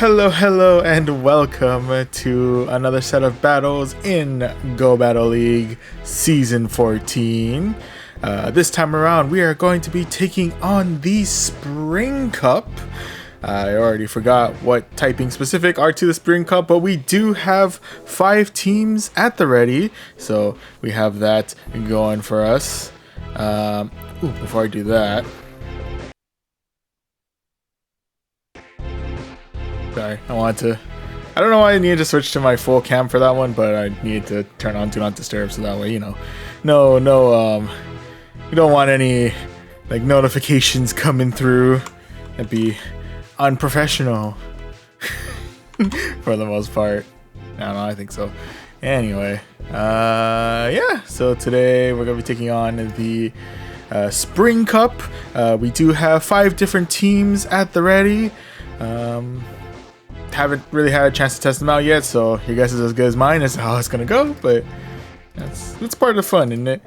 Hello, and welcome to another set of battles in Go Battle League Season 14. This time around, we are going to be taking on the Spring Cup. I already forgot what typing specific are to the Spring Cup, but we do have 5 teams at the ready, so we have that going for us. Before I do that, sorry, I don't know why I needed to switch to my full cam for that one, but I needed to turn on Do Not Disturb so that way, you know, you don't want any, like, notifications coming through. That'd be unprofessional for the most part. I don't know, I think so. Anyway, yeah, so today we're going to be taking on the Spring Cup. We do have 5 different teams at the ready. Haven't really had a chance to test them out yet, so your guess is as good as mine as to how it's gonna go, but that's part of the fun, isn't it?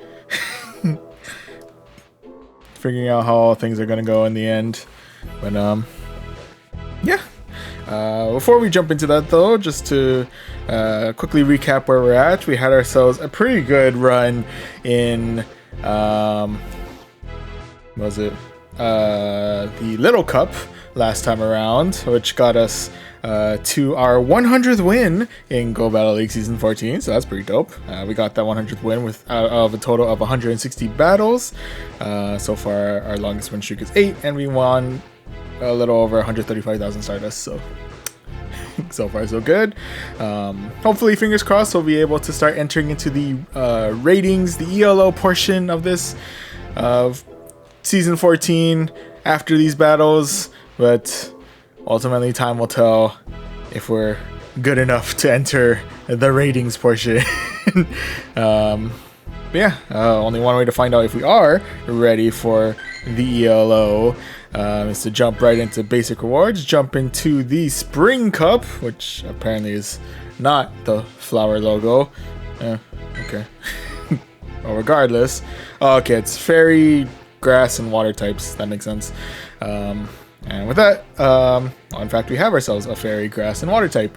Figuring out how all things are gonna go in the end. But yeah. Before we jump into that though, just to quickly recap where we're at, we had ourselves a pretty good run in what was it? The Little Cup last time around, which got us to our 100th win in Go Battle League Season 14, so that's pretty dope. We got that 100th win with out of a total of 160 battles. So far, our longest win streak is 8, and we won a little over 135,000 Stardust, so so far so good. Hopefully, fingers crossed, we'll be able to start entering into the ratings, the ELO portion of this of Season 14 after these battles, but ultimately time will tell if we're good enough to enter the ratings portion. Yeah, only one way to find out if we are ready for the ELO is to jump right into basic rewards, jump into the Spring Cup, which apparently is not the flower logo. Okay. Well, regardless. Okay, it's fairy, grass, and water types. That makes sense. And with that, in fact, we have ourselves a fairy, grass, and water type.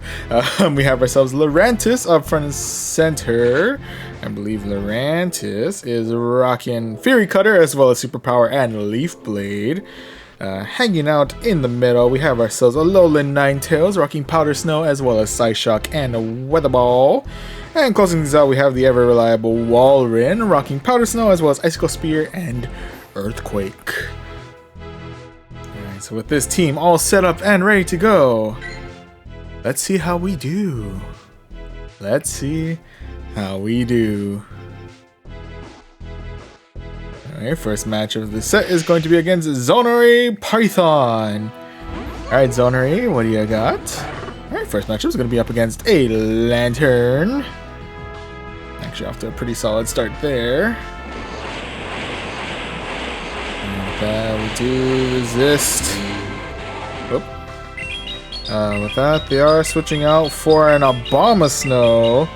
We have ourselves LURANTIS up front and center. I believe LURANTIS is rocking Fury Cutter as well as Superpower and Leaf Blade. Hanging out in the middle, we have ourselves a Alolan Ninetales rocking Powder Snow as well as Psyshock and Weather Ball. And closing things out, we have the ever reliable Walrein rocking Powder Snow as well as Icicle Spear and Earthquake. So with this team all set up and ready to go, let's see how we do. Let's see how we do. Alright, first match of the set is going to be against Zonary Python. Alright, Zonary, what do you got? Alright, first matchup is going to be up against a Lantern. Actually off to a pretty solid start there. We do resist. Oop. With that, they are switching out for an Abomasnow.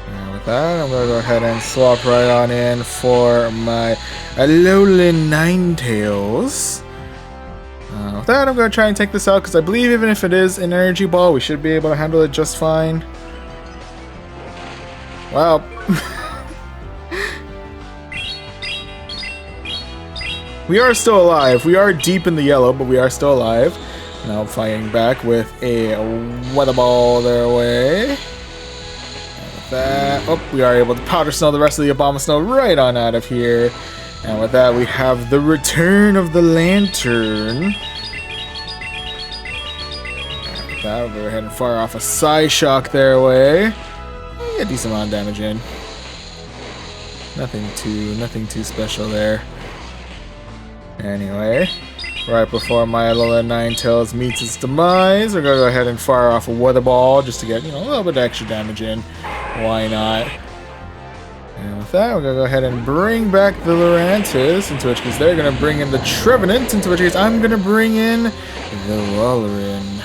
And with that, I'm going to go ahead and swap right on in for my Alolan Ninetales. With that, I'm going to try and take this out because I believe even if it is an Energy Ball, we should be able to handle it just fine. Wow. We are still alive. We are deep in the yellow, but we are still alive. Now fighting back with a Weather Ball their way. And with that, we are able to Powder Snow the rest of the Abomasnow right on out of here. And with that, we have the return of the Lantern. And with that, we'll go ahead and fire off a Psyshock their way. Get a decent amount of damage in. Nothing too special there. Anyway, right before my Alolan Ninetales meets its demise, we're gonna go ahead and fire off a Weather Ball just to get, you know, a little bit of extra damage in. Why not? And with that, we're gonna go ahead and bring back the LURANTIS, into which case they're gonna bring in the Trevenant, into which case I'm gonna bring in the Walrein.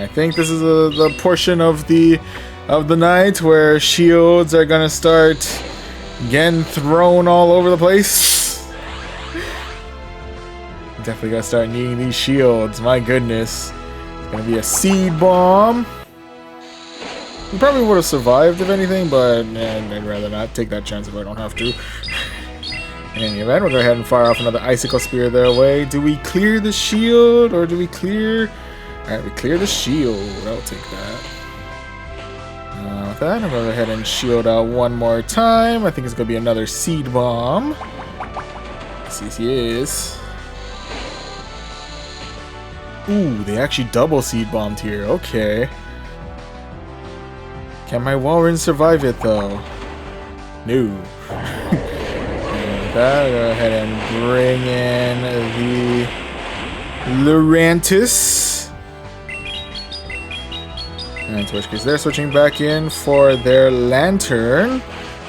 I think this is the portion of the night where shields are gonna start getting thrown all over the place. Definitely gotta start needing these shields. My goodness. It's gonna be a seed bomb. We probably would have survived if anything, but I'd rather not take that chance if I don't have to. In any event, we'll go ahead and fire off another icicle spear their way. Do we clear the shield or do we clear? Alright, we clear the shield. I'll take that. With that, I'm gonna go ahead and shield out one more time. I think it's gonna be another seed bomb. Yes, he is. Ooh, they actually double seed bombed here. Okay. Can my Walrus survive it though? No. Go ahead and bring in the LURANTIS. And in which case they're switching back in for their lantern.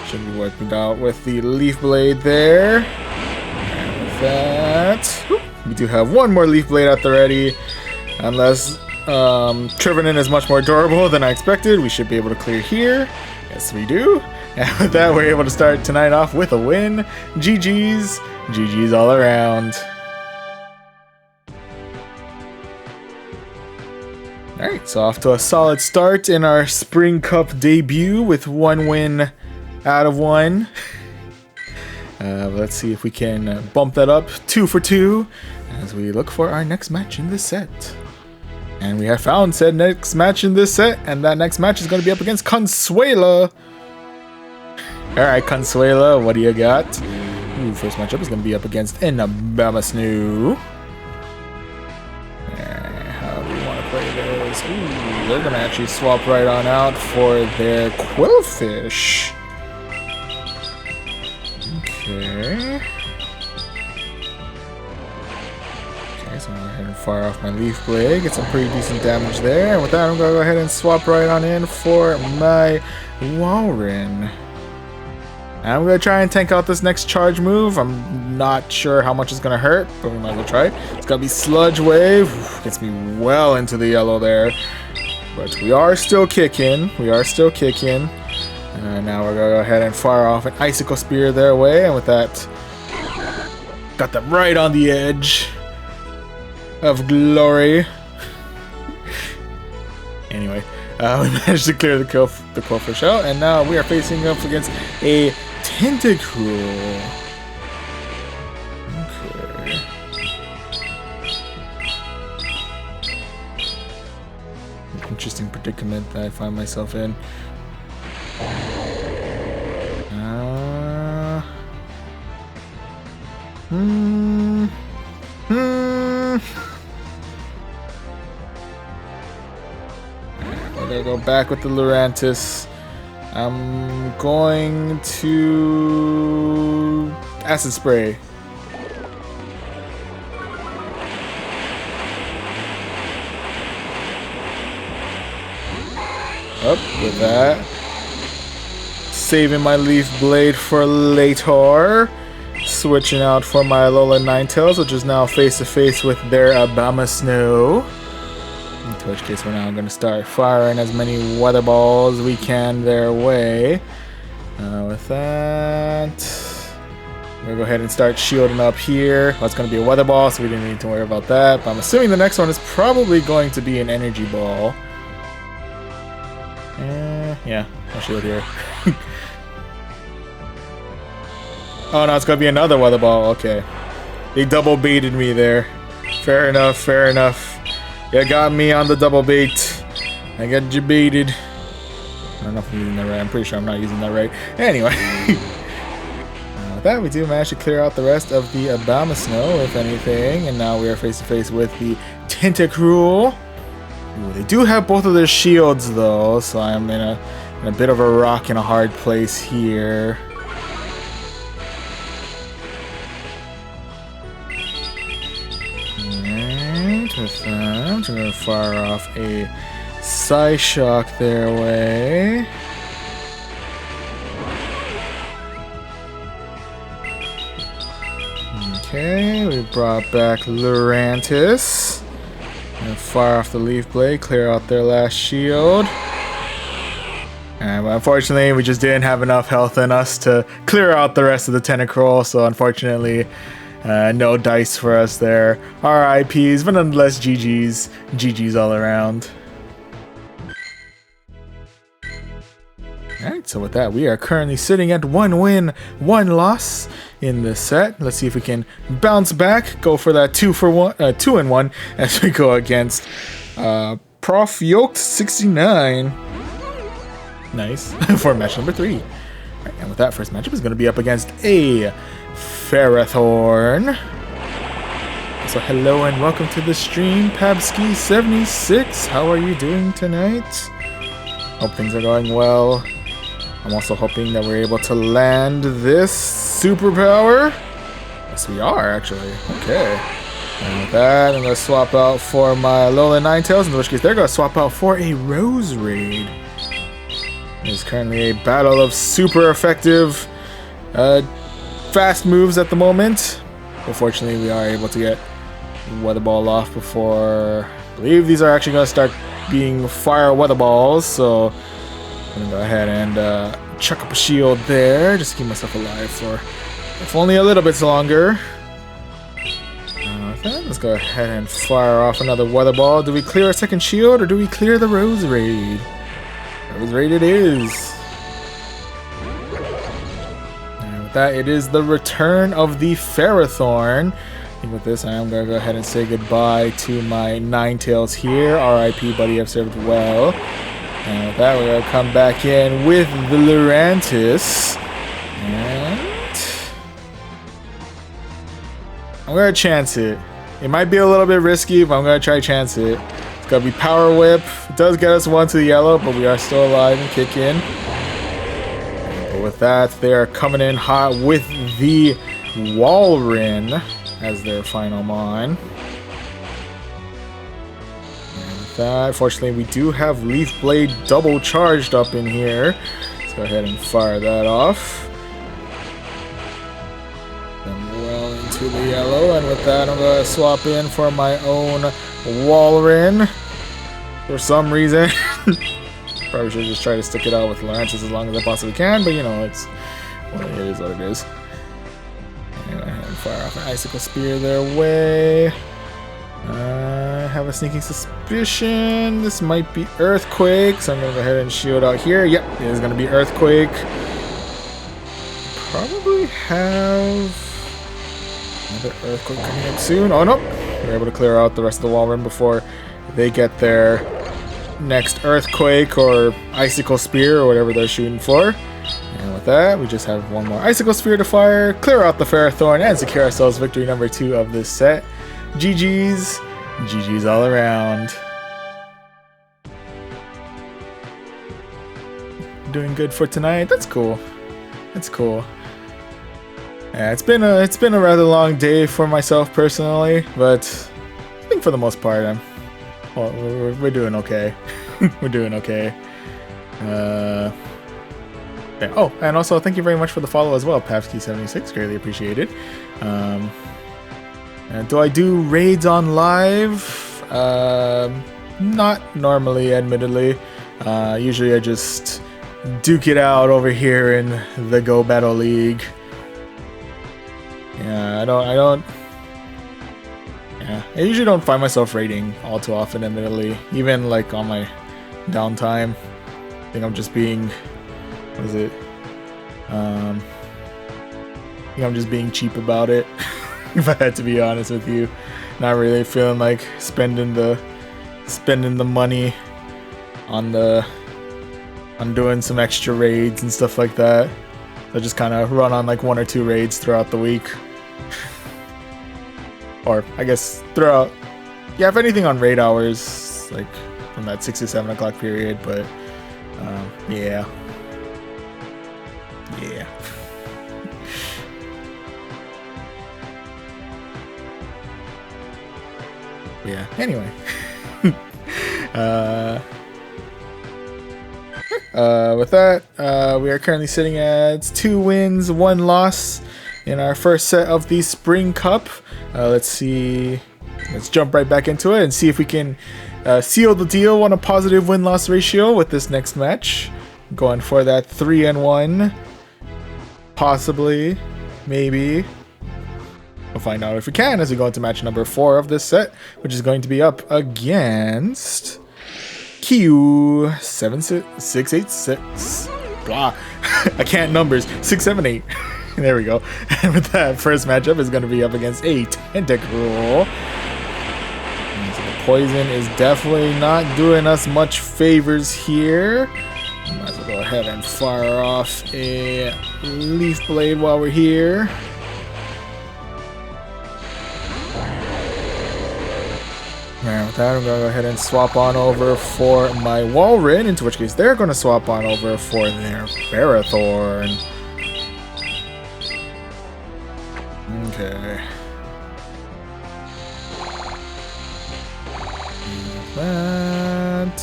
Should be wiping out with the leaf blade there. And with that, we do have one more leaf blade at the ready. Unless Trevenant is much more durable than I expected, we should be able to clear here. Yes, we do. And with that, we're able to start tonight off with a win. GG's. GG's all around. Alright, so off to a solid start in our Spring Cup debut with 1 win out of 1. Let's see if we can bump that up 2 for 2 as we look for our next match in this set. And we have found said next match in this set, and that next match is going to be up against Consuela. Alright, Consuela, what do you got? Ooh, first matchup is going to be up against Inabama. How do we want to play this? Ooh, they're going to actually swap right on out for their Quillfish. Okay. Okay, so I'm going to go ahead and fire off my Leaf Blade, get some pretty decent damage there. And with that, I'm going to go ahead and swap right on in for my Walrein. I'm going to try and tank out this next charge move. I'm not sure how much it's going to hurt, but we might as well try it. It's going to be Sludge Wave. Gets me well into the yellow there. But we are still kicking. We are still kicking. Now we're going to go ahead and fire off an Icicle Spear their way. And with that, got them right on the edge of glory. Anyway, we managed to clear the Quillfish out. And now we are facing up against a Tentacruel. Okay. Interesting predicament that I find myself in. We're gonna go back with the LURANTIS. I'm going to Acid Spray. Up with that. Saving my Leaf Blade for later. Switching out for my Alola Ninetales, which is now face to face with their Abomasnow. In which case we're now going to start firing as many weather balls we can their way. With that, we're going to go ahead and start shielding up here. Well, it's going to be a weather ball, so we didn't need to worry about that. But I'm assuming the next one is probably going to be an energy ball. Yeah, I'll shield here. Oh no, it's going to be another weather ball. Okay. They double baited me there. Fair enough, fair enough. You got me on the double bait. I got you baited. I don't know if I'm using that right. I'm pretty sure I'm not using that right. Anyway. With that, we do manage to clear out the rest of the Abomasnow, if anything. And now we are face to face with the Tentacruel. Ooh, they do have both of their shields, though. So I'm in a bit of a rock and a hard place here. With that, I'm going to fire off a Psyshock their way. Okay, we brought back LURANTIS. And fire off the Leaf Blade, clear out their last shield. And unfortunately, we just didn't have enough health in us to clear out the rest of the Tentacruel, so unfortunately, No dice for us there. RIPs, but nonetheless GG's. GG's all around. Alright, so with that, we are currently sitting at 1 win, 1 loss in this set. Let's see if we can bounce back, go for that 2-1 as we go against Prof Yoked 69. Nice. For match number 3. Right, and with that, first matchup is going to be up against a Ferrothorn. So hello and welcome to the stream, Pabski76. How are you doing tonight? Hope things are going well. I'm also hoping that we're able to land this superpower. Yes, we are, actually. Okay. And with that, I'm going to swap out for my Alolan Ninetales, in which case they're going to swap out for a Rose Raid. It's currently a battle of super effective, fast moves at the moment. Unfortunately, we are able to get Weather Ball off before... I believe these are actually going to start being Fire Weather Balls, so... I'm gonna go ahead and chuck up a shield there, just to keep myself alive for if only a little bit longer. Let's go ahead and fire off another Weather Ball. Do we clear a second shield, or do we clear the Rose Raid? Rose Raid it is. And with that, it is the return of the Ferrothorn. I think with this, I am gonna go ahead and say goodbye to my Ninetales here. RIP, buddy, I've served well. And with that, we're going to come back in with the LURANTIS. And I'm going to chance it. It might be a little bit risky, but I'm going to try chance it. It's going to be Power Whip. It does get us 1 to the yellow, but we are still alive and kick in. But with that, they are coming in hot with the Walrein as their final mon. Fortunately, we do have Leaf Blade double charged up in here. Let's go ahead and fire that off. Then well into the yellow, and with that, I'm going to swap in for my own Walrein. For some reason. Probably should just try to stick it out with LURANTIS as long as I possibly can, but you know, it is what it is. And go ahead and fire off an Icicle Spear their way. I have a sneaking suspicion this might be Earthquake, so I'm going to go ahead and shield out here. Yep, it is going to be Earthquake. Probably have another Earthquake coming up soon. Oh, nope. We're able to clear out the rest of the Walrein before they get their next Earthquake or Icicle Spear or whatever they're shooting for. And with that, we just have one more Icicle Spear to fire, clear out the Ferrothorn, and secure ourselves victory number 2 of this set. GG's. GG's all around. Doing good for tonight. That's cool. That's cool. Yeah, it's been a rather long day for myself personally, but I think for the most part, we're doing okay. We're doing okay. Yeah. Oh, and also thank you very much for the follow as well, Pavsky76. Greatly appreciated. Do I do raids on live? Not normally, admittedly. Usually I just duke it out over here in the Go Battle League. Yeah, I usually don't find myself raiding all too often, admittedly. Even like on my downtime. I think I'm just being, what is it? I think I'm just being cheap about it. If I had to be honest with you, not really feeling like spending the money on doing some extra raids and stuff like that. So I just kind of run on like 1 or 2 raids throughout the week, or I guess throughout. Yeah, if anything on raid hours, like from that 6 to 7 o'clock period. But yeah. Yeah, anyway. With that, we are currently sitting at 2 wins, 1 loss in our first set of the Spring Cup. Let's see. Let's jump right back into it and see if we can seal the deal on a positive win-loss ratio with this next match. Going for that 3-1. Possibly. Maybe. We'll find out if we can as we go into match number 4 of this set, which is going to be up against Q7686. Blah. I can't numbers. 678. There we go. And with that, first matchup is going to be up against a Tentacruel. So the poison is definitely not doing us much favors here. Might as well go ahead and fire off a Leaf Blade while we're here. Alright, with that, I'm going to go ahead and swap on over for my Walrein, into which case they're going to swap on over for their Ferrothorn. Okay. That.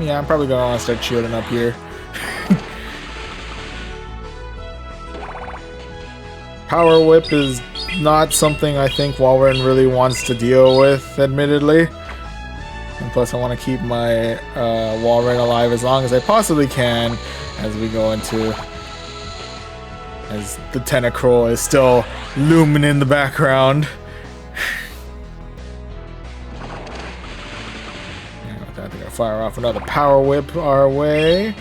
Yeah, I'm probably going to want to start shielding up here. Power Whip is not something I think Walrein really wants to deal with, admittedly. And plus I want to keep my Walrein alive as long as I possibly can as we go into... as the Tentacruel is still looming in the background. And with that, they're going to fire off another Power Whip our way.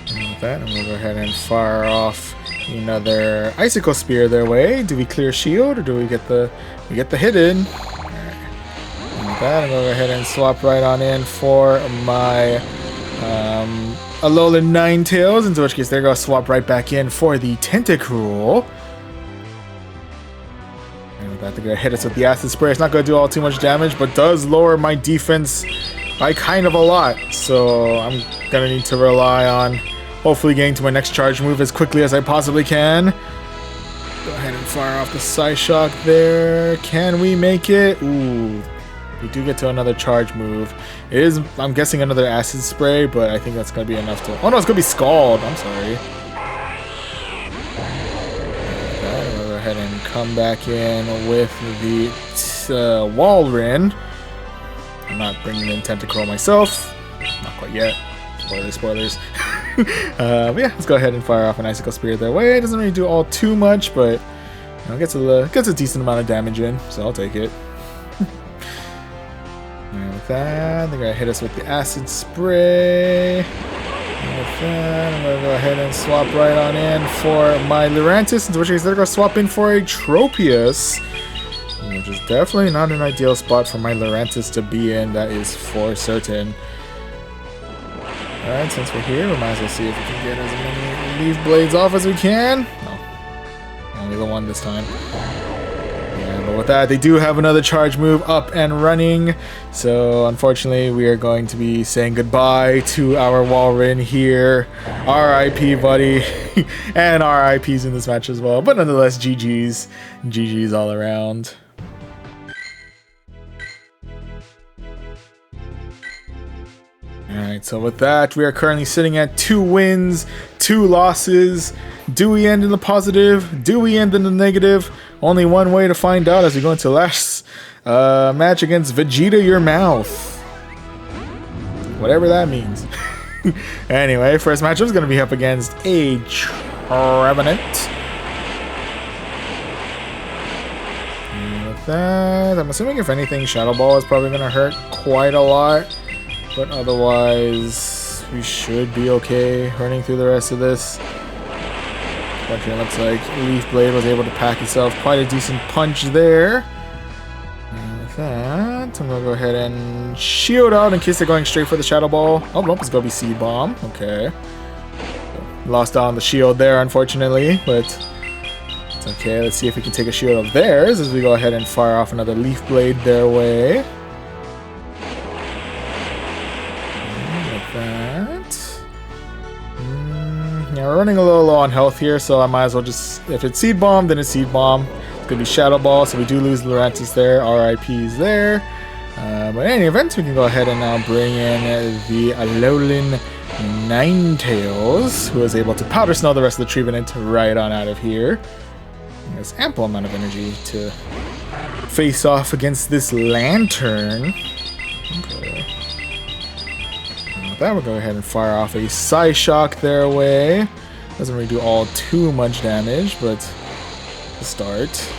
And with that, I'm going to go ahead and fire off another Icicle Spear their way. Do we clear shield or do we get the hit in? Alright. And with that, I'm going to go ahead and swap right on in for my Alolan Ninetales, into which case they're going to swap right back in for the Tentacruel. And with that, they're going to hit us with the Acid Spray. It's not going to do all too much damage, but does lower my defense by kind of a lot. So I'm going to need to rely on hopefully getting to my next charge move as quickly as I possibly can. Go ahead and fire off the Psyshock there. Can we make it? Ooh. We do get to another charge move. It is, I'm guessing, another Acid Spray, but I think that's going to be enough to... Oh no, it's going to be Scald. I'm sorry. I'll go ahead and come back in with the Walrein. I'm not bringing in Tentacruel myself. Not quite yet. Spoilers. But yeah, let's go ahead and fire off an Icicle Spear their way. It doesn't really do all too much, but you know, gets a decent amount of damage in, so I'll take it. And with that, they're going to hit us with the Acid Spray. And with that, I'm going to go ahead and swap right on in for my Lurantis, in which case they're going to swap in for a Tropius, which is definitely not an ideal spot for my Lurantis to be in, that is for certain. Alright, since we're here, we might as well see if we can get as many Leaf Blades off as we can. No. Only the one this time. Yeah, but with that, they do have another charge move up and running. So, unfortunately, we are going to be saying goodbye to our Walrein here. RIP, buddy. And RIPs in this match as well. But nonetheless, GG's. GG's all around. Alright, so with that, we are currently sitting at 2 wins, 2 losses. Do we end in the positive? Do we end in the negative? Only one way to find out as we go into last match against Vegeta Your Mouth. Whatever that means. Anyway, first matchup is going to be up against a Trevenant. And with that, I'm assuming if anything, Shadow Ball is probably going to hurt quite a lot. But otherwise, we should be okay running through the rest of this. But it looks like Leaf Blade was able to pack itself quite a decent punch there. And with that, I'm going to go ahead and shield out in case they're going straight for the Shadow Ball. Oh, nope, it's going to be Seed Bomb. Okay. Lost out on the shield there, unfortunately, but it's okay. Let's see if we can take a shield of theirs as we go ahead and fire off another Leaf Blade their way. Yeah, we're running a little low on health here, so I might as well just... If it's Seed Bomb, then it's Seed Bomb. It's going to be Shadow Ball, so we do lose Lurantis there. RIPs there. But in any event, we can go ahead and now bring in the Alolan Ninetales, who is able to Powder Snow the rest of the Trevenant right on out of here. There's ample amount of energy to face off against this Lantern. Okay. That, we'll go ahead and fire off a Psyshock their way. Doesn't really do all too much damage, but to start.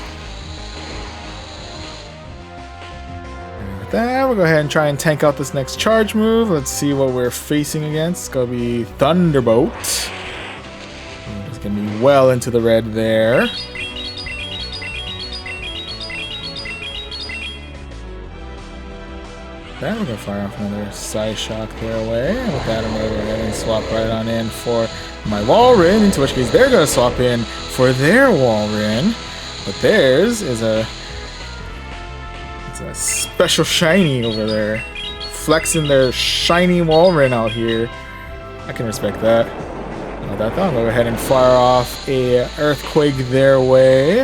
And with that, we'll go ahead and try and tank out this next charge move. Let's see what we're facing against. It's gonna be Thunderbolt. It's gonna be well into the red there. Then we're gonna fire off another Side Shock their way. And with that, I'm gonna go ahead and swap right on in for my Walrein, into which case they're gonna swap in for their Walrein. But theirs is it's a special shiny over there. Flexing their shiny Walrein out here. I can respect that. With that though, I'm gonna go ahead and fire off a Earthquake their way.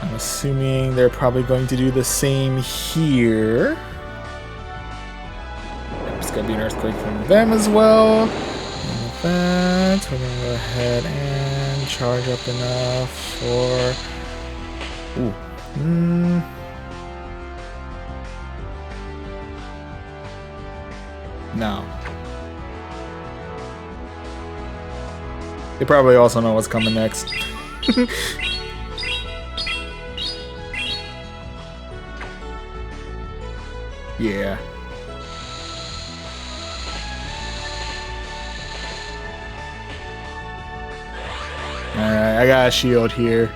I'm assuming they're probably going to do the same here. It's gonna be an Earthquake from them as well. And with that, we're gonna go ahead and charge up enough for. Ooh. No. They probably also know what's coming next. Yeah. Alright, I got a shield here.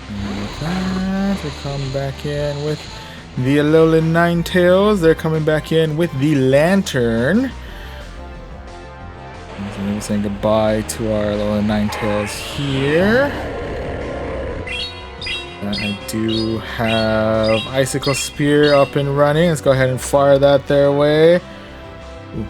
And with that, we come back in with the Alolan Ninetales. They're coming back in with the Lantern. So we're saying goodbye to our Alolan Ninetales here. I do have Icicle Spear up and running. Let's go ahead and fire that their way. Ooh.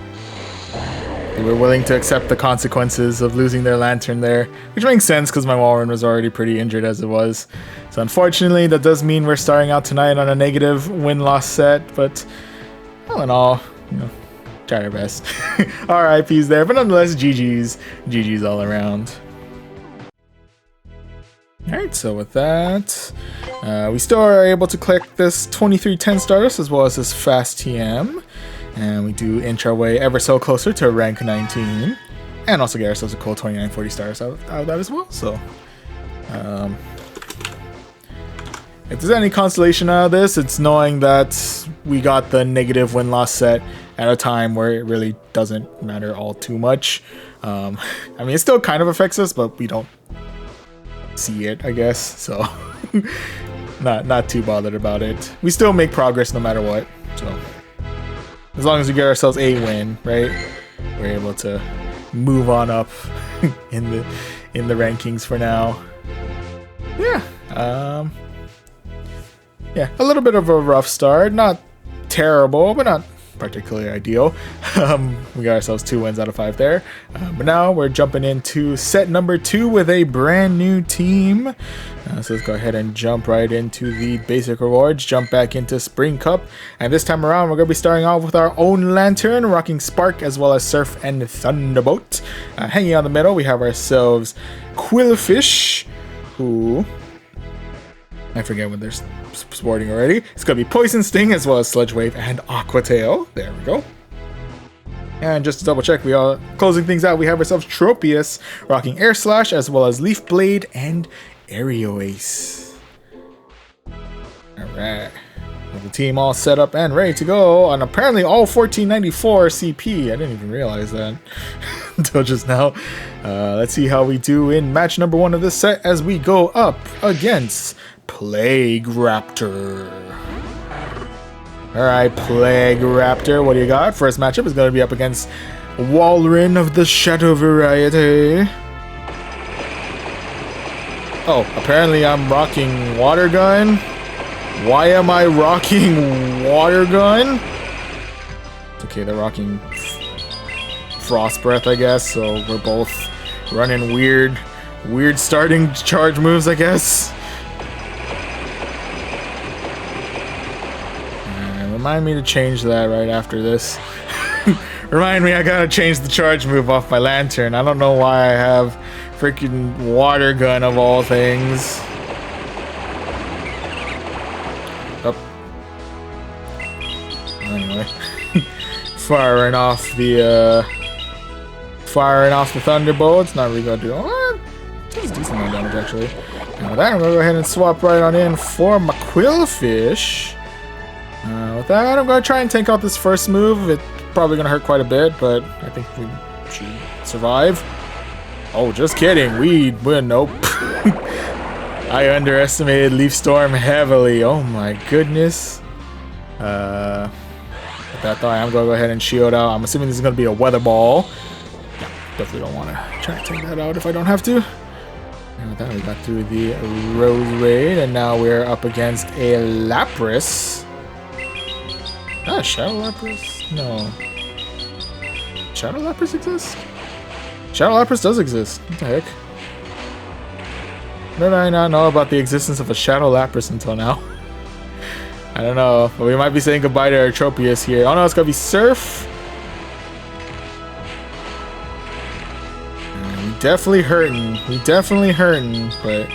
They were willing to accept the consequences of losing their Lantern there, which makes sense because my Walrein was already pretty injured as it was. So unfortunately, that does mean we're starting out tonight on a negative win-loss set, but all in all, you know, tried our best. RIPs there, but nonetheless, GG's. GG's all around. Alright, so with that, we still are able to collect this 2310 Stardust as well as this Fast TM. And we do inch our way ever so closer to rank 19. And also get ourselves a cool 2940 Stardust out of that as well. So, if there's any consolation out of this, it's knowing that we got the negative win-loss set at a time where it really doesn't matter all too much. I mean, it still kind of affects us, but we don't see it, I guess, so not too bothered about it. We still make progress no matter what, so as long as we get ourselves a win, right, we're able to move on up in the rankings for now. Yeah, yeah, a little bit of a rough start, not terrible, but not particularly ideal. We got ourselves 2 wins out of 5 there, but now we're jumping into set number 2 with a brand new team. So let's go ahead and jump right into the basic rewards, jump back into Spring Cup, and this time around we're going to be starting off with our own Lantern, rocking Spark as well as Surf and Thunderbolt. Hanging out in the middle we have ourselves Quillfish, who I forget what they're sporting already. It's going to be Poison Sting as well as Sludge Wave and Aqua Tail. There we go. And just to double check, we are closing things out. We have ourselves Tropius rocking Air Slash as well as Leaf Blade and Aerial Ace. Alright. With the team all set up and ready to go on apparently all 1494 CP. I didn't even realize that until just now. Let's see how we do in match number 1 of this set as we go up against Plague Raptor. Alright, Plague Raptor, what do you got? First matchup is going to be up against Walrein of the Shadow variety. Oh, apparently I'm rocking Water Gun. Why am I rocking Water Gun? It's okay, they're rocking Frost Breath, I guess, so we're both running weird starting charge moves, I guess. Remind me to change that right after this. Remind me I gotta change the charge move off my Lantern. I don't know why I have freaking Water Gun of all things. Anyway, firing off the thunderbolts. Not really gonna do. Oh, that's decent amount of damage actually. And with that, I'm gonna go ahead and swap right on in for my Quillfish. With that, I'm gonna try and tank out this first move. It's probably gonna hurt quite a bit, but I think we should survive. Oh, just kidding. We win. Nope. I underestimated Leaf Storm heavily. Oh my goodness. With that though, I'm gonna go ahead and shield out. I'm assuming this is gonna be a weather ball. Yeah, definitely don't want to try to take that out if I don't have to. And with that, we got through the Rose Raid, and now we're up against a Lapras. Ah, Shadow Lapras? No. Shadow Lapras exists? Shadow Lapras does exist. What the heck? Did I not know about the existence of a Shadow Lapras until now? I don't know, but we might be saying goodbye to our Tropius here. Oh no, it's gonna be Surf. We definitely hurting. We definitely hurting, but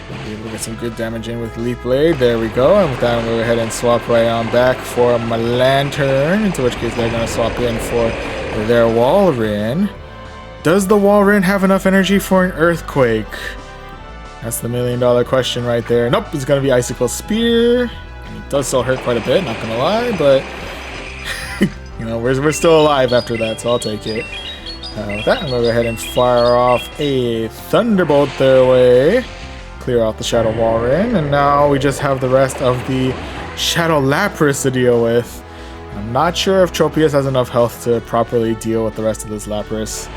we'll be able to get some good damage in with Leaf Blade. There we go. And with that, I'm gonna go ahead and swap right on back for my Lantern. Into which case, they're gonna swap in for their Walrein. Does the Walrein have enough energy for an Earthquake? That's the $1,000,000 question right there. Nope, it's gonna be Icicle Spear. And it does still hurt quite a bit, not gonna lie, but you know, we're still alive after that, so I'll take it. With that, I'm gonna go ahead and fire off a Thunderbolt their way. Clear out the Shadow Walrein, and now we just have the rest of the Shadow Lapras to deal with. I'm not sure if Tropius has enough health to properly deal with the rest of this Lapras.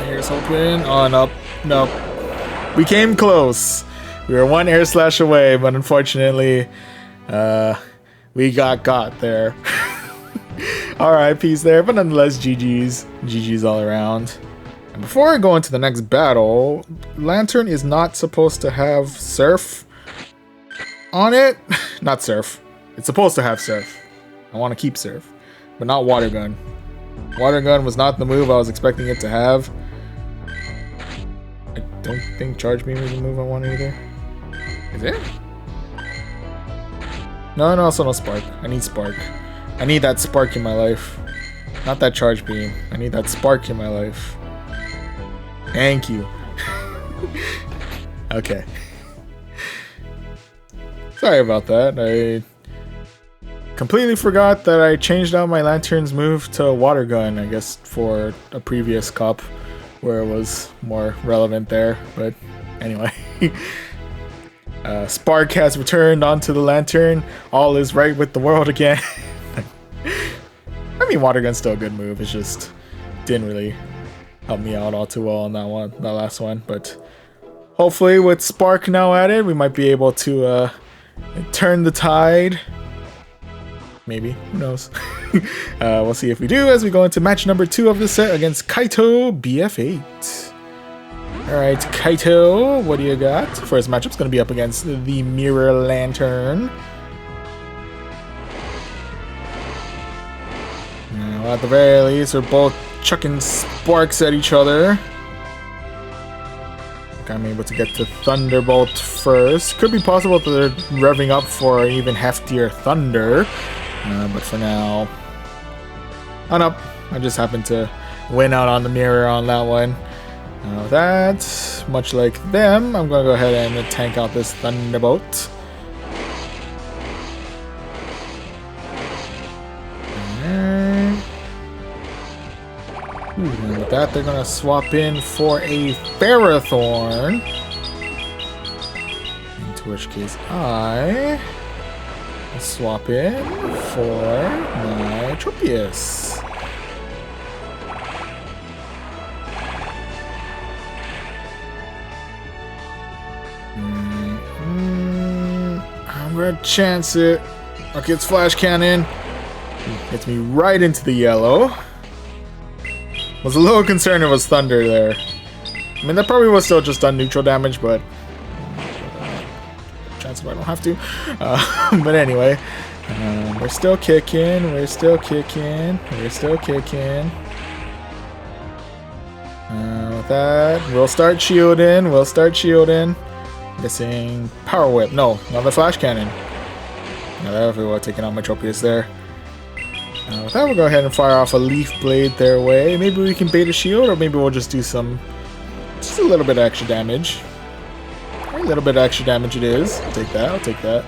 Here's hoping. Oh, nope. Nope. We came close. We were one air slash away, but unfortunately, we got there. RIPs there, but nonetheless, GG's. GG's all around. And before I go into the next battle, Lantern is not supposed to have Surf on it. Not Surf. It's supposed to have Surf. I want to keep Surf, but not Water Gun. Water Gun was not the move I was expecting it to have. I don't think Charge Beam is the move I want either. Is it? No, also no Spark. I need Spark. I need that Spark in my life. Not that Charge Beam. I need that Spark in my life. Thank you. Okay. Sorry about that. I completely forgot that I changed out my Lantern's move to Water Gun, I guess, for a previous cup where it was more relevant there. But anyway. Spark has returned onto the Lantern. All is right with the world again. I mean, Water Gun's still a good move. It just didn't really help me out all too well on that last one. But hopefully with Spark now added, we might be able to turn the tide. Maybe. Who knows? We'll see if we do as we go into match number 2 of the set against Kaito BF8. Alright, Kaito, what do you got? First matchup's going to be up against the Mirror Lantern. Now, at the very least, we're both chucking sparks at each other. I'm able to get to Thunderbolt first. Could be possible that they're revving up for an even heftier Thunder. But for now... Oh no, I just happened to win out on the Mirror on that one. That, much like them, I'm going to go ahead and tank out this Thunderbolt. And with that, they're going to swap in for a Ferrothorn. Into which case, I swap in for my Tropius. I'm gonna chance it. Okay, it's Flash Cannon. Gets me right into the yellow. Was a little concerned it was Thunder there. I mean, that probably was still just done neutral damage, but chance if I don't have to. But anyway, we're still kicking. We're still kicking. We're still kicking. With that, we'll start shielding. We'll start shielding. Guessing Power Whip. No, not the Flash Cannon. No, that would have taken out my Tropius there. With that, we'll go ahead and fire off a Leaf Blade their way. Maybe we can bait a shield, or maybe we'll just do just a little bit of extra damage. A little bit of extra damage it is. I'll take that, I'll take that.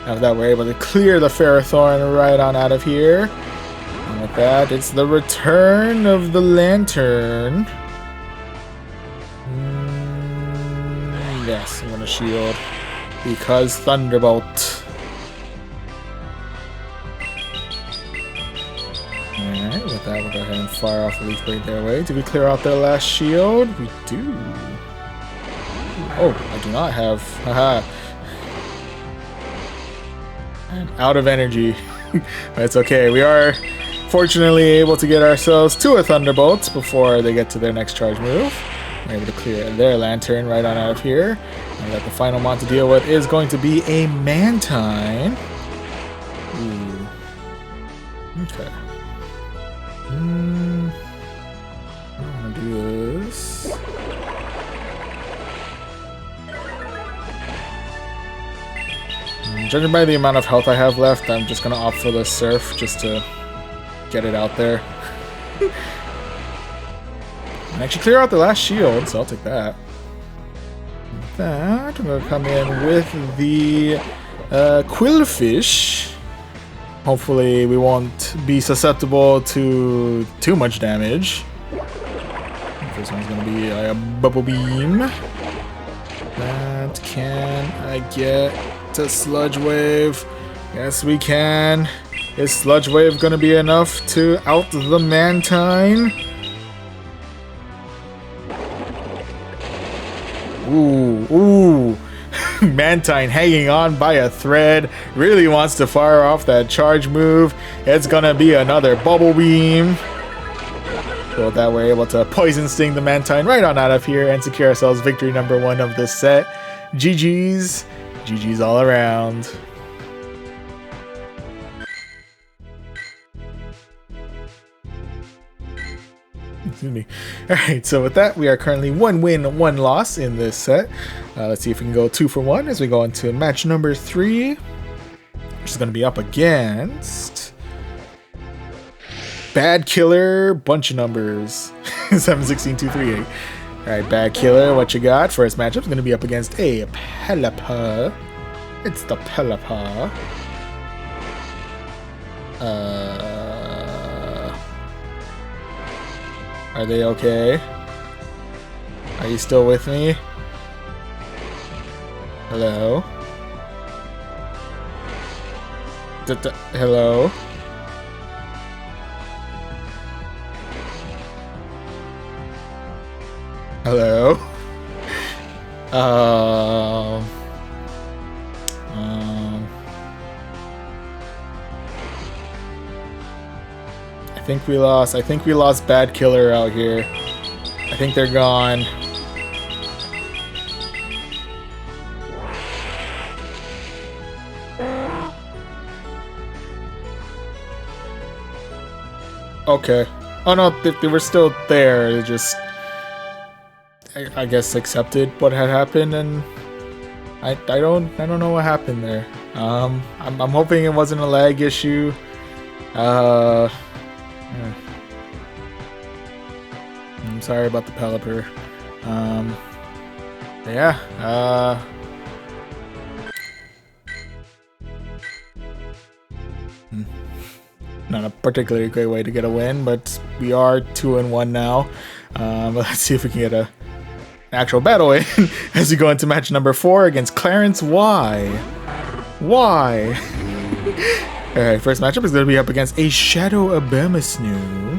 Now that we're able to clear the Ferrothorn right on out of here. And with that, it's the return of the Lantern. Yes, I'm gonna shield. Because Thunderbolt. Alright, with that, we'll go ahead and fire off the Leaf Blade their way. Did we clear out their last shield? We do. Oh, I do not have. Haha. I'm out of energy. But it's okay. We are fortunately able to get ourselves to a Thunderbolt before they get to their next charge move. We're able to clear their Lantern right on out of here. And that the final mon to deal with is going to be a Mantine. Ooh. Okay. I'm gonna do this. Judging by the amount of health I have left, I'm just gonna opt for the Surf just to get it out there. And actually clear out the last shield, so I'll take that. With that, I'm gonna come in with the Quillfish. Hopefully we won't be susceptible to too much damage. This one's gonna be a Bubble Beam. That can I get to Sludge Wave? Yes, we can. Is Sludge Wave gonna be enough to out the Mantine? Ooh. Mantine hanging on by a thread. Really wants to fire off that charge move. It's gonna be another Bubble Beam. So that we're able to Poison Sting the Mantine right on out of here and secure ourselves victory number 1 of this set. GG's. GG's all around. Excuse me. Alright, so with that, we are currently 1 win, 1 loss in this set. Let's see if we can go 2 for 1 as we go into match number 3. Which is going to be up against Bad Killer, bunch of numbers. 716, 238. Alright, Bad Killer, what you got? First matchup is going to be up against a Pelipper. It's the Pelipper. Are they okay? Are you still with me? Hello? Hello? Hello? I think we lost Bad Killer out here. I think they're gone. Okay. Oh no, they were still there. They just, I guess, accepted what had happened, and I don't know what happened there. I'm hoping it wasn't a lag issue. I'm sorry about the Pelipper. Yeah. Not a particularly great way to get a win, but we are 2-1 now. But let's see if we can get an actual battle in as we go into match number 4 against Clarence Y. Why? Alright, first matchup is going to be up against a Shadow Abermasnu.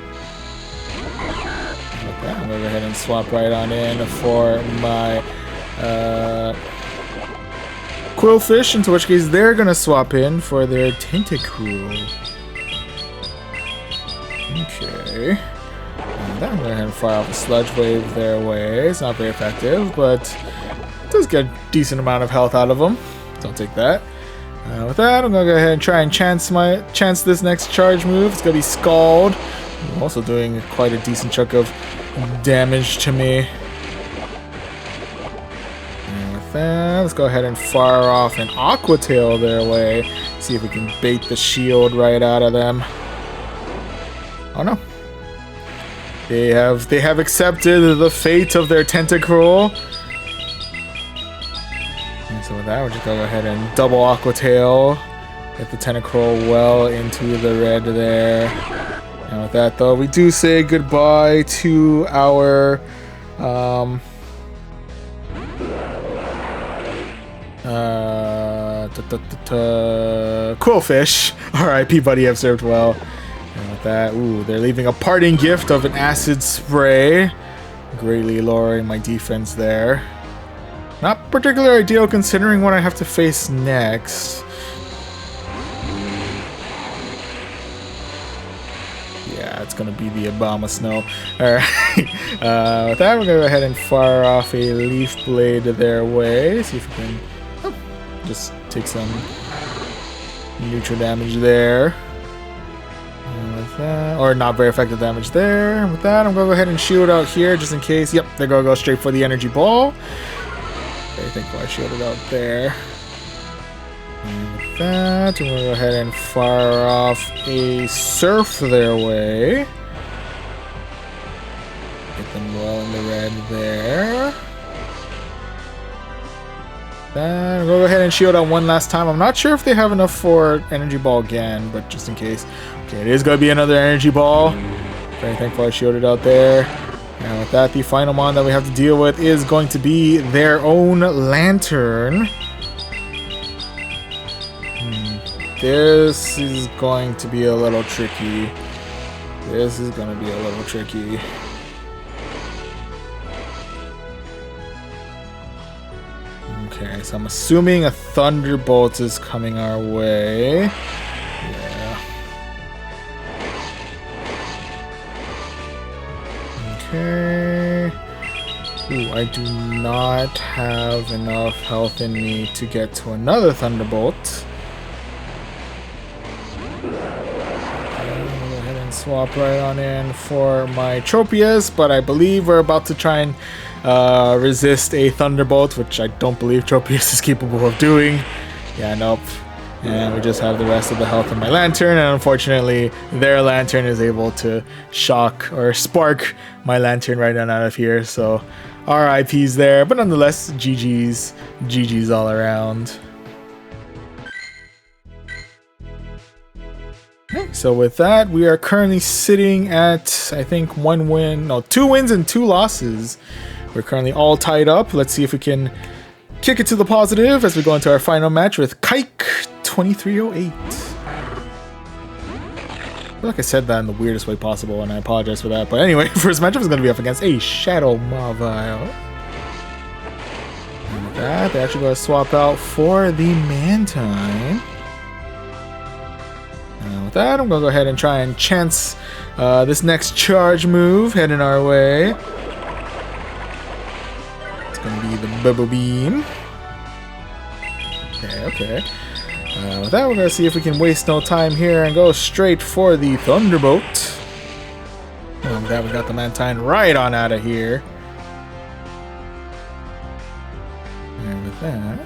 Okay, I'm going to go ahead and swap right on in for my Quillfish, into which case they're going to swap in for their Tentacruel. Okay. And then I'm going to go ahead and fire off a Sludge Wave their way. It's not very effective, but it does get a decent amount of health out of them. So I'll take that. With that, I'm going to go ahead and try and chance this next charge move. It's going to be Scald. I'm also doing quite a decent chunk of damage to me. And with with that, let's go ahead and fire off an Aqua Tail their way. See if we can bait the shield right out of them. Oh no. They have accepted the fate of their Tentacruel. And so with that, we're just gonna go ahead and double Aqua Tail. Get the Tentacruel well into the red there. And with that though, we do say goodbye to our Quillfish. R.I.P. buddy, have served well. And with that, ooh, they're leaving a parting gift of an acid spray, greatly lowering my defense there. Not particularly ideal considering what I have to face next. Yeah, it's gonna be the Abomasnow. Alright. With that, we're gonna go ahead and fire off a Leaf Blade their way. See if we can just take some neutral damage there. And with that, or not very effective damage there. With that, I'm gonna go ahead and shield out here just in case. Yep, they're gonna go straight for the energy ball. Very thankful I shielded out there. And with that, I'm gonna go ahead and fire off a Surf their way. Get them well in the red there. Then we'll go ahead and shield out one last time. I'm not sure if they have enough for energy ball again, but just in case. Okay, it is going to be another energy ball. Very thankful I shielded out there. And with that, the final mon that we have to deal with is going to be their own Lantern. This is going to be a little tricky. This is going to be a little tricky. Okay, so I'm assuming a Thunderbolt is coming our way. Yeah. Okay. Ooh, I do not have enough health in me to get to another Thunderbolt. Swap right on in for my Tropius, but I believe we're about to try and resist a Thunderbolt, which I don't believe Tropius is capable of doing. Yeah, nope. And we just have the rest of the health in my Lantern, and unfortunately their Lantern is able to shock or spark my Lantern right on out of here, so RIP's there, but nonetheless, GG's all around. So with that, we are currently sitting at, I think, 2 wins and 2 losses. We're currently all tied up. Let's see if we can kick it to the positive as we go into our final match with Kike 2308. I feel like I said that in the weirdest way possible, and I apologize for that. But anyway, first matchup is going to be up against a Shadow Mavile. And with that, they're actually going to swap out for the Mantine. With that, I'm going to go ahead and try and chance this next charge move heading our way. It's going to be the Bubble Beam. Okay. With that, we're going to see if we can waste no time here and go straight for the Thunderbolt. And with that, we got the Mantine right on out of here. And with that,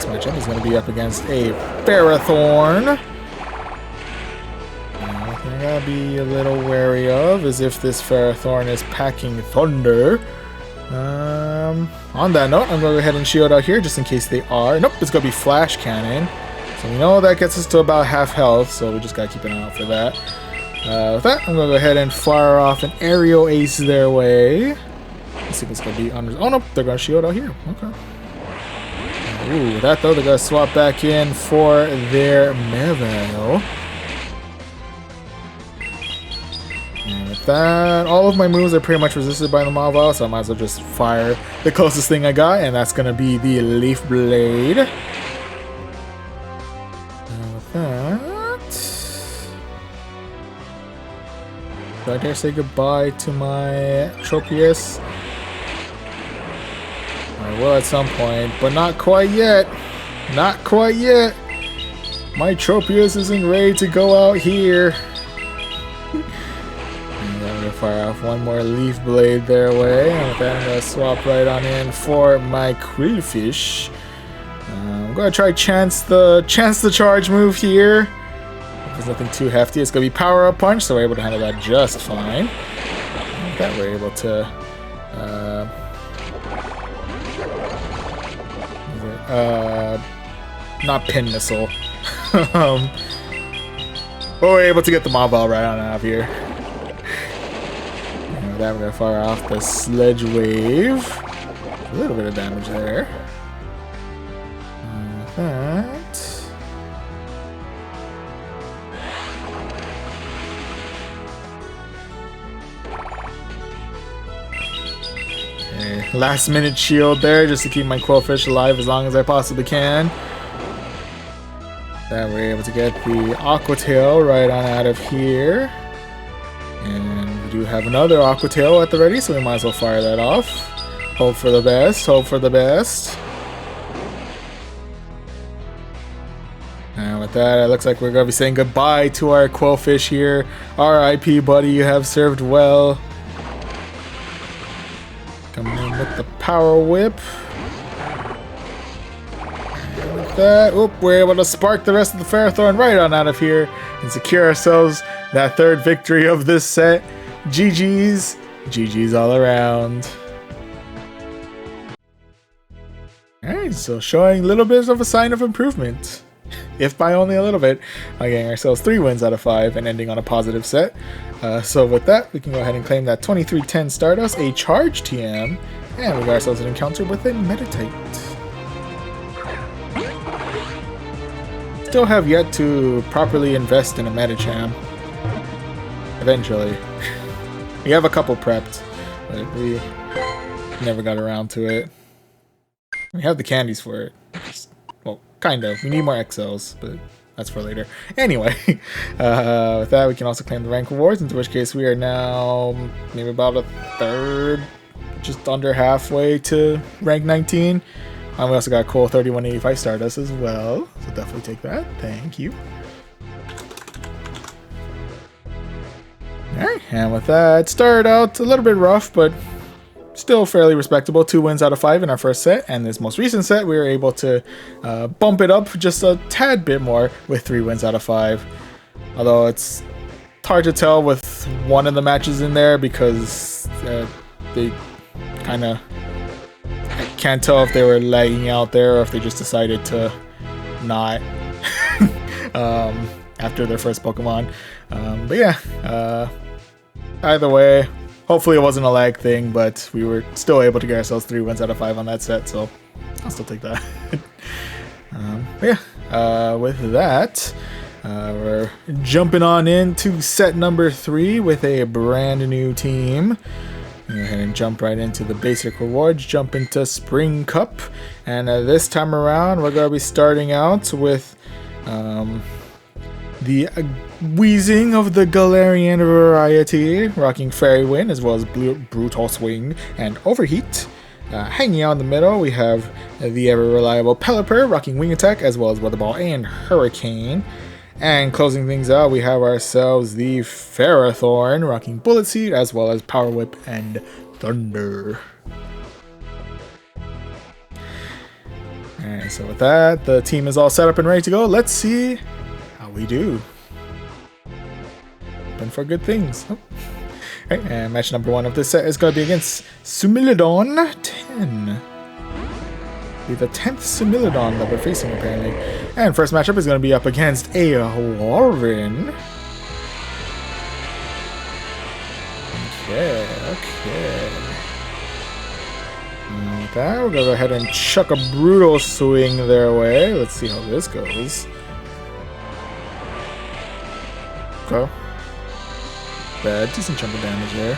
matchup is going to be up against a Ferrothorn. One thing I gotta be a little wary of is if this Ferrothorn is packing Thunder. On that note, I'm going to go ahead and shield out here just in case they are. Nope, it's going to be Flash Cannon. So we know that gets us to about half health, so we just got to keep an eye out for that. With that, I'm going to go ahead and fire off an Aerial Ace their way. Let's see if it's going to be under. Oh, nope, they're going to shield out here. Okay. Ooh, that though, they're going to swap back in for their Mavile. And with that, all of my moves are pretty much resisted by the Mavile, so I might as well just fire the closest thing I got, and that's going to be the Leaf Blade. And with that, do I dare say goodbye to my Tropius? I will at some point, but not quite yet. Not quite yet. My Tropius isn't ready to go out here. And then we're fire off one more leaf blade their way. And with that, I'm going to swap right on in for my Krillfish. I'm going to try chance the charge move here. If there's nothing too hefty, it's going to be power up punch, so we're able to handle that just fine. And with that, we're able to not pin missile. But we're able to get the mob ball right on out of here. And with that, we're going to fire off the sledge wave. A little bit of damage there. That. Okay, last minute shield there just to keep my Quillfish alive as long as I possibly can. That we're able to get the Aqua Tail right on out of here. And we do have another Aqua Tail at the ready, so we might as well fire that off. Hope for the best, hope for the best. And with that, it looks like we're going to be saying goodbye to our Quillfish here. R.I.P. buddy, you have served well. Coming in with the Power Whip. And with that, we're able to spark the rest of the Ferrothorn right on out of here and secure ourselves that third victory of this set. GG's. GG's all around. Alright, so showing little bits of a sign of improvement. If by only a little bit, by getting ourselves 3 wins out of 5 and ending on a positive set. So with that, we can go ahead and claim that 2310 Stardust, a charge TM, and we got ourselves an encounter with a Meditate. Still have yet to properly invest in a Medicham. Eventually. We have a couple prepped, but we never got around to it. We have the candies for it. Well, kind of. We need more XLs, but that's for later. Anyway, with that, we can also claim the rank rewards, in which case we are now maybe about a third, just under halfway to rank 19. We also got a cool 3185 Stardust as well, so definitely take that. Thank you. Alright, and with that, started out a little bit rough, but still fairly respectable. 2 wins out of 5 in our first set, and this most recent set we were able to bump it up just a tad bit more with 3 wins out of 5. Although it's hard to tell with one of the matches in there because they kind of, I can't tell if they were lagging out there or if they just decided to not after their first Pokemon. But yeah, either way, hopefully it wasn't a lag thing, but we were still able to get ourselves 3 wins out of 5 on that set, so I'll still take that. But yeah, with that, we're jumping on into set number 3 with a brand new team. Go ahead and jump right into the basic rewards, jump into Spring Cup, and this time around we're going to be starting out with the Wheezing of the Galarian variety, rocking Fairy Wind as well as Brutal Swing and Overheat. Hanging out in the middle, we have the ever-reliable Pelipper, rocking Wing Attack as well as Weather Ball and Hurricane. And closing things out, we have ourselves the Ferrothorn, rocking Bullet Seed as well as Power Whip and Thunder. Alright, so with that, the team is all set up and ready to go. Let's see how we do. Hoping for good things. Oh. Alright, and match number 1 of this set is going to be against Sumilidon 10. Be the 10th Sumilidon that we're facing apparently. And first matchup is going to be up against a Warren. Okay. And with that, we'll go ahead and chuck a Brutal Swing their way. Let's see how this goes. Okay. Bad, decent chunk of damage there.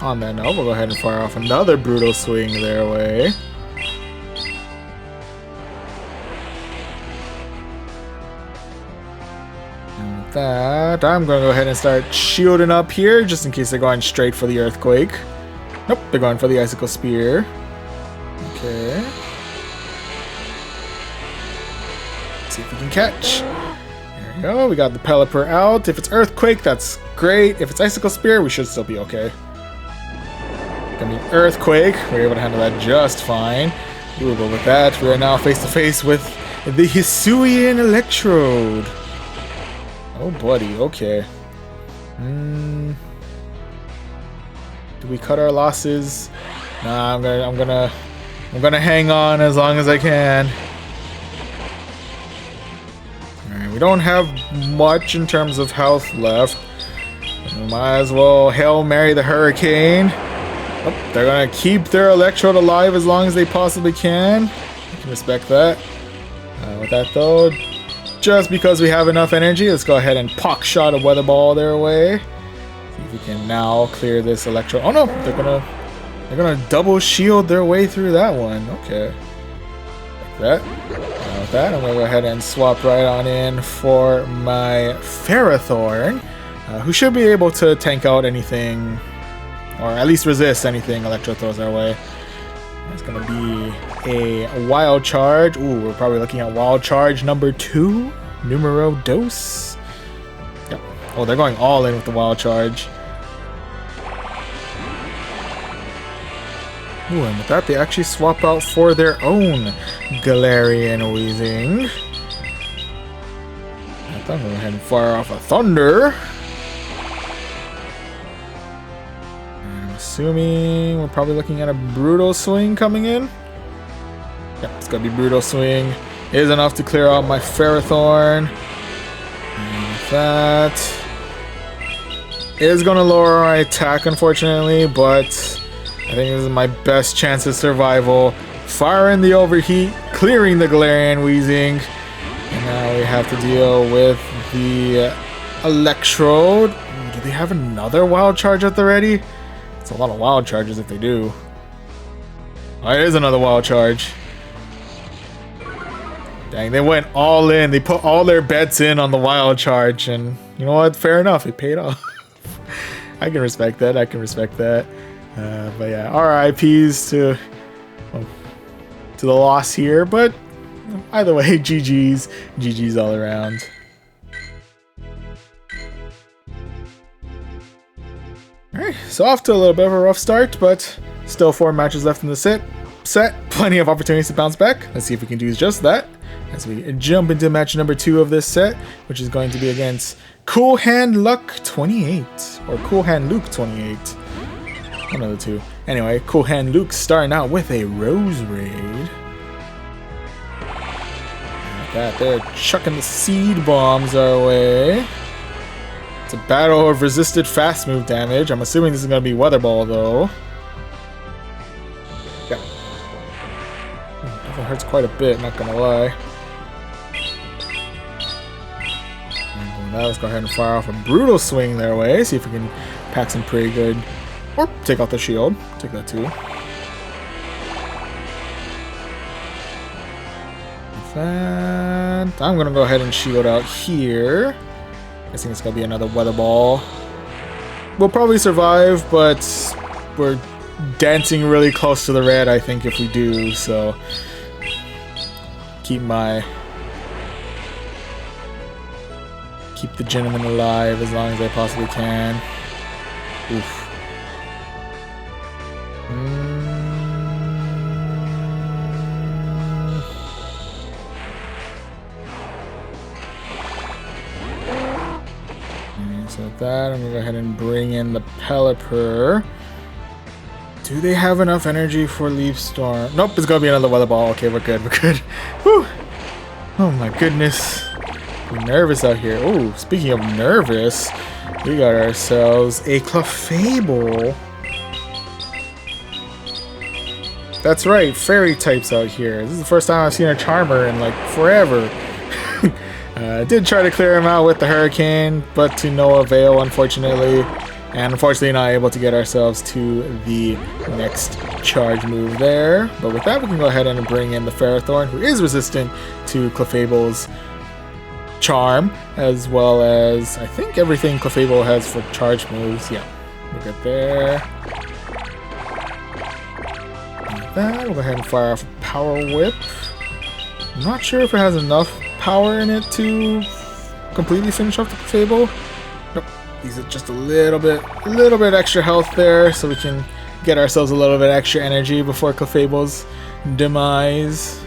On that note, we'll go ahead and fire off another Brutal Swing their way. And with that, I'm going to go ahead and start shielding up here, just in case they're going straight for the Earthquake. Nope, they're going for the Icicle Spear. Okay. Let's see if we can catch. go. We got the Pelipper out. If it's Earthquake, that's great. If it's Icicle Spear, we should still be okay. Gonna be Earthquake. We're able to handle that just fine. Ooh, but with that, we are now face to face with the Hisuian Electrode. Oh, buddy. Okay. Do we cut our losses? Nah, I'm gonna hang on as long as I can. Alright, we don't have much in terms of health left. We might as well Hail Mary the Hurricane. Oh, they're gonna keep their Electrode alive as long as they possibly can. I can respect that. With that though, just because we have enough energy, let's go ahead and pock shot a Weather Ball their way. See if we can now clear this Electrode. Oh no, they're gonna double shield their way through that one. Okay, like that. With that, I'm gonna go ahead and swap right on in for my Ferrothorn, who should be able to tank out anything, or at least resist anything Electro throws our way. It's gonna be a Wild Charge. Ooh, we're probably looking at Wild Charge number 2, numero dos. Yep. Oh, they're going all in with the Wild Charge. Ooh, and with that, they actually swap out for their own Galarian Weezing. I'm gonna go ahead and fire off a Thunder. I'm assuming we're probably looking at a Brutal Swing coming in. Yep, it's gonna be Brutal Swing. Is enough to clear out my Ferrothorn. And that is gonna lower my attack, unfortunately, but I think this is my best chance of survival. Firing the Overheat, clearing the Galarian Weezing, and now we have to deal with the Electrode. Do they have another Wild Charge at the ready? It's a lot of Wild Charges if they do. Oh, it is another Wild Charge. Dang, they went all in. They put all their bets in on the Wild Charge, and you know what? Fair enough. It paid off. I can respect that. I can respect that. But yeah, RIPs to the loss here. But either way, GG's all around. Alright, so off to a little bit of a rough start, but still 4 matches left in the set. Plenty of opportunities to bounce back. Let's see if we can do just that as we jump into match number 2 of this set, which is going to be against Cool Hand Luck 28 or Cool Hand Luke 28. One of the two. Anyway, Cool Hand Luke starting out with a Rose Raid. Like that, they're chucking the Seed Bombs our way. It's a battle of resisted fast move damage. I'm assuming this is going to be Weather Ball though. Yep. Definitely hurts quite a bit, not gonna lie. And now let's go ahead and fire off a Brutal Swing their way. See if we can pack some pretty good. Or take out the shield. Take that too. And I'm gonna go ahead and shield out here. I think it's gonna be another Weather Ball. We'll probably survive, but we're dancing really close to the red, I think, if we do, so keep the gentleman alive as long as I possibly can. Oof. So with that, I'm gonna go ahead and bring in the Pelipper. Do they have enough energy for Leaf Storm? Nope, it's gonna be another Weather Ball. Okay, we're good, we're good. Whew. Oh my goodness. We're nervous out here. Oh, speaking of nervous, we got ourselves a Clefable. That's right, fairy types out here. This is the first time I've seen a Charmer in like forever. I did try to clear him out with the Hurricane, but to no avail, unfortunately. And unfortunately not able to get ourselves to the next charge move there. But with that, we can go ahead and bring in the Ferrothorn, who is resistant to Clefable's Charm, as well as, I think, everything Clefable has for charge moves. Yeah, we're good there. And with that, we'll go ahead and fire off a Power Whip. I'm not sure if it has enough power in it to completely finish off the Fable. Nope. These are just a little bit extra health there, so we can get ourselves a little bit extra energy before Clefable's demise.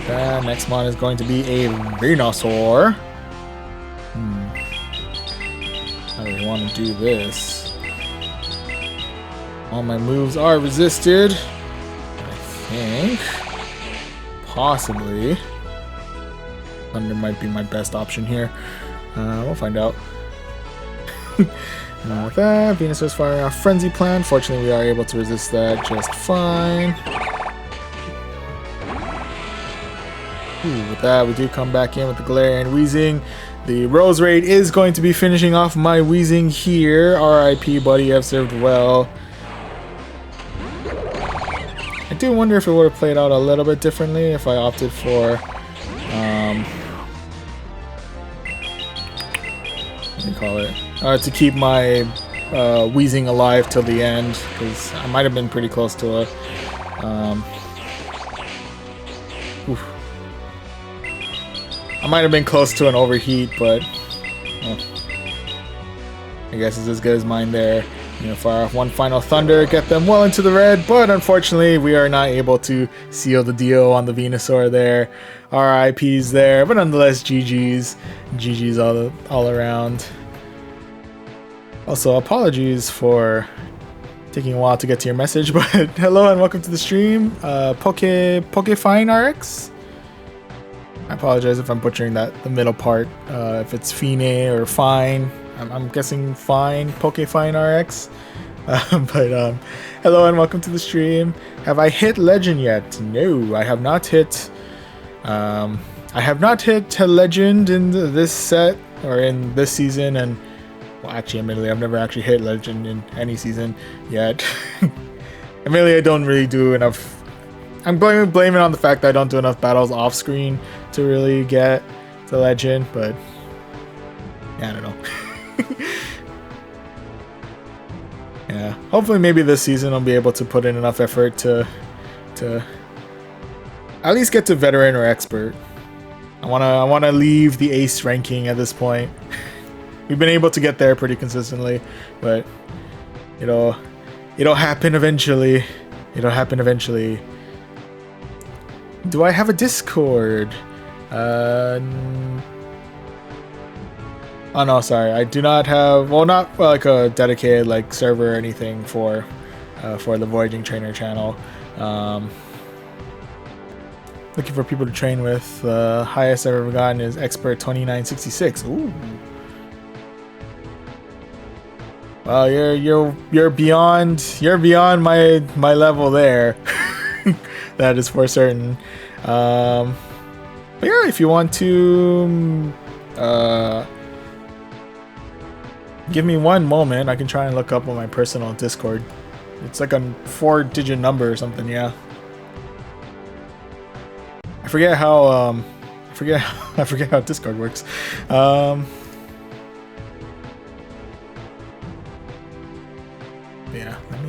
Okay, next mon is going to be a Venusaur. I really want to do this. All my moves are resisted. I think possibly Thunder might be my best option here. We'll find out. And with that, Venusaur's firing off Frenzy Plant. Fortunately, we are able to resist that just fine. Ooh, with that, we do come back in with the Galarian Weezing. The Rose Raid is going to be finishing off my Weezing here. RIP, buddy, you have served well. I do wonder if it would have played out a little bit differently if I opted for, what do you call it? To keep my Weezing alive till the end, because I might have been pretty close to a, I might have been close to an overheat, but I guess it's as good as mine there. You know, fire off one final Thunder, get them well into the red, but unfortunately we are not able to seal the deal on the Venusaur there. RIPs there, but nonetheless GG's. GG's all around. Also, apologies for taking a while to get to your message, but hello and welcome to the stream. Pokefine RX? I apologize if I'm butchering the middle part. If it's Fine or Fine. I'm guessing Fine, Pokefine RX. But hello and welcome to the stream. Have I hit Legend yet? No, I have not hit. I have not hit Legend in this set or in this season, and well, actually, admittedly, I've never actually hit Legend in any season yet. Admittedly, I don't really do enough. I'm blaming on the fact that I don't do enough battles off screen to really get to Legend, but yeah, I don't know. Yeah, hopefully maybe this season I'll be able to put in enough effort to at least get to veteran or expert. I wanna leave the ace ranking at this point. We've been able to get there pretty consistently, but it'll happen eventually. It'll happen eventually. Do I have a Discord? Oh no, sorry. I do not have, well, not like a dedicated like server or anything for the Voyaging Trainer channel. Looking for people to train with. The highest I've ever gotten is Expert 2966. Ooh. Well, you're beyond my level there. That is for certain. But yeah, if you want to give me one moment, I can try and look up on my personal Discord. It's like a 4-digit number or something, yeah. I forget how Discord works. Yeah, let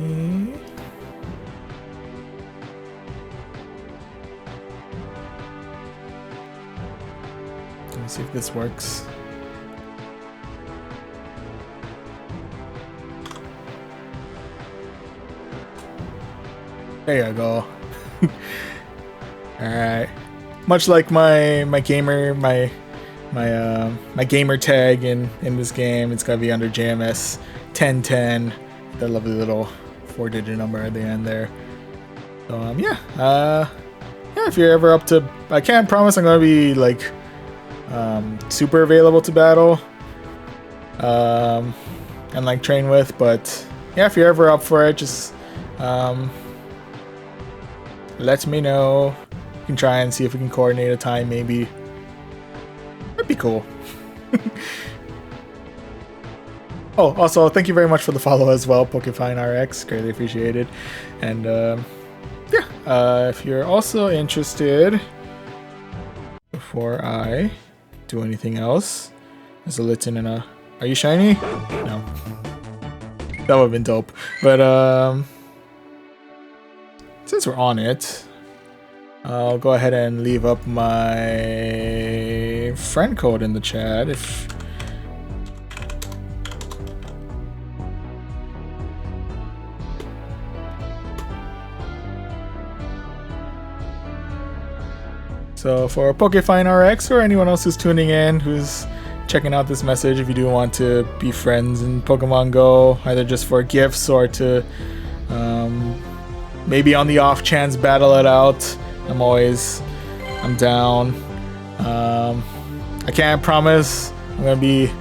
me see if this works. There you go. All right. Much like my gamer tag in this game, it's gonna be under JMS 1010. That lovely little 4-digit number at the end there. So yeah. Yeah. If you're ever up to, I can't promise I'm gonna be like super available to battle and like train with, but yeah, if you're ever up for it, just let me know. We can try and see if we can coordinate a time, maybe. That'd be cool. Oh, also, thank you very much for the follow as well, Pokefine RX. Greatly appreciated. And yeah, if you're also interested, before I do anything else, there's a Litten and a... Are you shiny? No. That would have been dope. But since we're on it, I'll go ahead and leave up my friend code in the chat if... So for Pokefine RX or anyone else who's tuning in, who's checking out this message, if you do want to be friends in Pokemon Go, either just for gifts or to maybe on the off chance battle it out, I'm down. I can't promise I'm gonna be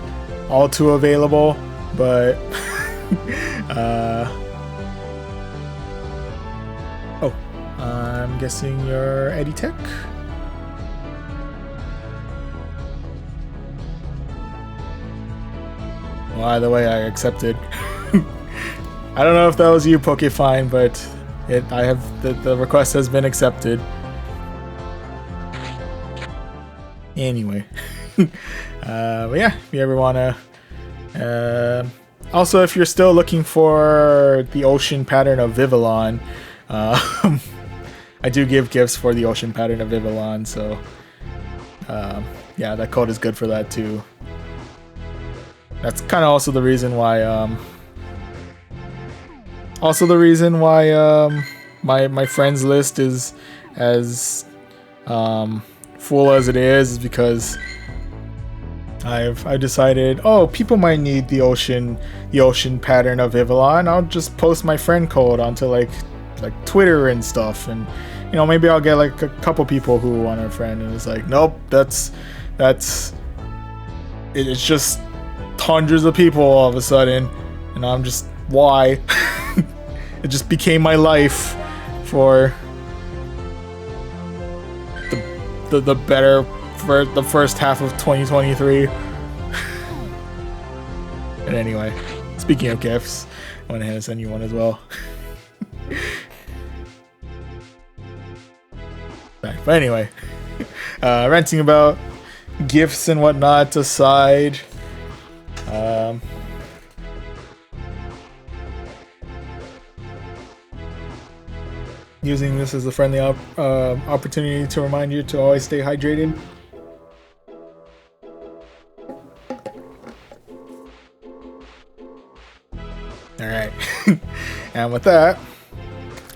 all too available, but oh, I'm guessing you're Eddie Tech. Well, either way, I accepted. I don't know if that was you, Pokefine, but the request has been accepted. Anyway, but yeah, if you ever wanna, also if you're still looking for the ocean pattern of Vivillon, I do give gifts for the ocean pattern of Vivillon, so yeah, that code is good for that too. That's kind of also the reason why my friends list is as full as it is because I decided, oh, people might need the ocean pattern of Vivillon. I'll just post my friend code onto like Twitter and stuff, and you know, maybe I'll get like a couple people who want a friend, and it's like, nope, it's just hundreds of people all of a sudden, and I'm just, why? It just became my life for the better for the first half of 2023. And anyway, speaking of gifts, I went ahead and send you one as well. But anyway, ranting about gifts and whatnot aside, using this as a friendly opportunity to remind you to always stay hydrated. Alright, and with that,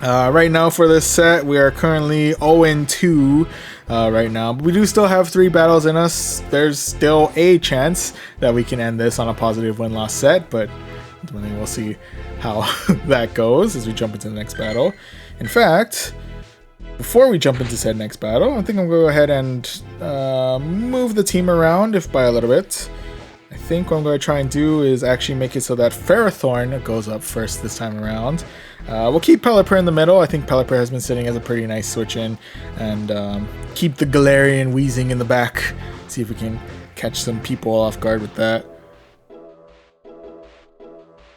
right now for this set, we are currently 0-2 right now, but we do still have 3 battles in us. There's still a chance that we can end this on a positive win-loss set, but ultimately we'll see how that goes as we jump into the next battle. In fact, before we jump into said next battle, I think I'm going to go ahead and move the team around, if by a little bit. I think what I'm going to try and do is actually make it so that Ferrothorn goes up first this time around. We'll keep Pelipper in the middle. I think Pelipper has been sitting as a pretty nice switch-in, and keep the Galarian Wheezing in the back. See if we can catch some people off guard with that.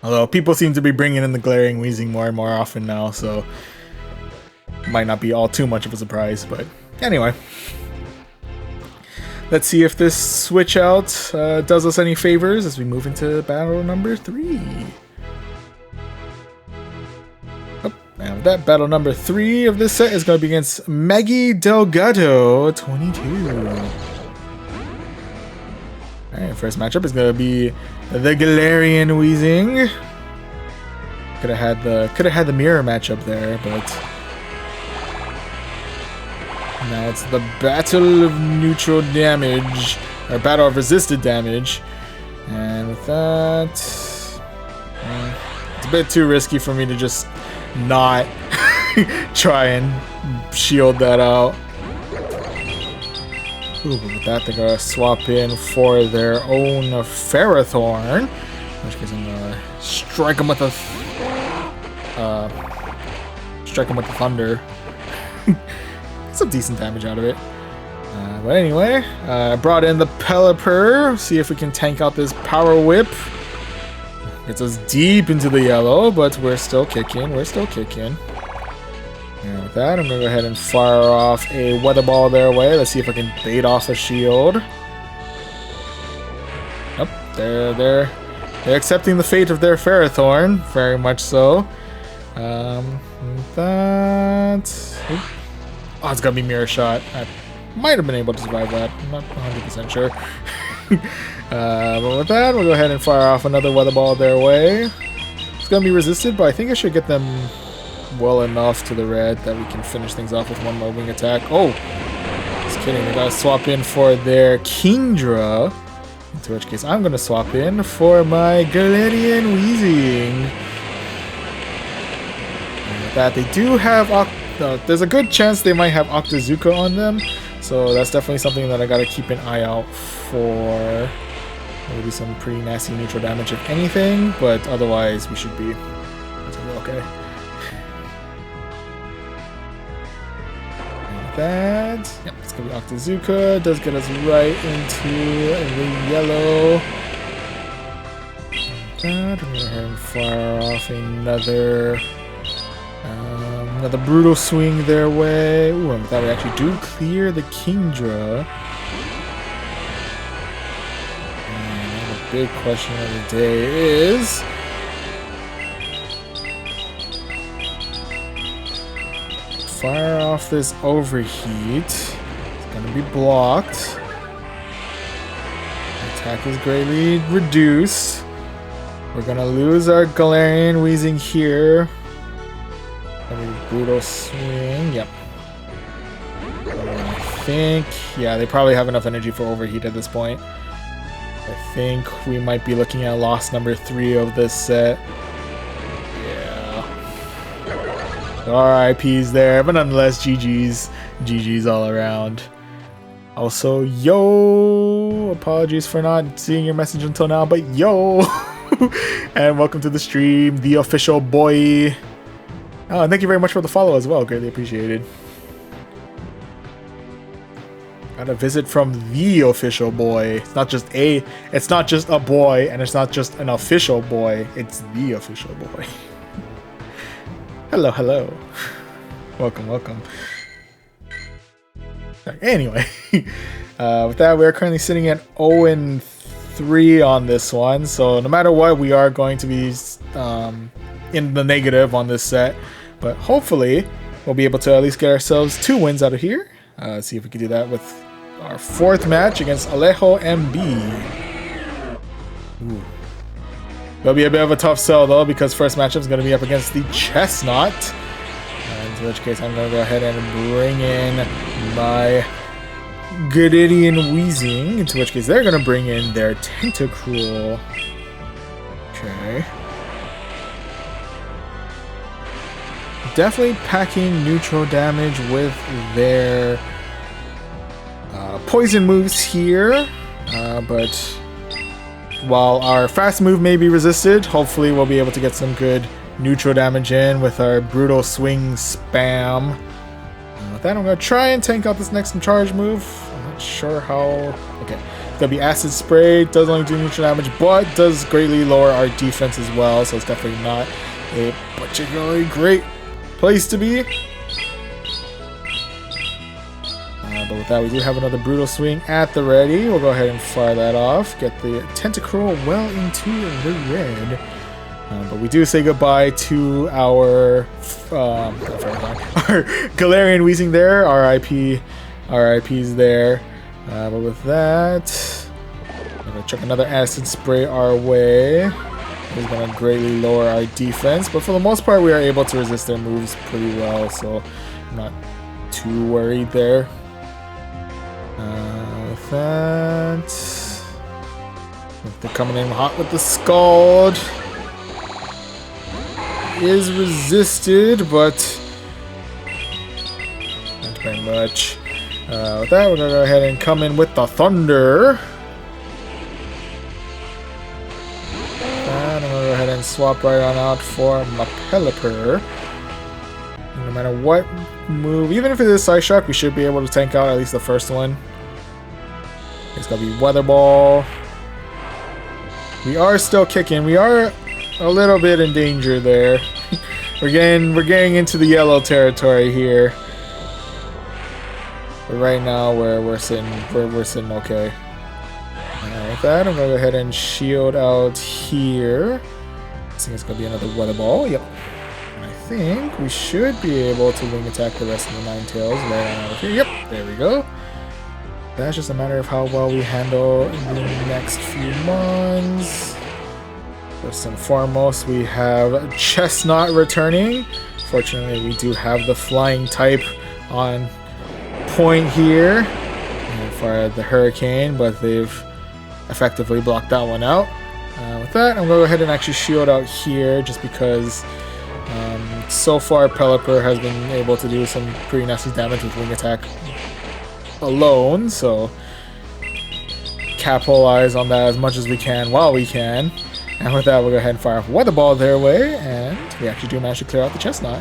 Although people seem to be bringing in the Galarian Wheezing more and more often now, so might not be all too much of a surprise, but anyway. Let's see if this switch out does us any favors as we move into battle number 3. Oh, and with that, battle number 3 of this set is going to be against Maggie Delgado 22. Alright, first matchup is going to be the Galarian Wheezing. Could have had the mirror matchup there, but now it's the battle of neutral damage, or battle of resisted damage, and with that, it's a bit too risky for me to just not try and shield that out. Ooh, but with that, they're gonna swap in for their own Ferrothorn, in which case I'm gonna strike them with the thunder. Some decent damage out of it. But anyway, I brought in the Pelipper. See if we can tank out this Power Whip. Gets us deep into the yellow, but we're still kicking. We're still kicking. And with that, I'm going to go ahead and fire off a Weather Ball their way. Let's see if I can bait off a shield. Nope, they're accepting the fate of their Ferrothorn. Very much so. That... Oop. Oh, it's gonna be Mirror Shot. might have been able to survive that. I'm not 100% sure. But with that, we'll go ahead and fire off another weather ball their way. It's going to be resisted, but I think I should get them well enough to the red that we can finish things off with one more wing attack. Oh! Just kidding. They got to swap in for their Kingdra. In which case, I'm going to swap in for my Galarian Weezing. And with that, they do have... there's a good chance they might have Octazooka on them. So that's definitely something that I got to keep an eye out for. Maybe some pretty nasty neutral damage if anything. But otherwise, we should be okay. That. Yep, it's gonna be Octazooka. Does get us right into the yellow. That. I'm gonna go ahead and fire off another brutal swing their way. Ooh, and that we actually do clear the Kingdra. And the big question of the day is, fire off this overheat. It's gonna be blocked. Attack is greatly reduced. We're gonna lose our Galarian Weezing here. Brutal swing. Yep. I think, yeah, they probably have enough energy for overheat at this point. I think we might be looking at loss number 3 of this set. RIPs there, but nonetheless, GG's all around. Also, yo, apologies for not seeing your message until now, but yo, and welcome to the stream, the official boy. Oh, and thank you very much for the follow as well, greatly appreciated. Got a visit from the official boy. It's not just a boy, and it's not just an official boy, it's the official boy. Hello. Welcome. Anyway, with that, we're currently sitting at 0-3 on this one. So no matter what, we are going to be in the negative on this set. But hopefully, we'll be able to at least get ourselves 2 wins out of here. See if we can do that with our 4th match against Alejo MB. Ooh. It'll be a bit of a tough sell though, because first matchup is going to be up against the Chestnut. In which case, I'm going to go ahead and bring in my Galarian Weezing. Into which case, they're going to bring in their Tentacruel. Okay. Definitely packing neutral damage with their poison moves here, but while our fast move may be resisted, hopefully we'll be able to get some good neutral damage in with our brutal swing spam. With that, I'm going to try and tank out this next charge move. I'm not sure how... Okay, it's going to be Acid Spray. Does only do neutral damage, but does greatly lower our defense as well, so it's definitely not a particularly great place to be. But with that, we do have another brutal swing at the ready. We'll go ahead and fire that off. Get the Tentacruel well into the red. But we do say goodbye to our Galarian Weezing there. RIPs there. But with that, I'm going to chuck another Acid Spray our way. It's going to greatly lower our defense. But for the most part, we are able to resist their moves pretty well. So I'm not too worried there. With that, they're coming in hot with the Scald. Is resisted, but not very much. With that, we're gonna go ahead and come in with the Thunder. And I'm gonna go ahead and swap right on out for my Pelipper. No matter what move, even if it is Side Shock, we should be able to tank out at least the first one. It's gonna be Weather Ball. We are still kicking. We are a little bit in danger there. we're getting into the yellow territory here. But right now we're sitting okay. With that, I'm gonna go ahead and shield out here. I think it's gonna be another Weather Ball. Yep. And I think we should be able to wing attack the rest of the Ninetales right on over here. Yep, there we go. That's just a matter of how well we handle the next few months. First and foremost, we have Chestnut returning. Fortunately, we do have the flying type on point here for the Hurricane, but they've effectively blocked that one out. With that, I'm going to go ahead and actually shield out here just because so far Pelipper has been able to do some pretty nasty damage with Wing Attack alone, so capitalize on that as much as we can while we can. And with that, we'll go ahead and fire off Weather Ball their way, and we actually do manage to clear out the Chestnut.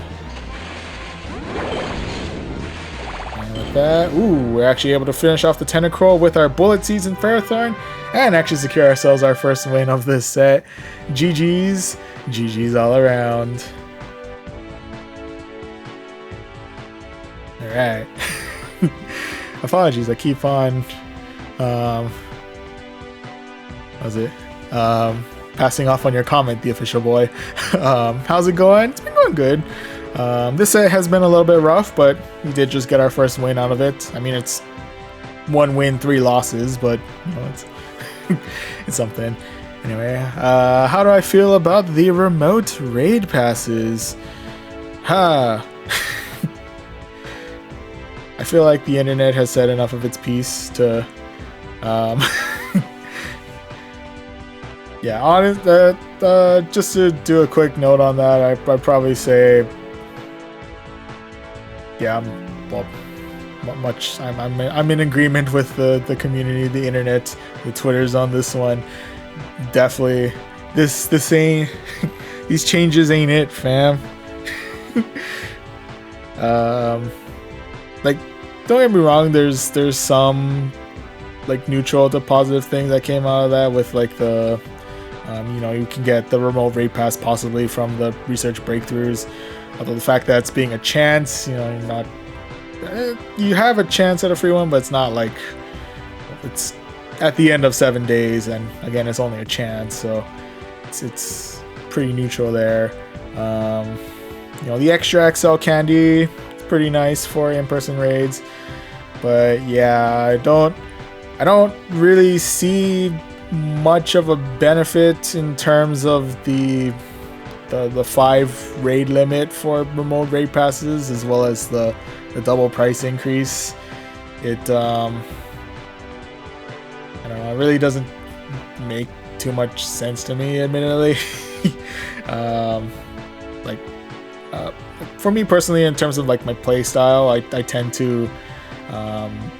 And with that, ooh, we're actually able to finish off the Tentacruel with our Bullet Seeds and Ferrothorn, and actually secure ourselves our first win of this set. GG's, GG's all around. Alright. Apologies, I keep on passing off on your comment, the official boy. How's it going? It's been going good. This set has been a little bit rough, but we did just get our first win out of it. I mean, it's 1 win, 3 losses, but you know, it's it's something. Anyway, how do I feel about the remote raid passes? I feel like the internet has said enough of its piece to, yeah, honest. Just to do a quick note on that, I'd probably say, yeah, I'm in agreement with the community, the internet, the Twitters on this one. Definitely, this ain't these changes ain't it, fam. Like, don't get me wrong, there's some like neutral to positive things that came out of that with like the you know, you can get the remote raid pass possibly from the research breakthroughs, although the fact that it's being a chance, you know, you're not you have a chance at a free one, but it's not like it's at the end of 7 days, and again, it's only a chance, so it's pretty neutral there. You know, the extra XL candy, pretty nice for in-person raids, but yeah, I don't really see much of a benefit in terms of the 5 raid limit for remote raid passes, as well as the double price increase. It I don't know, it really doesn't make too much sense to me, admittedly. For me personally, in terms of like my play style, I tend to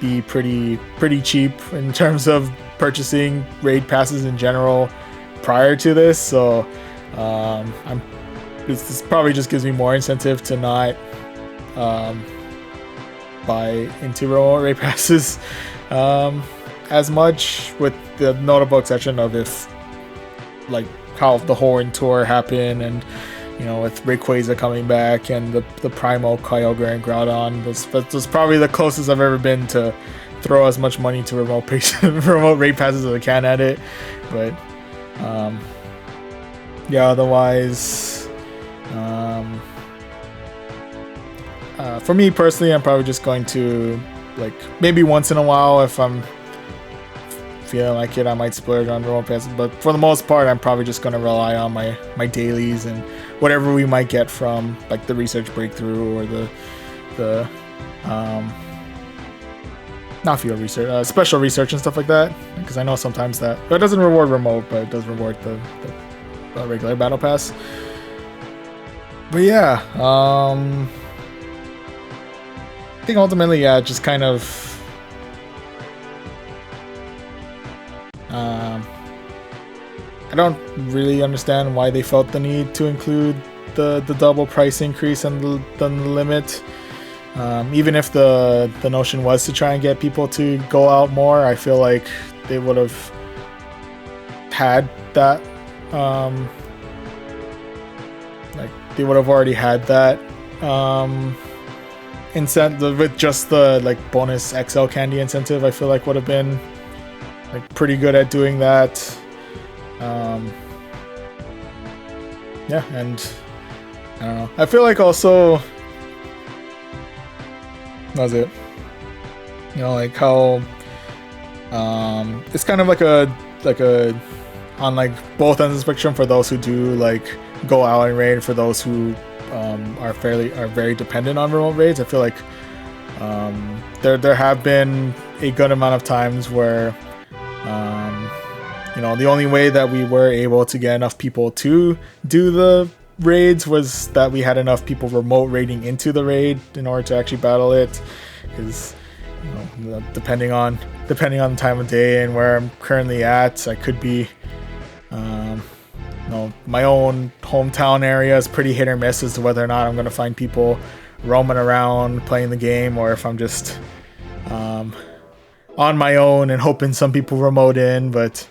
be pretty cheap in terms of purchasing raid passes in general prior to this, so this probably just gives me more incentive to not buy into remote raid passes as much, with the notable exception of if like how the Horn tour happened, and you know, with Rayquaza coming back and the Primal, Kyogre, and Groudon, that's probably the closest I've ever been to throw as much money to remote raid passes as I can at it. But yeah, otherwise, for me personally, I'm probably just going to, like, maybe once in a while, if I'm feeling like it, I might splurge on remote passes, but for the most part, I'm probably just going to rely on my dailies and whatever we might get from like the research breakthrough or the not field research, special research and stuff like that, because I know sometimes that doesn't reward remote, but it does reward the regular battle pass. But yeah, I think ultimately, yeah, just kind of I don't really understand why they felt the need to include the double price increase and the limit. Even if the notion was to try and get people to go out more, I feel like they would have had that, like they would have already had that incentive with just the like bonus XL candy incentive. I feel like would have been like pretty good at doing that. Yeah, and I don't know. I feel like also, that was it. You know, like how It's kind of like a on like both ends of the spectrum for those who do like go out and raid, for those who are very dependent on remote raids. I feel like there have been a good amount of times where the only way that we were able to get enough people to do the raids was that we had enough people remote raiding into the raid in order to actually battle it, because depending on the time of day and where I'm currently at, I could be my own hometown area is pretty hit or miss as to whether or not I'm going to find people roaming around playing the game, or if I'm just on my own and hoping some people remote in. But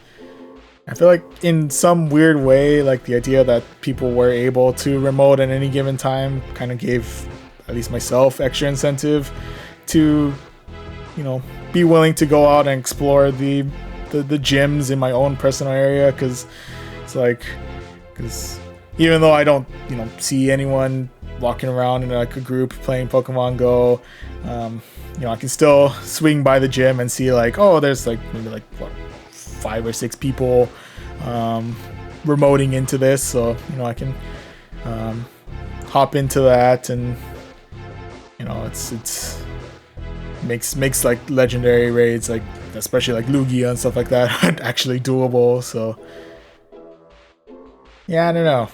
I feel like in some weird way, like the idea that people were able to remote at any given time kind of gave at least myself extra incentive to be willing to go out and explore the gyms in my own personal area, because even though I don't see anyone walking around in like a group playing Pokemon Go, I can still swing by the gym and see like, oh, there's like maybe like 5 or 6 people remoting into this, so I can hop into that, and it's makes like legendary raids, like especially like Lugia and stuff like that, actually doable. So yeah, I don't know.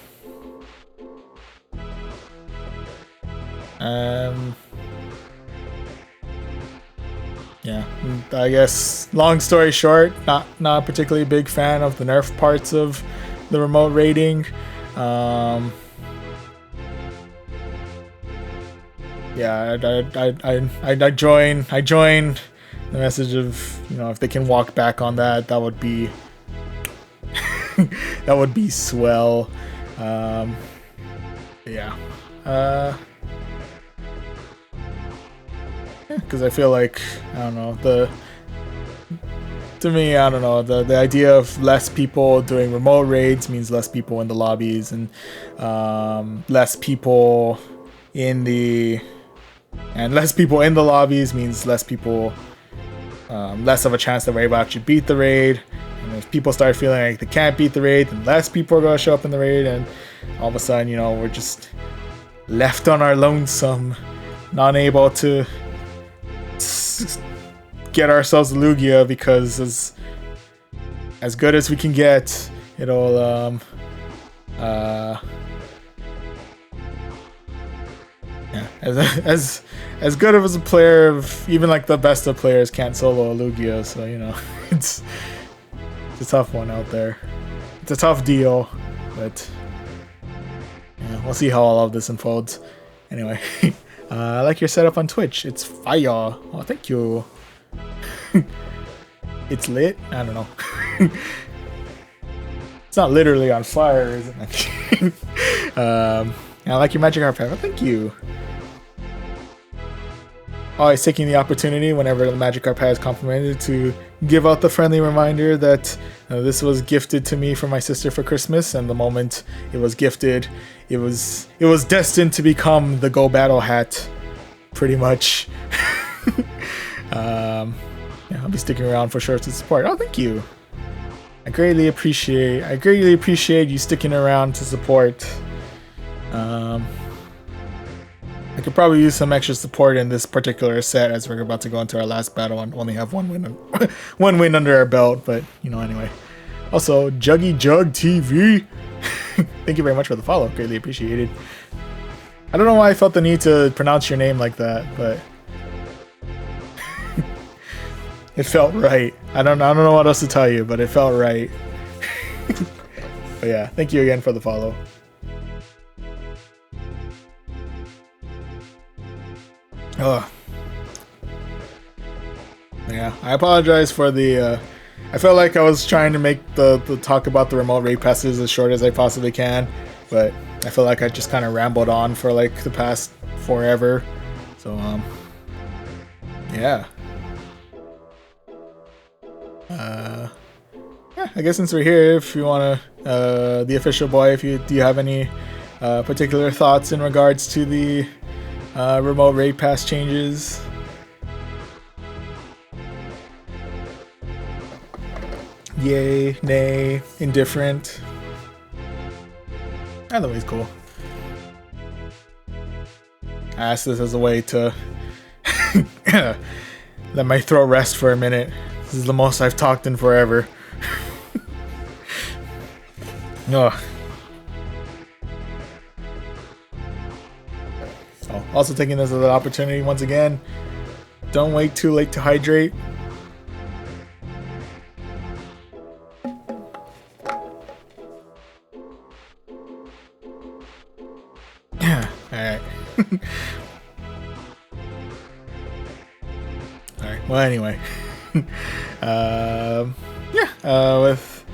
Yeah, I guess long story short, not a particularly big fan of the nerf parts of the remote raiding. Yeah, I join the message of if they can walk back on that, that would be that would be swell. Yeah. Because I feel like, I don't know, the idea of less people doing remote raids means less people in the lobbies, and less people in the lobbies means less people, less of a chance that we're able to actually beat the raid. And if people start feeling like they can't beat the raid, then less people are going to show up in the raid, and all of a sudden, we're just left on our lonesome, not able to get ourselves Lugia, because as good as we can get, it'll as good of as a player, of even like the best of players can't solo a Lugia, so it's a tough one out there. It's a tough deal, but yeah, we'll see how all of this unfolds. Anyway, I like your setup on Twitch. It's fire. Oh, thank you. It's lit? I don't know. It's not literally on fire, is it? I like your Magic Carpet. Oh, thank you. Always taking the opportunity whenever the Magic Carpet is complimented to give out the friendly reminder that this was gifted to me from my sister for Christmas, and the moment it was gifted, it was destined to become the Go Battle hat, pretty much. Yeah, I'll be sticking around for sure to support. Oh, thank you. I greatly appreciate you sticking around to support. I could probably use some extra support in this particular set, as we're about to go into our last battle and only have one win under our belt. But anyway. Also, Juggy Jug TV. Thank you very much for the follow. Greatly appreciated. I don't know why I felt the need to pronounce your name like that, but it felt right. I don't know what else to tell you, but it felt right. But yeah, thank you again for the follow. Oh. Yeah, I apologize for the I felt like I was trying to make the talk about the remote raid passes as short as I possibly can, but I feel like I just kind of rambled on for like the past forever. So yeah. Yeah, I guess since we're here, if you want to, the official boy, do you have any particular thoughts in regards to the remote raid pass changes? Yay, nay, indifferent. Either way is cool. I asked this as a way to let my throat rest for a minute. This is the most I've talked in forever. Ugh. Oh, also taking this as an opportunity once again. Don't wait too late to hydrate. Alright. Alright, well anyway. With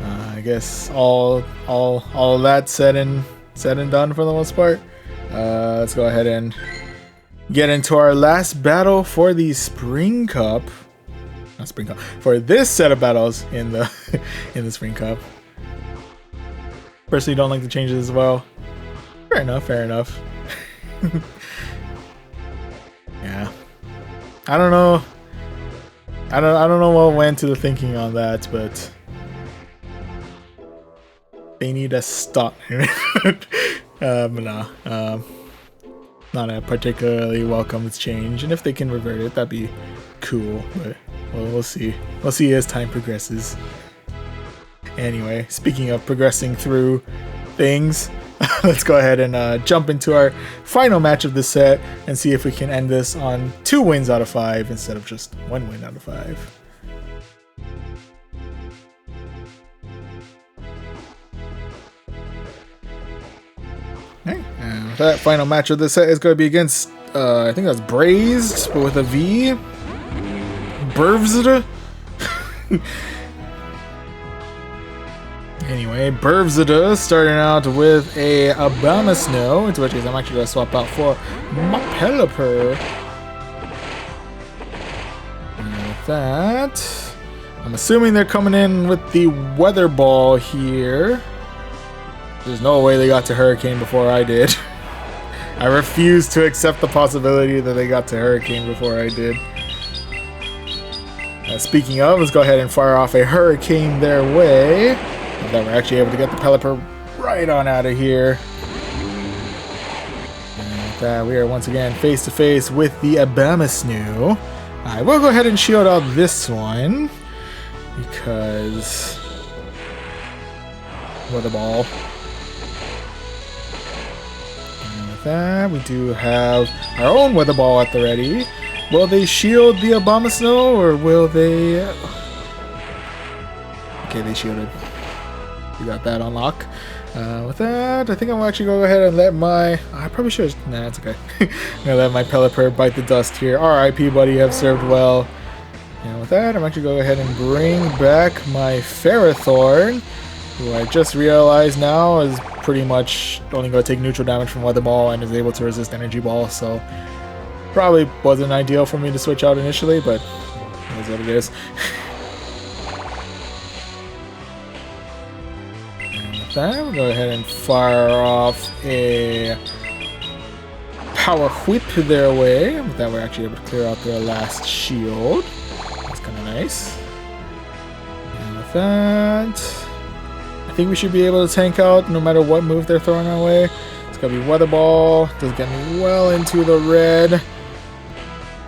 I guess all that said and done for the most part. Let's go ahead and get into our last battle for the Spring Cup. Not Spring Cup. For this set of battles in the Spring Cup. Personally don't like the changes as well. Fair enough, fair enough. Yeah. I don't know. I don't know what went to the thinking on that, but they need to stop. But no. Not a particularly welcome change, and if they can revert it, that'd be cool. But well, we'll see. We'll see as time progresses. Anyway, speaking of progressing through things, let's go ahead and jump into our final match of the set and see if we can end this on 2 wins out of 5 instead of just 1 win out of 5. Okay, and that final match of the set is going to be against, I think that's Brazed, but with a V. Burvzda. Anyway, Burvzda starting out with a Abomasnow, into which case I'm actually going to swap out for my Pelipper. And with that, I'm assuming they're coming in with the Weather Ball here. There's no way they got to Hurricane before I did. I refuse to accept the possibility that they got to Hurricane before I did. Speaking of, let's go ahead and fire off a Hurricane their way. That we're actually able to get the Pelipper right on out of here. And with that, we are once again face to face with the Abomasnow. I will go ahead and shield out this one because Weather Ball. And with that, we do have our own Weather Ball at the ready. Will they shield the Abomasnow or will they? Okay, they shielded. We got that on lock. With that, I think I'm actually going to go ahead and let my... I probably should. Nah, it's okay. I'm going to let my Pelipper bite the dust here. RIP, buddy. Have served well. And with that, I'm actually going to go ahead and bring back my Ferrothorn, who I just realized now is pretty much only going to take neutral damage from Weather Ball and is able to resist Energy Ball. So probably wasn't ideal for me to switch out initially, but it is what it is. We'll go ahead and fire off a Power Whip their way. With that, we're actually able to clear out their last shield. That's kind of nice. And with that, I think we should be able to tank out no matter what move they're throwing our way. It's going to be Weather Ball. Does get me well into the red.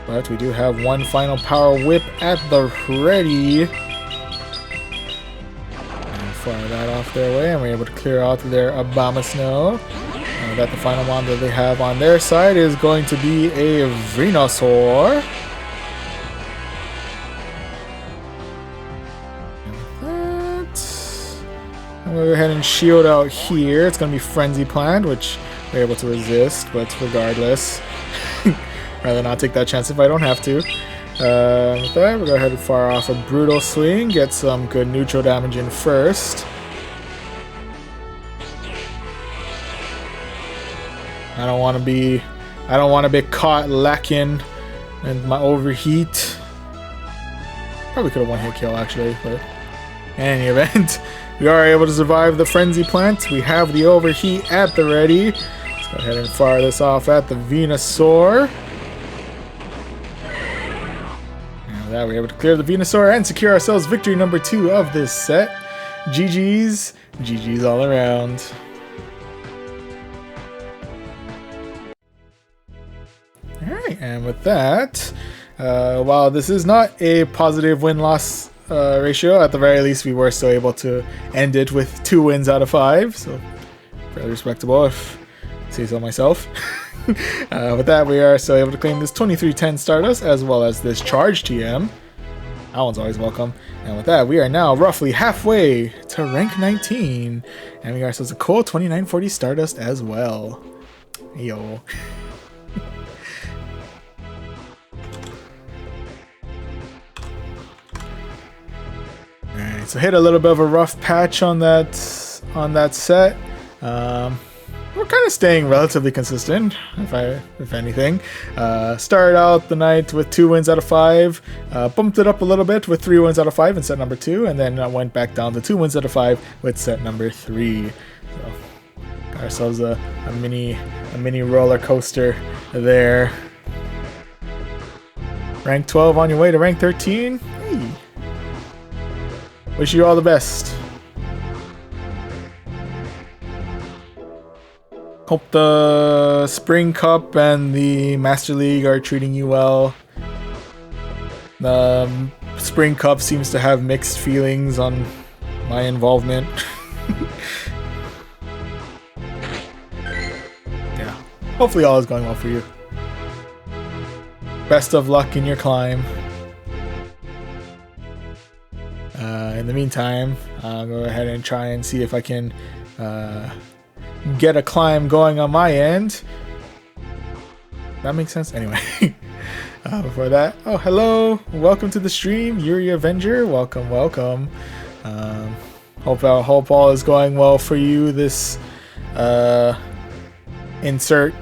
But we do have one final Power Whip at the ready. Fire that off their way, and we're able to clear out their Abomasnow. And that the final one that they have on their side is going to be a Venusaur. And that, I'm going to go ahead and shield out here. It's going to be Frenzy Plant, which we're able to resist, but regardless, rather not take that chance if I don't have to. With that, we'll go ahead and fire off a Brutal Swing, get some good neutral damage in first. I don't want to be caught lacking in my overheat. Probably could have one hit kill actually, but in any event, we are able to survive the Frenzy Plant. We have the overheat at the ready. Let's go ahead and fire this off at the Venusaur. With that, we're able to clear the Venusaur and secure ourselves victory number 2 of this set. GG's. GG's all around. Alright, and with that, while this is not a positive win-loss ratio, at the very least we were still able to end it with 2 wins out of 5, so fairly respectable if I say so myself. With that, we are still able to claim this 2310 Stardust as well as this Charge TM. That one's always welcome. And with that, we are now roughly halfway to rank 19, and we got ourselves a cool 2940 Stardust as well. Yo. Alright, so hit a little bit of a rough patch on that set. We're kind of staying relatively consistent, if anything. Started out the night with 2 wins out of 5, bumped it up a little bit with 3 wins out of 5 in set number 2, and then went back down to 2 wins out of 5 with set number 3. So got ourselves a mini roller coaster there. Rank 12 on your way to rank 13. Hey. Wish you all the best. Hope the Spring Cup and the Master League are treating you well. The Spring Cup seems to have mixed feelings on my involvement. Yeah, hopefully all is going well for you. Best of luck in your climb. In the meantime, I'll go ahead and try and see if I can get a climb going on my end. That makes sense? Anyway. Before that, oh, hello. Welcome to the stream, Yuri Avenger. Welcome, welcome. Hope all is going well for you this insert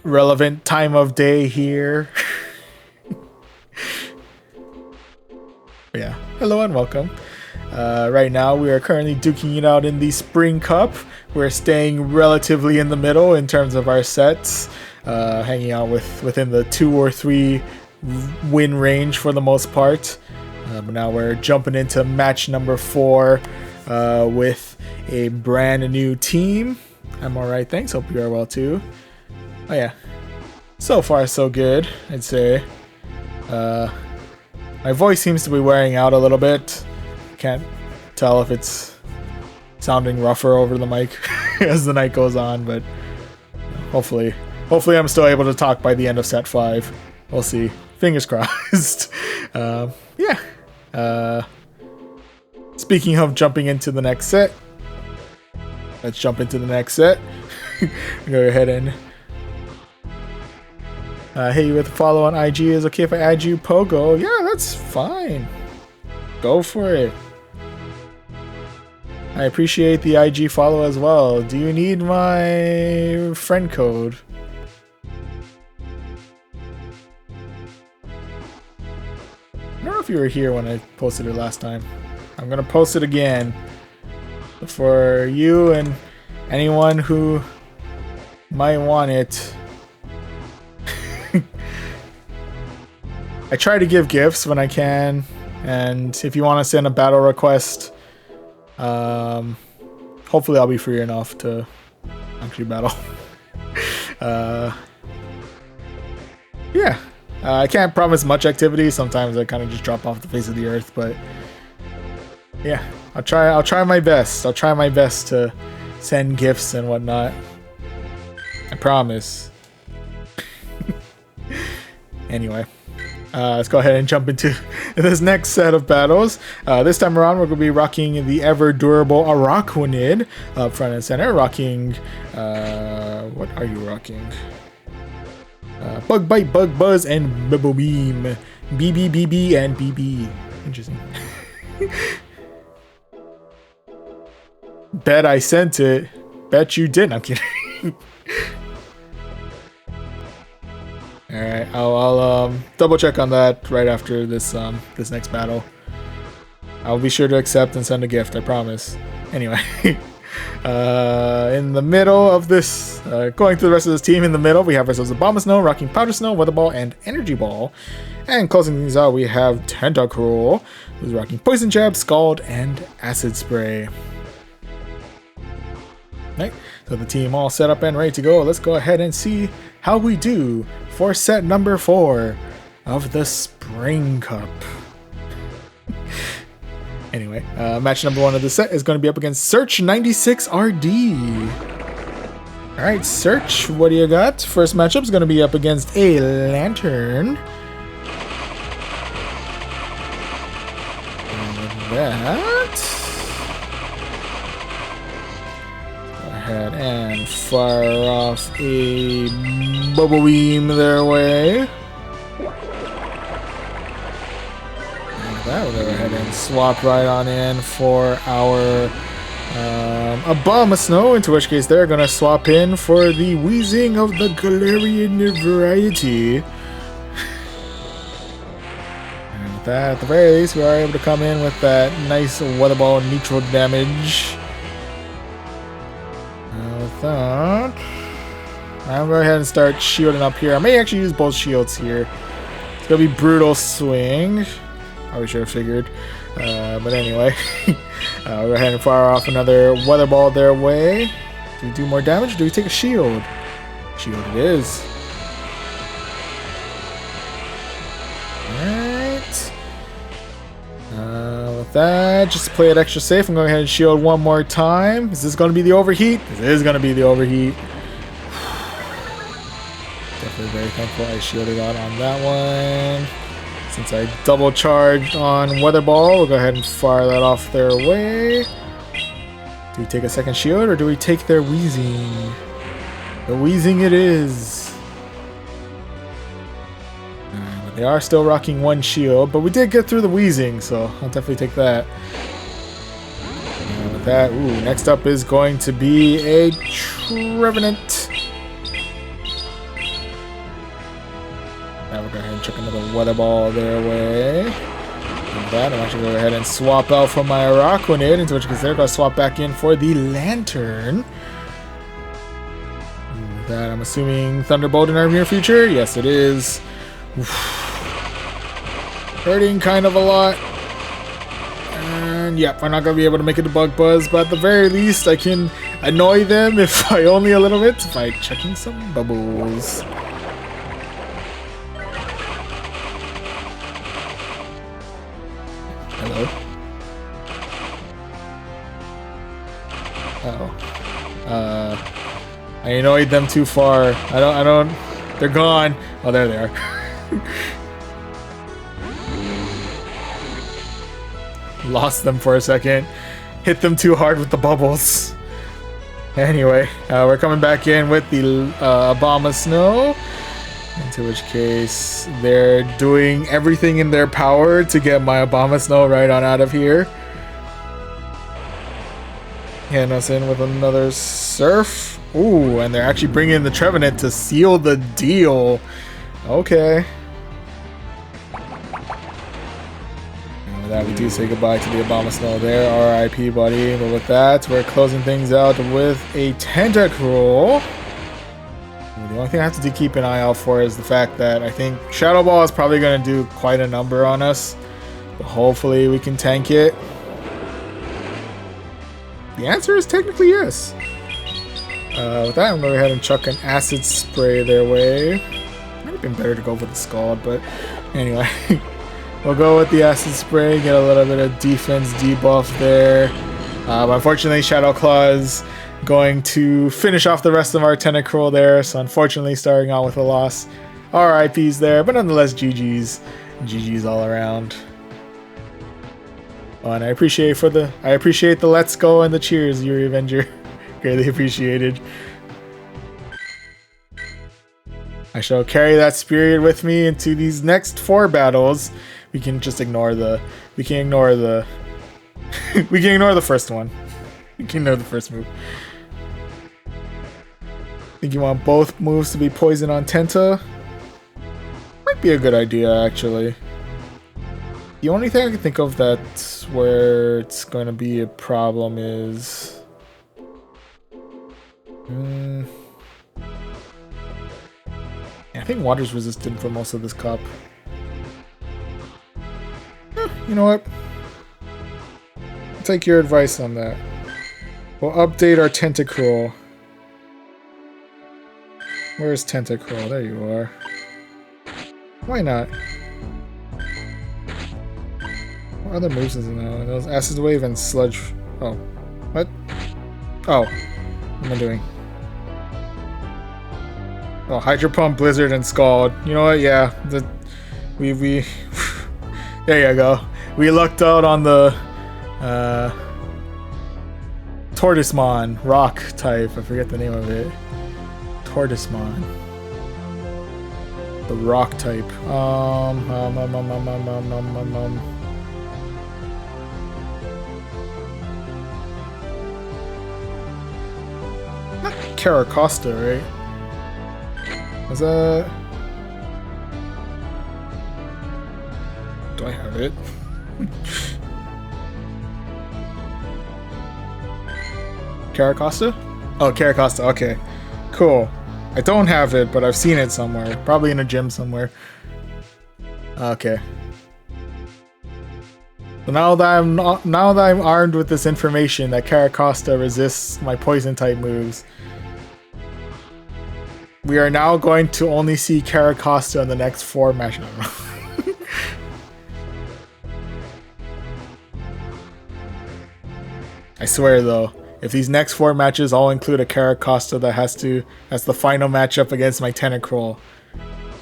relevant time of day here. Yeah, hello and welcome. Right now we are currently duking it out in the Spring Cup. We're staying relatively in the middle in terms of our sets, hanging out within the 2 or 3 win range for the most part. But now we're jumping into match number 4 with a brand new team. I'm alright, thanks. Hope you are well too. Oh yeah, so far so good, I'd say. My voice seems to be wearing out a little bit. Can't tell if it's sounding rougher over the mic as the night goes on, but hopefully I'm still able to talk by the end of set 5. We'll see. Fingers crossed. Yeah. Speaking of jumping into the next set, let's jump into the next set. Go ahead and hit you with a follow on IG. Is okay if I add you, Pogo? Yeah, that's fine. Go for it. I appreciate the IG follow as well. Do you need my friend code? I don't know if you were here when I posted it last time. I'm gonna post it again for you and anyone who might want it. I try to give gifts when I can, and if you want to send a battle request, hopefully I'll be free enough to actually battle. Yeah, I can't promise much activity. Sometimes I kind of just drop off the face of the earth, but yeah, I'll try my best. I'll try my best to send gifts and whatnot. I promise. Anyway. Let's go ahead and jump into this next set of battles. This time around, we're going to be rocking the ever-durable Araquanid up front and center. Rocking... what are you rocking? Bug Bite, Bug Buzz, and Bubble Beam. BB, BB, and BB. Interesting. Bet I sent it. Bet you didn't. I'm kidding. Alright, I'll double check on that right after this this next battle. I'll be sure to accept and send a gift, I promise. Anyway, In the middle of this, going through the rest of this team, in the middle, we have ourselves a Bomb of Snow, Rocking Powder Snow, Weather Ball, and Energy Ball. And closing things out, we have Tentacruel, who's rocking Poison Jab, Scald, and Acid Spray. Right, so the team all set up and ready to go. Let's go ahead and see how we do for set number 4 of the Spring Cup. Anyway, match number 1 of the set is going to be up against Search 96 RD. Alright, Search, what do you got? First matchup is going to be up against a Lantern. And with that, go ahead and fire off a Bubble Beam their way. That, we'll go ahead and swap right on in for our a Bomb of Snow, into which case they're going to swap in for the Wheezing of the Galarian variety. And with that, at the very least, we are able to come in with that nice Weather Ball neutral damage. With that, I'm going to go ahead and start shielding up here. I may actually use both shields here. It's going to be Brutal Swing. Probably should have figured. But anyway, we'll go ahead and fire off another Weather Ball their way. Do we do more damage or do we take a shield? Shield it is. Alright. With that, just to play it extra safe, I'm going to go ahead and shield one more time. Is this going to be the overheat? This is going to be the overheat. Definitely very thankful I shielded out on that one. Since I double charged on Weather Ball, we'll go ahead and fire that off their way. Do we take a second shield or do we take their Wheezing? The Wheezing it is. But they are still rocking one shield, but we did get through the Wheezing, so I'll definitely take that. And with that, ooh, next up is going to be a Trevenant. Now we'll go ahead and chuck another Weather Ball their way. With that, I'm actually going to go ahead and swap out from my Araquanid, into which case they're going to swap back in for the Lantern. And with that, I'm assuming Thunderbolt in our near future? Yes, it is. Oof. Hurting kind of a lot. And yep, we're not going to be able to make it to Bug Buzz, but at the very least, I can annoy them if I only a little bit by chucking some bubbles. Hello. Uh-oh. I annoyed them too far. I don't, they're gone. Oh, there they are. Lost them for a second. Hit them too hard with the bubbles. Anyway, we're coming back in with the Bomb of Snow. Into which case, they're doing everything in their power to get my Bomb of Snow right on out of here. Hand us in with another Surf. Ooh, and they're actually bringing in the Trevenant to seal the deal. Okay. And with that, we do say goodbye to the Bomb of Snow there. R.I.P. buddy. But with that, we're closing things out with a Tentacruel. The only thing I have to keep an eye out for is the fact that I think Shadow Ball is probably going to do quite a number on us. But hopefully we can tank it. The answer is technically yes. With that, I'm going to go ahead and chuck an Acid Spray their way. Might have been better to go for the Scald, but anyway. We'll go with the Acid Spray, get a little bit of defense debuff there. But unfortunately, Shadow Claw's going to finish off the rest of our Tentacruel there, so unfortunately starting out with a loss. RIPs there, but nonetheless GG's. GG's all around. Oh, and I appreciate the let's go and the cheers, Yuri Avenger. Greatly appreciated. I shall carry that spirit with me into these next 4 battles. We can just ignore the we can ignore the first one. We can ignore the first move. Think you want both moves to be poison on Tenta? Might be a good idea, actually. The only thing I can think of that's where it's going to be a problem is... Yeah, I think water's resistant for most of this cup. You know what? I'll take your advice on that. We'll update our Tentacruel. Where's Tentacruel? There you are. Why not? What other moves does it know? Those Acid Wave and Sludge. Oh. What? Oh. What am I doing? Oh, Hydro Pump, Blizzard, and Scald. You know what? Yeah. We there you go. We lucked out on the Tortoisemon rock type. I forget the name of it. Tortoisemon. The rock type. Not Caracosta, right? Was that? Do I have it? Caracosta? Oh, Caracosta. Okay, cool. I don't have it, but I've seen it somewhere. Probably in a gym somewhere. Okay. So now that I'm armed with this information that Caracosta resists my poison type moves, we are now going to only see Caracosta in the next 4 matches. I swear though, if these next 4 matches all include a Caracosta that's the final matchup against my Tentacruel,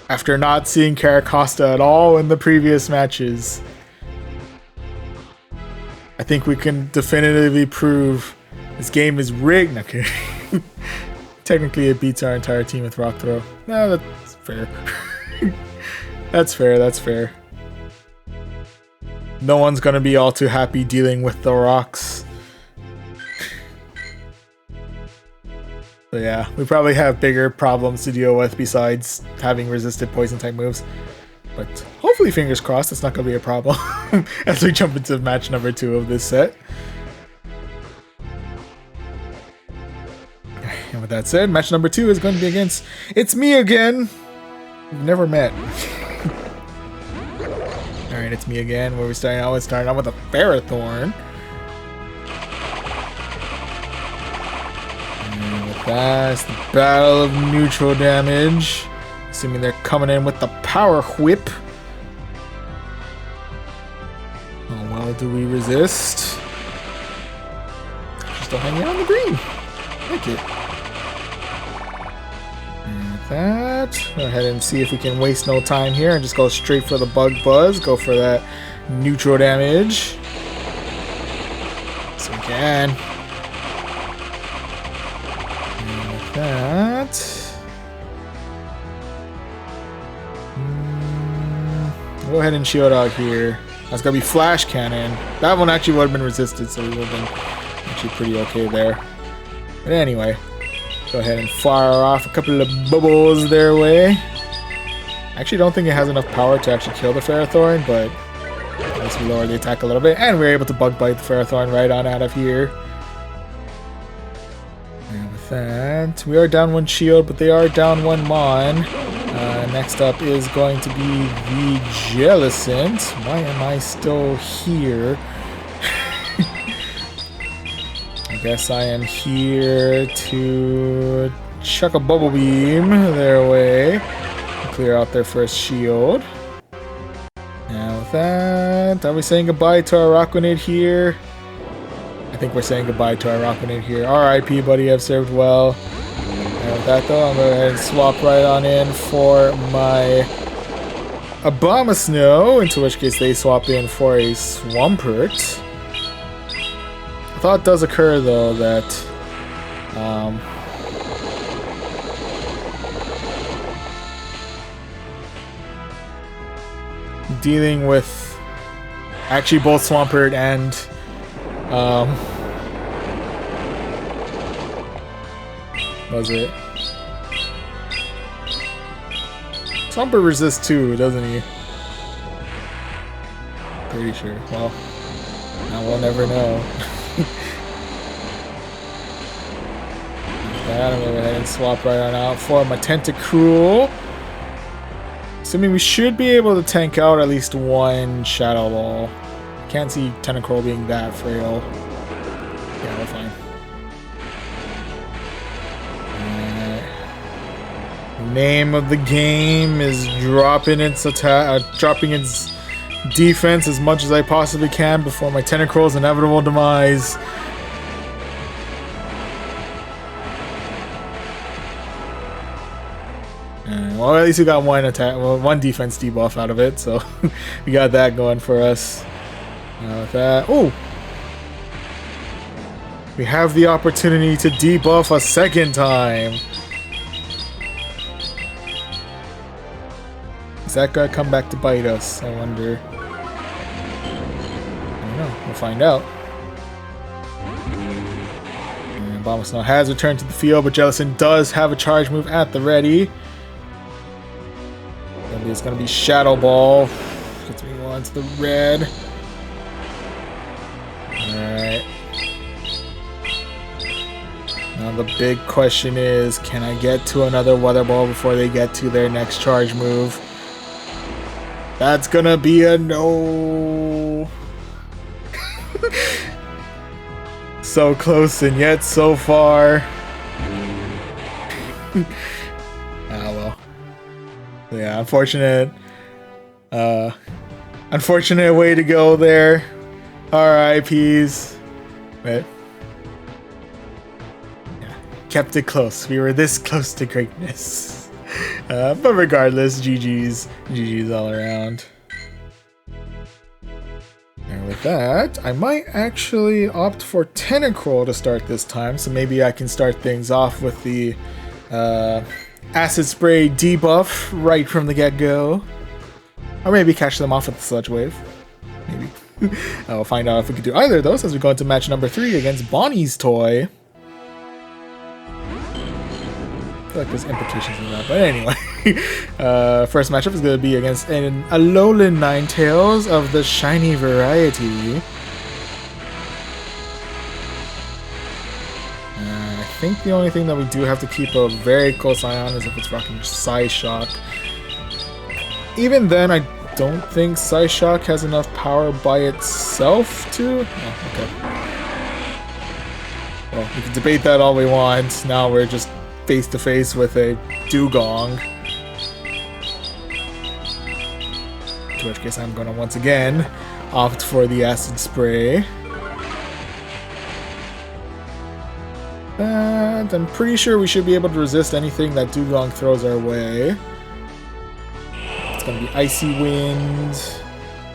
after not seeing Caracosta at all in the previous matches, I think we can definitively prove this game is rigged. Okay. Technically, it beats our entire team with Rock Throw. No, that's fair. That's fair, that's fair. No one's gonna be all too happy dealing with the rocks. So yeah, we probably have bigger problems to deal with besides having resisted poison type moves. But hopefully, fingers crossed, that's not going to be a problem as we jump into match number 2 of this set. And with that said, match number 2 is going to be against... It's me again! We've never met. Alright, it's me again. Where we starting out? We're starting out with a Ferrothorn. And with that, it's the battle of neutral damage. Assuming they're coming in with the Power Whip. Oh, well, do we resist? Still hanging on the green. Thank you. And with that, go ahead and see if we can waste no time here and just go straight for the Bug Buzz. Go for that neutral damage. So we can. And with that... Go ahead and shield out here. That's gonna be Flash Cannon. That one actually would have been resisted, so we would have been actually pretty okay there. But anyway, go ahead and fire off a couple of bubbles their way. I actually don't think it has enough power to actually kill the Ferrothorn, but at least we lower the attack a little bit, and we're able to Bug Bite the Ferrothorn right on out of here. And with that, we are down 1 shield, but they are down 1 Mon. Next up is going to be the Jellicent. Why am I still here? I guess I am here to chuck a Bubble Beam their way. Clear out their first shield. And with that, are we saying goodbye to our Rockwanid here? I think we're saying goodbye to our Rockwanid here. RIP, buddy, I've served well. And with that though, I'm going to go ahead and swap right on in for my Abomasnow, into which case they swap in for a Swampert. I thought it does occur though that dealing with actually both Swampert and was it? Swampert resists too, doesn't he? Pretty sure. Well, now we'll never know. That, I'm gonna go ahead and swap right on out for my Tentacruel. Assuming we should be able to tank out at least one Shadow Ball. Can't see Tentacruel being that frail. Yeah, we're fine. Name of the game is dropping its attack, dropping its defense as much as I possibly can before my Tentacruel's inevitable demise. Well, at least we got one attack, well, one defense debuff out of it, so we got that going for us. With that, oh, we have the opportunity to debuff a second time. Is that gonna come back to bite us? I wonder. I don't know. We'll find out. And Abomasnow has returned to the field, but Jellicent does have a charge move at the ready. It's gonna be Shadow Ball. Gets me on to the red. Alright. Now the big question is, can I get to another Weather Ball before they get to their next charge move? That's gonna be a no. So close and yet so far. Well. Yeah, unfortunate way to go there. RIPs. But yeah, kept it close. We were this close to greatness. But regardless, GG's all around. And with that, I might actually opt for Tentacruel to start this time, so maybe I can start things off with the Acid Spray debuff right from the get-go. Or maybe catch them off with the Sludge Wave. Maybe. I'll find out if we can do either of those as we go into match number 3 against Bonnie's Toy. I feel like there's implications in that, but anyway. First matchup is going to be against an Alolan Ninetales of the shiny variety. I think the only thing that we do have to keep a very close eye on is if it's rocking Psyshock. Even then, I don't think Psyshock has enough power by itself to... Oh, okay. Well, we can debate that all we want. Now we're just face to face with a Dugong. In which case I'm gonna once again opt for the Acid Spray. And I'm pretty sure we should be able to resist anything that Dugong throws our way. It's gonna be Icy Wind.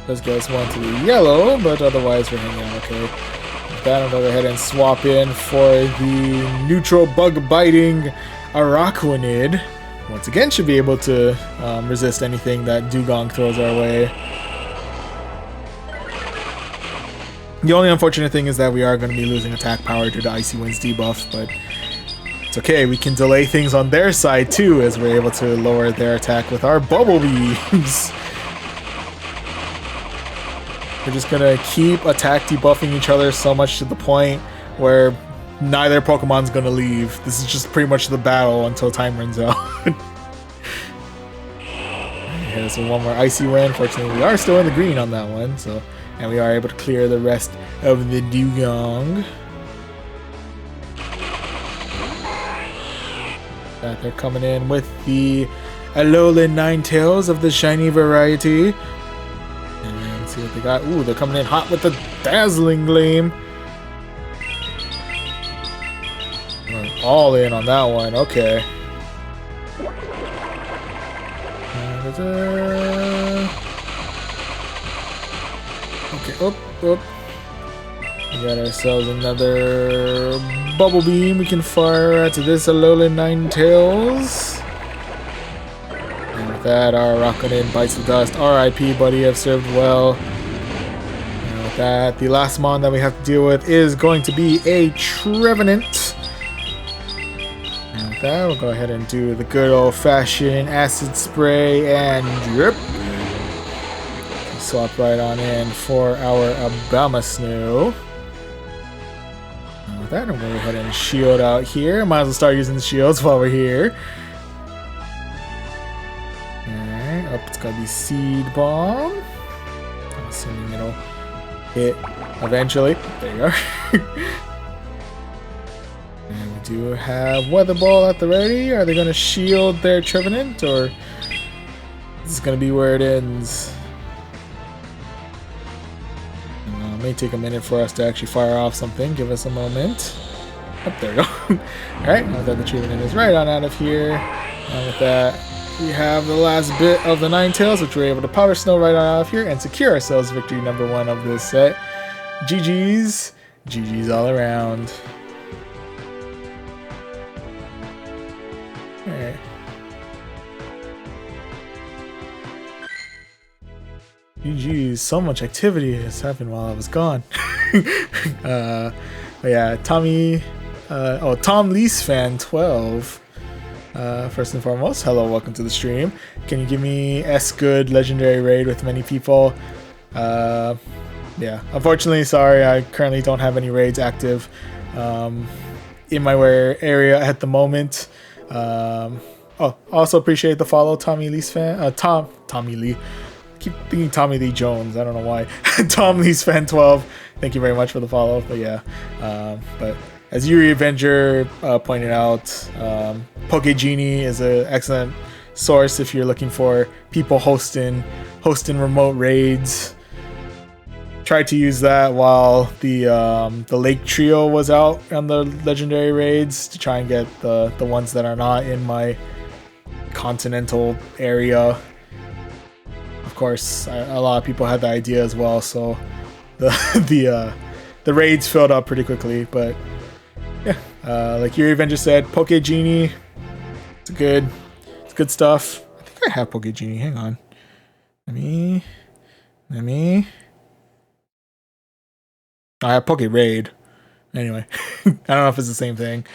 Does get us one to the yellow, but otherwise we're hanging out okay. With that, I'll go ahead and swap in for the neutral bug biting Araquanid. Once again, should be able to resist anything that Dugong throws our way. The only unfortunate thing is that we are going to be losing attack power due to Icy Wind's debuff, but it's okay. We can delay things on their side too, as we're able to lower their attack with our Bubble Beams. We're just going to keep attack debuffing each other so much to the point where neither Pokemon's going to leave. This is just pretty much the battle until time runs out. Okay, so one more Icy Wind. Fortunately, we are still in the green on that one, so... And we are able to clear the rest of the Dugong. They're coming in with the Alolan Ninetales of the shiny variety. And let's see what they got. Ooh, they're coming in hot with the Dazzling Gleam. Going all in on that one. Okay. Okay, we got ourselves another Bubble Beam we can fire at this Alolan Ninetales. And with that, our Araquanid bites the dust. RIP, buddy, I've served well. And with that, the last mon that we have to deal with is going to be a Trevenant. And with that, we'll go ahead and do the good old-fashioned Acid Spray and Drip. Swap right on in for our Abomasnow. with that. I'm gonna go ahead and shield out here. Might as well start using the shields while we're here. Alright, up it's got the seed bomb. I'm assuming it'll hit eventually. There you are. And we do have Weather Ball at the ready. Are they gonna shield their Trevenant, or this is gonna be where it ends? It may take a minute for us to actually fire off something. Give us a moment. Oh, there we go. Alright, now that the Trevenant is right on out of here. And with that, we have the last bit of the Ninetales, which we're able to Powder Snow right on out of here and secure ourselves victory number 1 of this set. GG's. GG's all around. Alright. GG's, so much activity has happened while I was gone. But yeah, Tom Lease Fan 12. First and foremost, hello, welcome to the stream. Can you give me S good legendary raid with many people? Yeah, unfortunately, sorry, I currently don't have any raids active in my area at the moment. Oh, also appreciate the follow, Tommy Lee's fan. Tommy Lee. I keep thinking Tommy Lee Jones. I don't know why. Tom Lee's fan 12. Thank you very much for the follow. But yeah, but as Yuri Avenger pointed out, PokeGenie is an excellent source if you're looking for people hosting remote raids. Tried to use that while the Lake Trio was out on the legendary raids to try and get the ones that are not in my continental area. Of course, a lot of people had the idea as well, so the raids filled up pretty quickly. But yeah, like Yuri Avenger said, PokeGenie, it's good stuff. I think I have PokeGenie. Hang on, let me. I have Poke Raid. Anyway, I don't know if it's the same thing.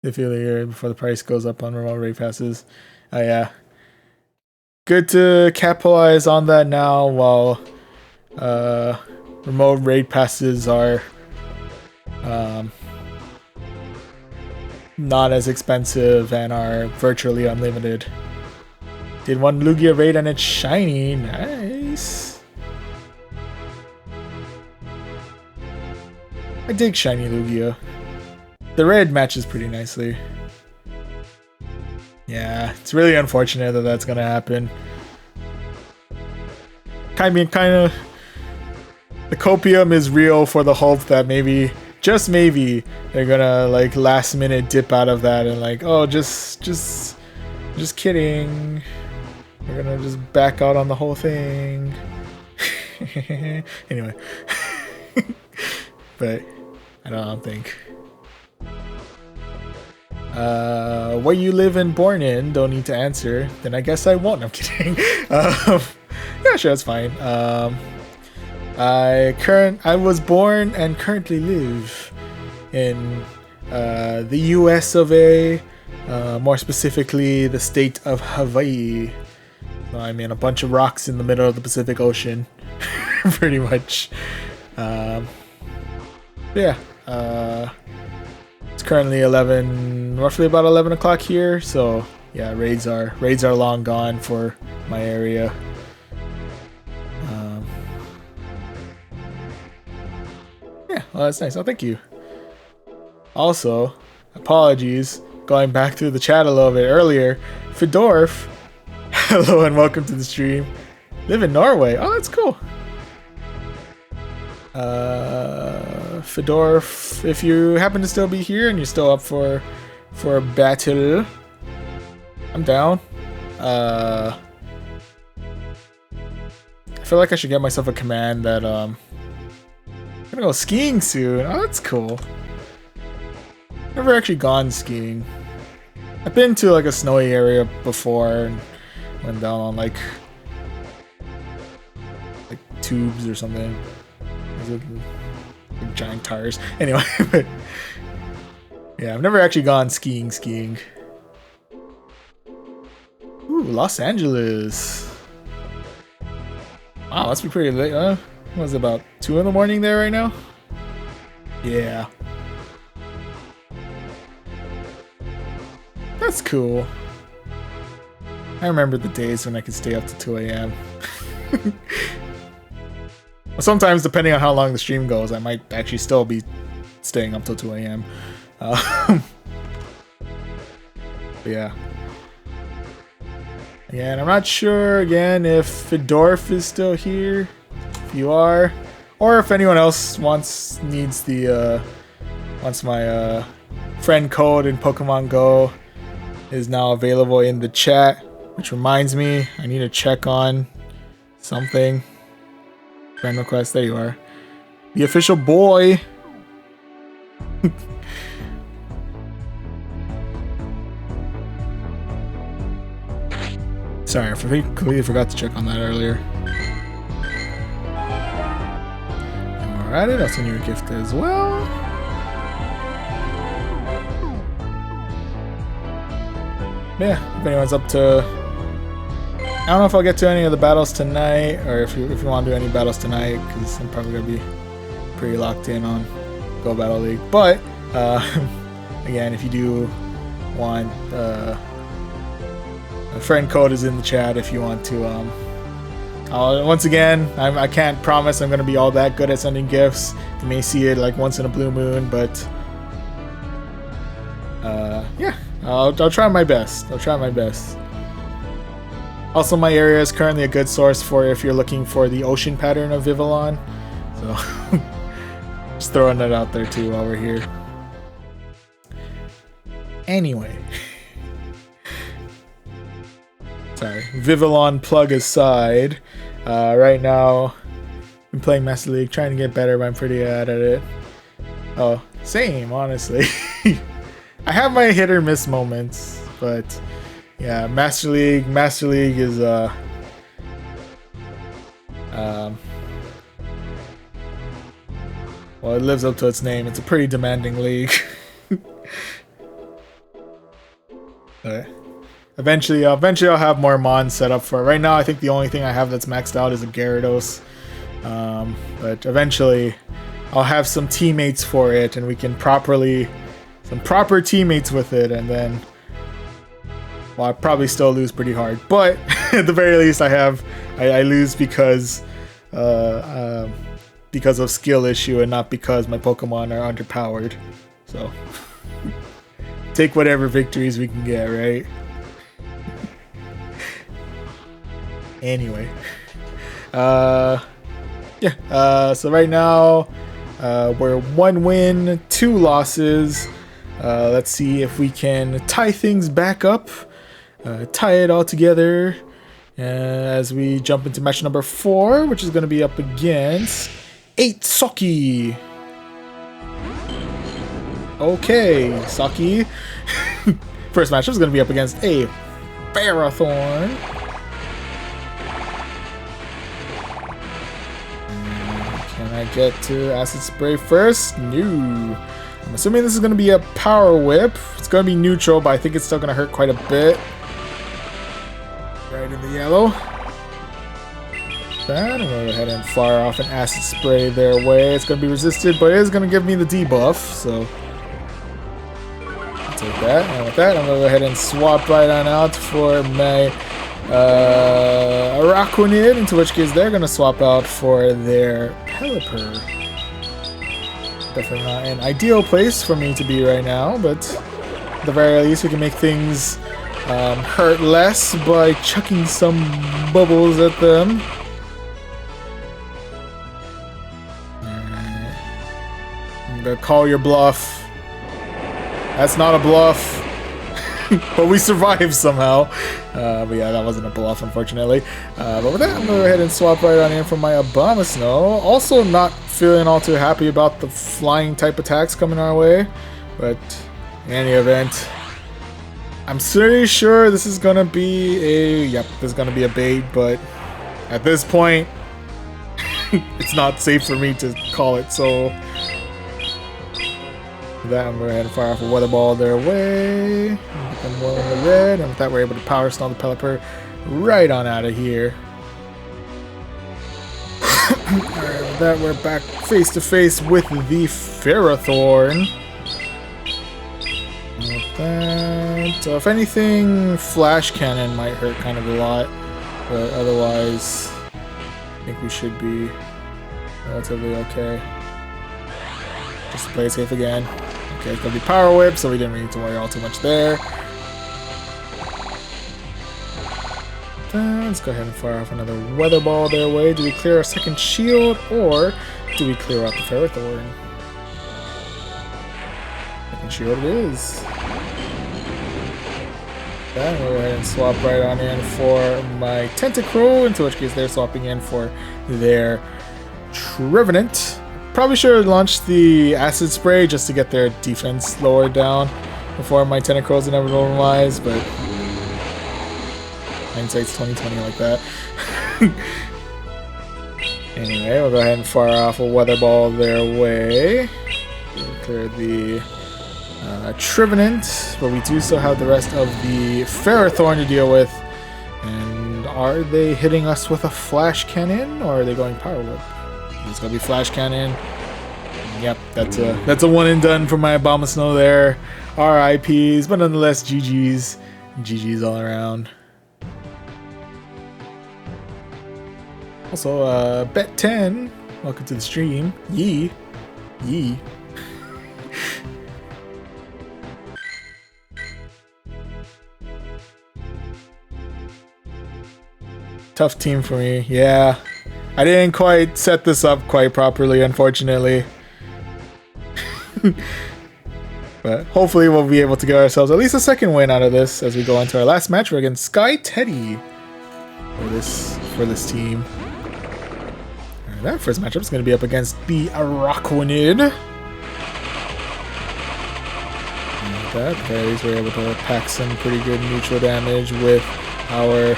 If you're here before the price goes up on remote raid passes. Yeah. Good to capitalize on that now while remote raid passes are not as expensive and are virtually unlimited. Did one Lugia raid and it's shiny. Nice. I dig shiny Lugia. The red matches pretty nicely. Yeah, it's really unfortunate that that's gonna happen. Kind of, the copium is real for the hope that maybe, just maybe, they're gonna like last minute dip out of that and like, oh, just kidding. We're gonna just back out on the whole thing. Anyway, but I don't think. Where you live and born in, don't need to answer. Then I guess I won't. I'm kidding. Yeah, sure, that's fine. I was born and currently live in the U.S. of A. More specifically, the state of Hawaii. So I'm in a bunch of rocks in the middle of the Pacific Ocean, pretty much. Yeah. It's currently roughly about 11 o'clock here, so yeah, raids are long gone for my area. Yeah, well, that's nice. Oh, thank you. Also, apologies, going back through the chat a little bit earlier. Fedorf, hello and welcome to the stream. Live in Norway. Oh, that's cool. Fedorf, if you happen to still be here and you're still up for a battle, I'm down. I feel like I should get myself a command that I'm gonna go skiing soon. Oh, that's cool. Never actually gone skiing. I've been to like a snowy area before and went down on like tubes or something. Giant tires. Anyway, but yeah, I've never actually gone skiing. Ooh, Los Angeles. Wow, must be pretty late, huh? What was it, about 2 in the morning there right now? Yeah. That's cool. I remember the days when I could stay up to 2 a.m. Sometimes, depending on how long the stream goes, I might actually still be staying up till 2 a.m. Yeah. Yeah, and I'm not sure, again, if Fedorf is still here. If you are. Or if anyone else wants my friend code in Pokemon Go is now available in the chat. Which reminds me, I need to check on something. Friend request, there you are. The official boy. Sorry, I completely forgot to check on that earlier. Alrighty, I'll send you a gift as well. Yeah, if anyone's up to... I don't know if I'll get to any of the battles tonight, or if you want to do any battles tonight, because I'm probably going to be pretty locked in on Go Battle League. But, again, if you do want... a friend code is in the chat if you want to. Once again, I can't promise I'm going to be all that good at sending gifts. You may see it like once in a blue moon, but... yeah, I'll try my best. I'll try my best. Also, my area is currently a good source for if you're looking for the ocean pattern of Vivillon. So, just throwing that out there too while we're here. Anyway. Sorry, Vivillon plug aside. Right now, I'm playing Master League, trying to get better, but I'm pretty bad at it. Oh, same, honestly. I have my hit or miss moments, but... yeah, Master League is well, it lives up to its name. It's a pretty demanding league. Okay. Eventually I'll have more mons set up for it. Right now, I think the only thing I have that's maxed out is a Gyarados. But eventually, I'll have some teammates for it, and we can some proper teammates with it, and then... well, I probably still lose pretty hard, but at the very least, I lose because of skill issue and not because my Pokemon are underpowered. So take whatever victories we can get, right? Anyway, yeah. So right now, we're 1 win, 2 losses. Let's see if we can tie things back up. Tie it all together as we jump into match number 4, which is going to be up against 8 Saki. Okay, Saki. First match is going to be up against a Ferrothorn. Can I get to Acid Spray first? No. I'm assuming this is going to be a Power Whip. It's going to be neutral, but I think it's still going to hurt quite a bit. Right in the yellow. That, I'm going to go ahead and fire off an Acid Spray their way. It's going to be resisted, but it is going to give me the debuff, so... I'll take that. And with that, I'm going to go ahead and swap right on out for my Araquanid, into which case they're going to swap out for their Pelipper. Definitely not an ideal place for me to be right now, but at the very least we can make things hurt less by chucking some bubbles at them. Alright. I'm gonna call your bluff. That's not a bluff. But we survived somehow. But yeah, that wasn't a bluff, unfortunately. But with that, I'm going to go ahead and swap right on in for my Abomasnow. Also not feeling all too happy about the flying type attacks coming our way. But in any event, I'm pretty sure this is going to be a... Yep, this is going to be a bait, but at this point, it's not safe for me to call it, so... With that, I'm going to go ahead and fire off a Weather Ball their way. Become one in the red, and with that, we're able to Power Stone the Pelipper right on out of here. Alright, with that, we're back face to face with the Ferrothorn. With that, so if anything, Flash Cannon might hurt kind of a lot, but otherwise, I think we should be relatively okay. Just to play it safe again. Okay, it's gonna be Power Whip, so we didn't really need to worry all too much there. Let's go ahead and fire off another Weather Ball their way. Do we clear our second shield, or do we clear out the Ferrothorn? Second shield it is. Okay, we'll go ahead and swap right on in for my Tentacruel, into which case they're swapping in for their Trevenant. Probably should have launched the Acid Spray just to get their defense lowered down before my Tentacruel's inevitable demise, but hindsight's 2020 like that. Anyway, we'll go ahead and fire off a Weather Ball their way. We'll clear the Trevenant, but we do still have the rest of the Ferrothorn to deal with. And are they hitting us with a Flash Cannon, or are they going Power Whip? It's gonna be Flash Cannon. Yep, that's a one and done for my Abomasnow there. RIPs, but nonetheless, GG's. GG's all around. Also, Bet10, welcome to the stream. Yee. Yee. Tough team for me, yeah. I didn't quite set this up quite properly, unfortunately. But hopefully we'll be able to get ourselves at least a second win out of this as we go into our last match. We're against Sky Teddy for this team. And that first matchup is going to be up against the Araquanid. And with that, Fairies were able to pack some pretty good neutral damage with our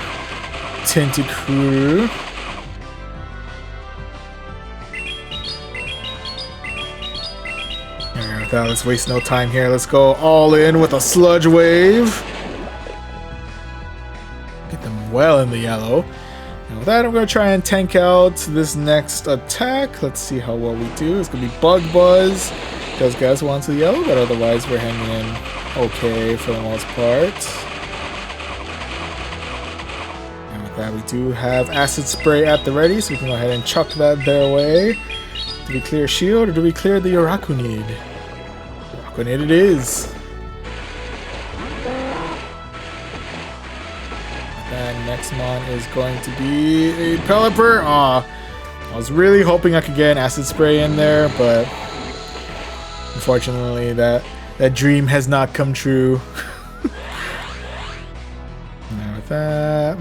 Tentacruel. Let's waste no time here. Let's go all in with a Sludge Wave. Get them well in the yellow. And with that, I'm going to try and tank out this next attack. Let's see how well we do. It's going to be Bug Buzz. Does guys want to the yellow, but otherwise we're hanging in okay for the most part. And with that, we do have Acid Spray at the ready, so we can go ahead and chuck that their way. Do we clear shield, or do we clear the Araquanid? Araquanid it is. And next mon is going to be a Pelipper. Aw, I was really hoping I could get an Acid Spray in there, but unfortunately that dream has not come true. Now with that,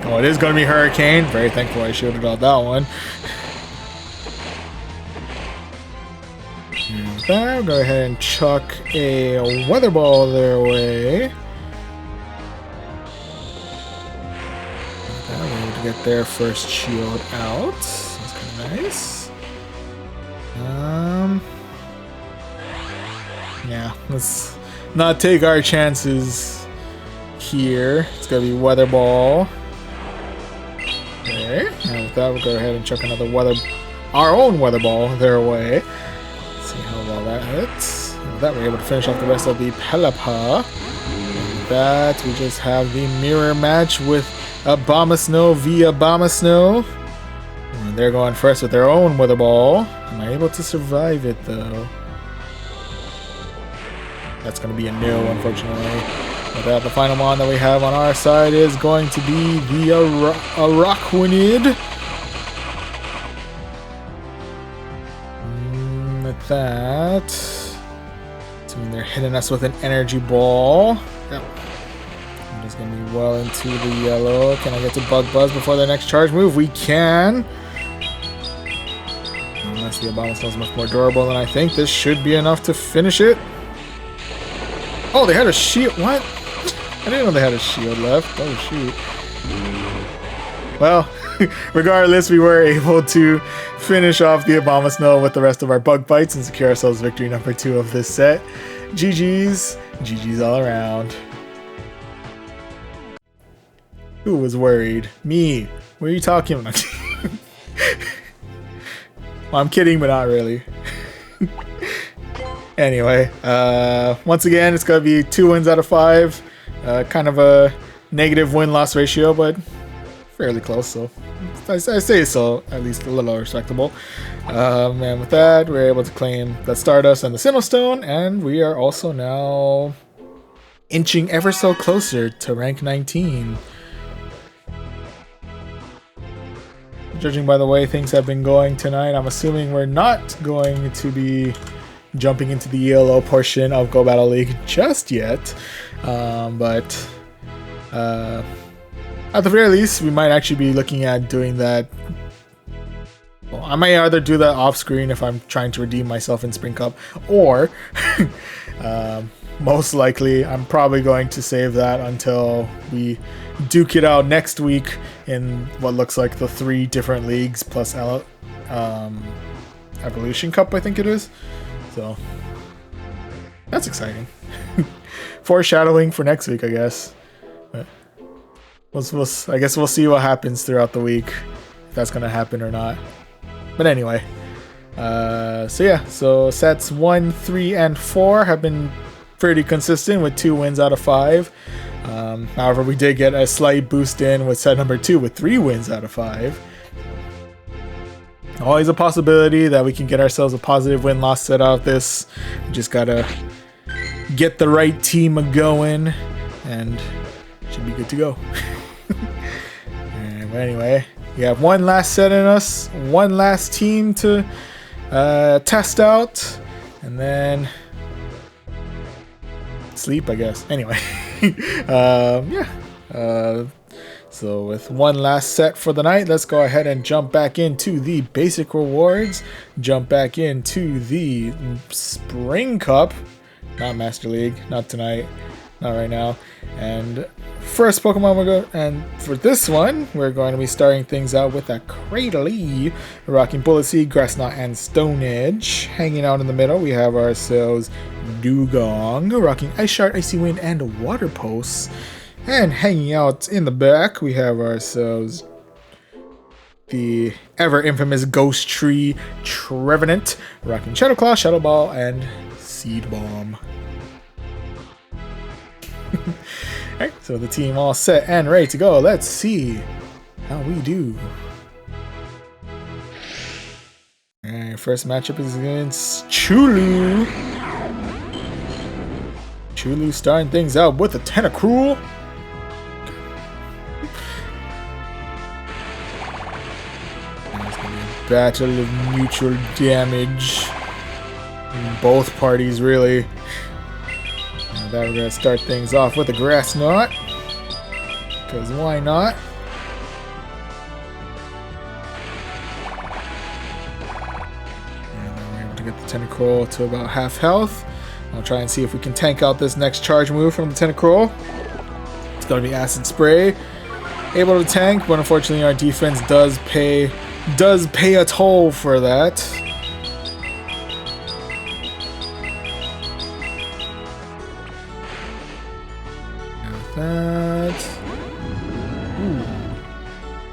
oh, it is going to be Hurricane. Very thankful I shielded out that one. I'll go ahead and chuck a Weather Ball their way. We're able to get their first shield out. That's kind of nice. Yeah, let's not take our chances here. It's gonna be Weather Ball. Okay, and with that, we'll go ahead and chuck our own Weather Ball their way. See how well that hits. And with that, we're able to finish off the rest of the Pelipper. And with that, we just have the mirror match with Abomasnow via Abomasnow. And they're going first with their own Weather Ball. Am I able to survive it, though? That's going to be a no, unfortunately. With that, the final one that we have on our side is going to be the Araquanid. That. Assuming they're hitting us with an energy ball. Yep. I'm just gonna be well into the yellow. Can I get to Bug Buzz before their next charge move? We can. Unless the Abomasnow is much more durable than I think, this should be enough to finish it. Oh, they had a shield. What? I didn't know they had a shield left. Oh, shoot. Well, regardless, we were able to finish off the Abomasnow with the rest of our bug bites and secure ourselves victory number 2 of this set. GG's. GG's all around. Who was worried? Me. What are you talking about? Well, I'm kidding, but not really. Anyway, once again, it's going to be 2 wins out of 5. Kind of a negative win-loss ratio, but fairly close, so I say so, at least a little respectable. And with that, we're able to claim the Stardust and the Sinnoh Stone, and we are also now inching ever so closer to rank 19. Judging by the way things have been going tonight, I'm assuming we're not going to be jumping into the ELO portion of Go Battle League just yet, but at the very least, we might actually be looking at doing that. Well, I might either do that off screen if I'm trying to redeem myself in Spring Cup, or most likely I'm probably going to save that until we duke it out next week in what looks like the 3 different leagues plus Evolution Cup, I think it is. So that's exciting. Foreshadowing for next week, I guess. But I guess we'll see what happens throughout the week, if that's gonna happen or not. But anyway, so sets 1, 3, and 4 have been pretty consistent with 2 wins out of 5. However, we did get a slight boost in with set number 2 with 3 wins out of 5. Always a possibility that we can get ourselves a positive win-loss set out of this. We just gotta get the right team going, and should be good to go. But anyway, we have one last set in us, one last team to test out, and then sleep, I guess. Anyway, so with one last set for the night, let's go ahead and jump back into the basic rewards, jump back into the Spring Cup, not Master League, not tonight, not right now. And first Pokemon we're going, and for this one, we're going to be starting things out with a Cradily, rocking Bullet Seed, Grass Knot, and Stone Edge. Hanging out in the middle, we have ourselves Dugong, rocking Ice Shard, Icy Wind, and Water Pulse. And hanging out in the back, we have ourselves the ever infamous Ghost Tree Trevenant, rocking Shadow Claw, Shadow Ball, and Seed Bomb. Alright, so the team all set and ready to go. Let's see how we do. Alright, first matchup is against Chulu. Chulu starting things out with a Tentacruel. It's going to be a battle of mutual damage in both parties, really. That we're going to start things off with a Grass Knot, because why not? And then we're able to get the Tentacruel to about half health. I'll try and see if we can tank out this next charge move from the Tentacruel. It's going to be Acid Spray. Able to tank, but unfortunately our defense does pay a toll for that.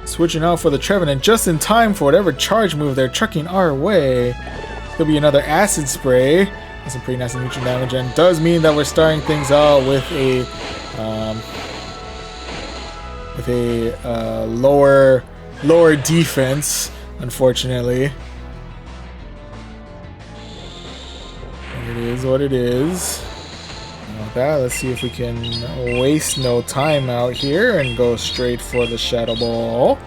Switching out for the Trevenant just in time for whatever charge move they're trucking our way. There'll be another Acid Spray. That's some pretty nice neutral damage, and does mean that we're starting things out with a lower defense, unfortunately. It is what it is. With that, let's see if we can waste no time out here and go straight for the Shadow Ball.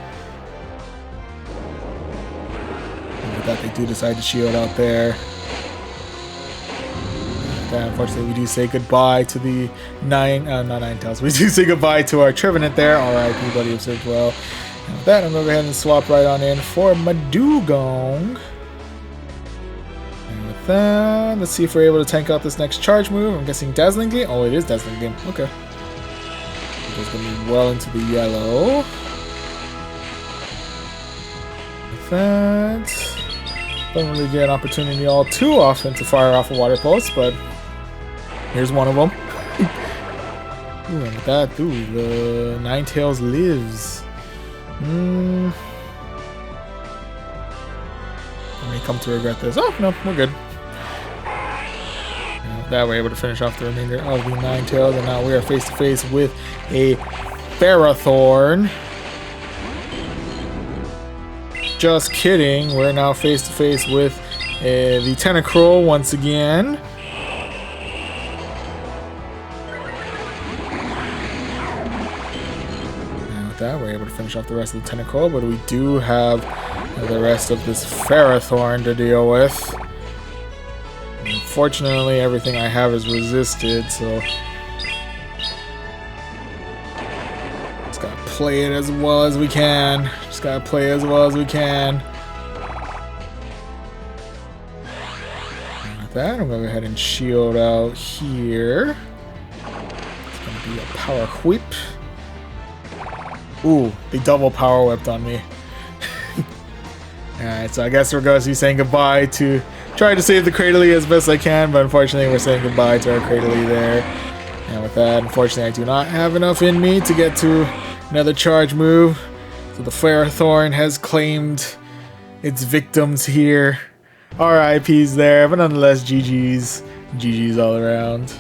And with that, they do decide to shield out there. And unfortunately, we do say goodbye to the not Ninetales. We do say goodbye to our Trevenant there. R.I.P. buddy, observed well. And with that, I'm going to go ahead and swap right on in for my Dugong. Let's see if we're able to tank out this next charge move. I'm guessing Dazzling Gleam. Oh, it is Dazzling Gleam. Okay. It's going to be well into the yellow. With that, don't really get an opportunity all too often to fire off a Water Pulse, but here's one of them. Ooh, and with that, the Ninetales lives. come to regret this. Oh, no, we're good. That we're able to finish off the remainder of the Ninetales, and now we are face to face with a Ferrothorn. Just kidding, we're now face to face with the Tentacruel once again. And with that, we're able to finish off the rest of the Tentacruel, but we do have the rest of this Ferrothorn to deal with. Unfortunately, everything I have is resisted, so just gotta play it as well as we can. Just gotta play as well as we can. And with that, I'm gonna go ahead and shield out here. It's gonna be a power whip. Ooh, they double power whipped on me. Alright, so I guess we're going to be saying goodbye to trying to save the Cradily as best I can, but unfortunately we're saying goodbye to our Cradily there. And with that, unfortunately I do not have enough in me to get to another charge move. So the Ferrothorn has claimed its victims here. RIPs there, but nonetheless GG's. GG's all around.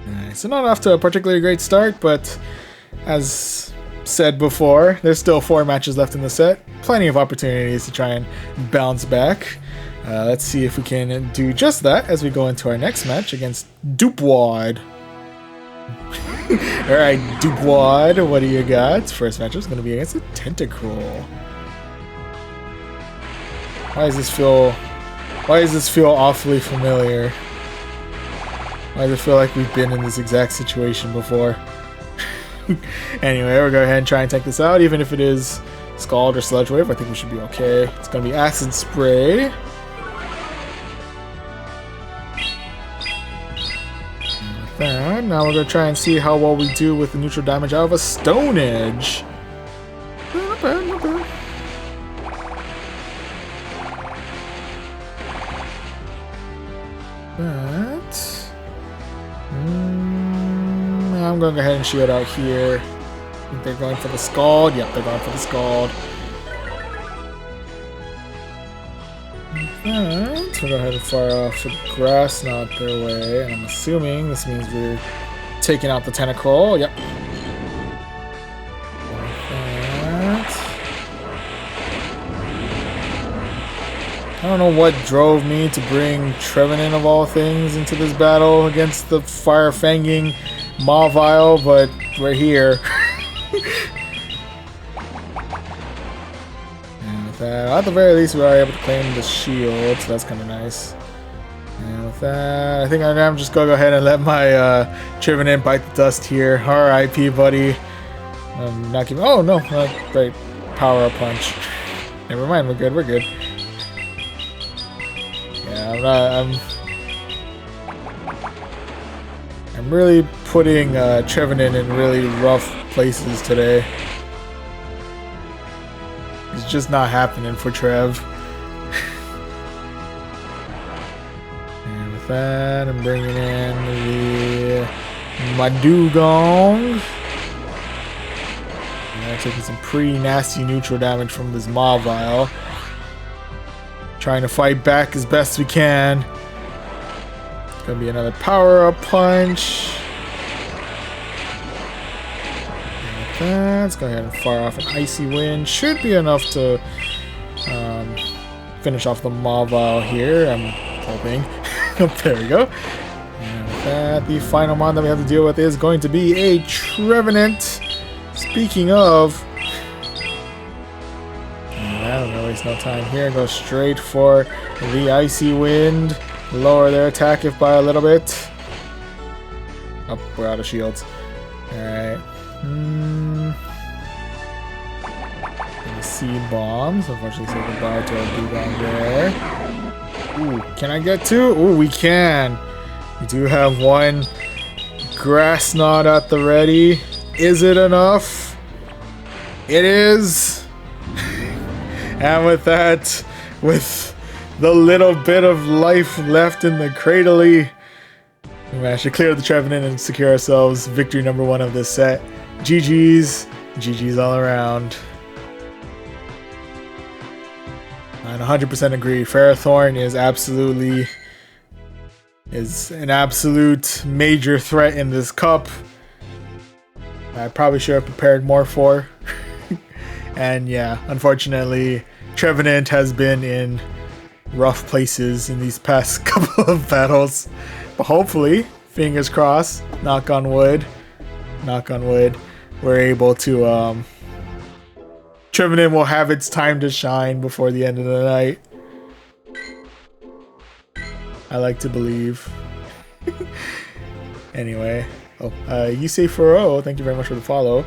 Alright, so not off to a particularly great start, but as said before, there's still 4 matches left in the set. Plenty of opportunities to try and bounce back. Let's see if we can do just that as we go into our next match against Dupwad. Alright, Dupwad, what do you got? First match is going to be against a Tentacruel. Why does this feel awfully familiar? Why does it feel like we've been in this exact situation before? Anyway, we'll go ahead and try and take this out. Even if it is Scald or Sludge Wave, I think we should be okay. It's going to be Acid Spray. Like that. Now we're going to try and see how well we do with the neutral damage out of a Stone Edge. Not bad, not bad. I'm going to go ahead and shield out here. I think they're going for the Scald. Yep, they're going for the Scald. And we'll go ahead and fire off a Grass Knot their way. And I'm assuming this means we're taking out the Tentacruel. Yep. Like that. I don't know what drove me to bring Trevenant of all things into this battle against the Fire Fanging Mawile, but we're here. And with that, at the very least, we are able to claim the shield, so that's kind of nice. And with that, I think I'm just gonna go ahead and let my Trevenant bite the dust here. R.I.P. buddy. I'm not giving. Oh no! Great, power up punch. Never mind, we're good. We're good. Yeah, I'm really putting Trevenant in really rough places today. It's just not happening for Trev. And with that, I'm bringing in the Madugong. And I'm taking some pretty nasty neutral damage from this Mawile. Trying to fight back as best we can. Gonna be another power-up punch. Like that. Let's go ahead and fire off an Icy Wind. Should be enough to finish off the Mawile here, I'm hoping. There we go. And with that, the final mon that we have to deal with is going to be a Trevenant. Speaking of, I'm gonna waste no time here. Go straight for the Icy Wind. Lower their attack if by a little bit. Oh, we're out of shields. Alright. Seed Bombs. Unfortunately, say goodbye to our Dugong there. Ooh, can I get 2? Ooh, we can. We do have 1 Grass Knot at the ready. Is it enough? It is. And with that, with the little bit of life left in the Cradily, we managed to clear the Trevenant and secure ourselves victory number 1 of this set. GG's. GG's all around. And 100% agree. Ferrothorn is an absolute major threat in this cup. I probably should have prepared more for. And yeah, unfortunately, Trevenant has been in rough places in these past couple of battles. But hopefully, fingers crossed, knock on wood, we're able to, Trevenant will have its time to shine before the end of the night. I like to believe. Anyway, you say Furo, thank you very much for the follow.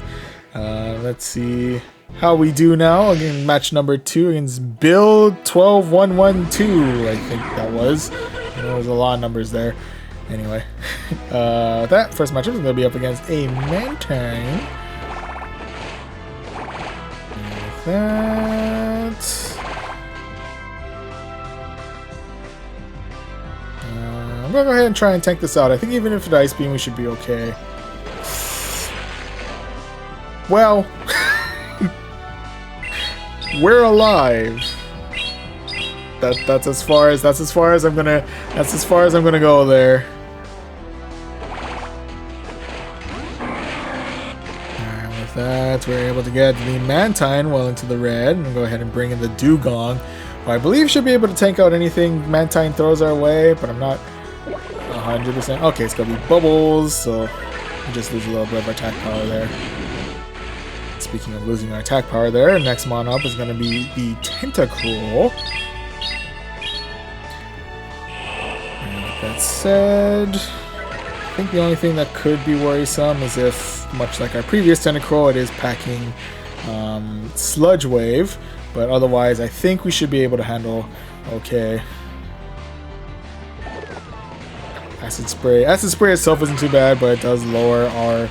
Let's see how we do now. Again, match number 2 against Bill 12112. I think that was. There was a lot of numbers there. Anyway, that first matchup is going to be up against a Mantine. That. I'm gonna go ahead and try and tank this out. I think even if it's Ice Beam, we should be okay. Well, we're alive. That's as far as I'm gonna go there. That we're able to get the Mantine well into the red and go ahead and bring in the Dugong, who I believe should be able to tank out anything Mantine throws our way, but I'm not 100%. Okay, it's gonna be Bubbles, so we just lose a little bit of attack power there. Speaking of losing our attack power there, next mon up is gonna be the Tentacruel. And with that said, I think the only thing that could be worrisome is if, much like our previous Tentacruel, it is packing Sludge Wave, but otherwise I think we should be able to handle okay. Acid Spray itself isn't too bad, but it does lower our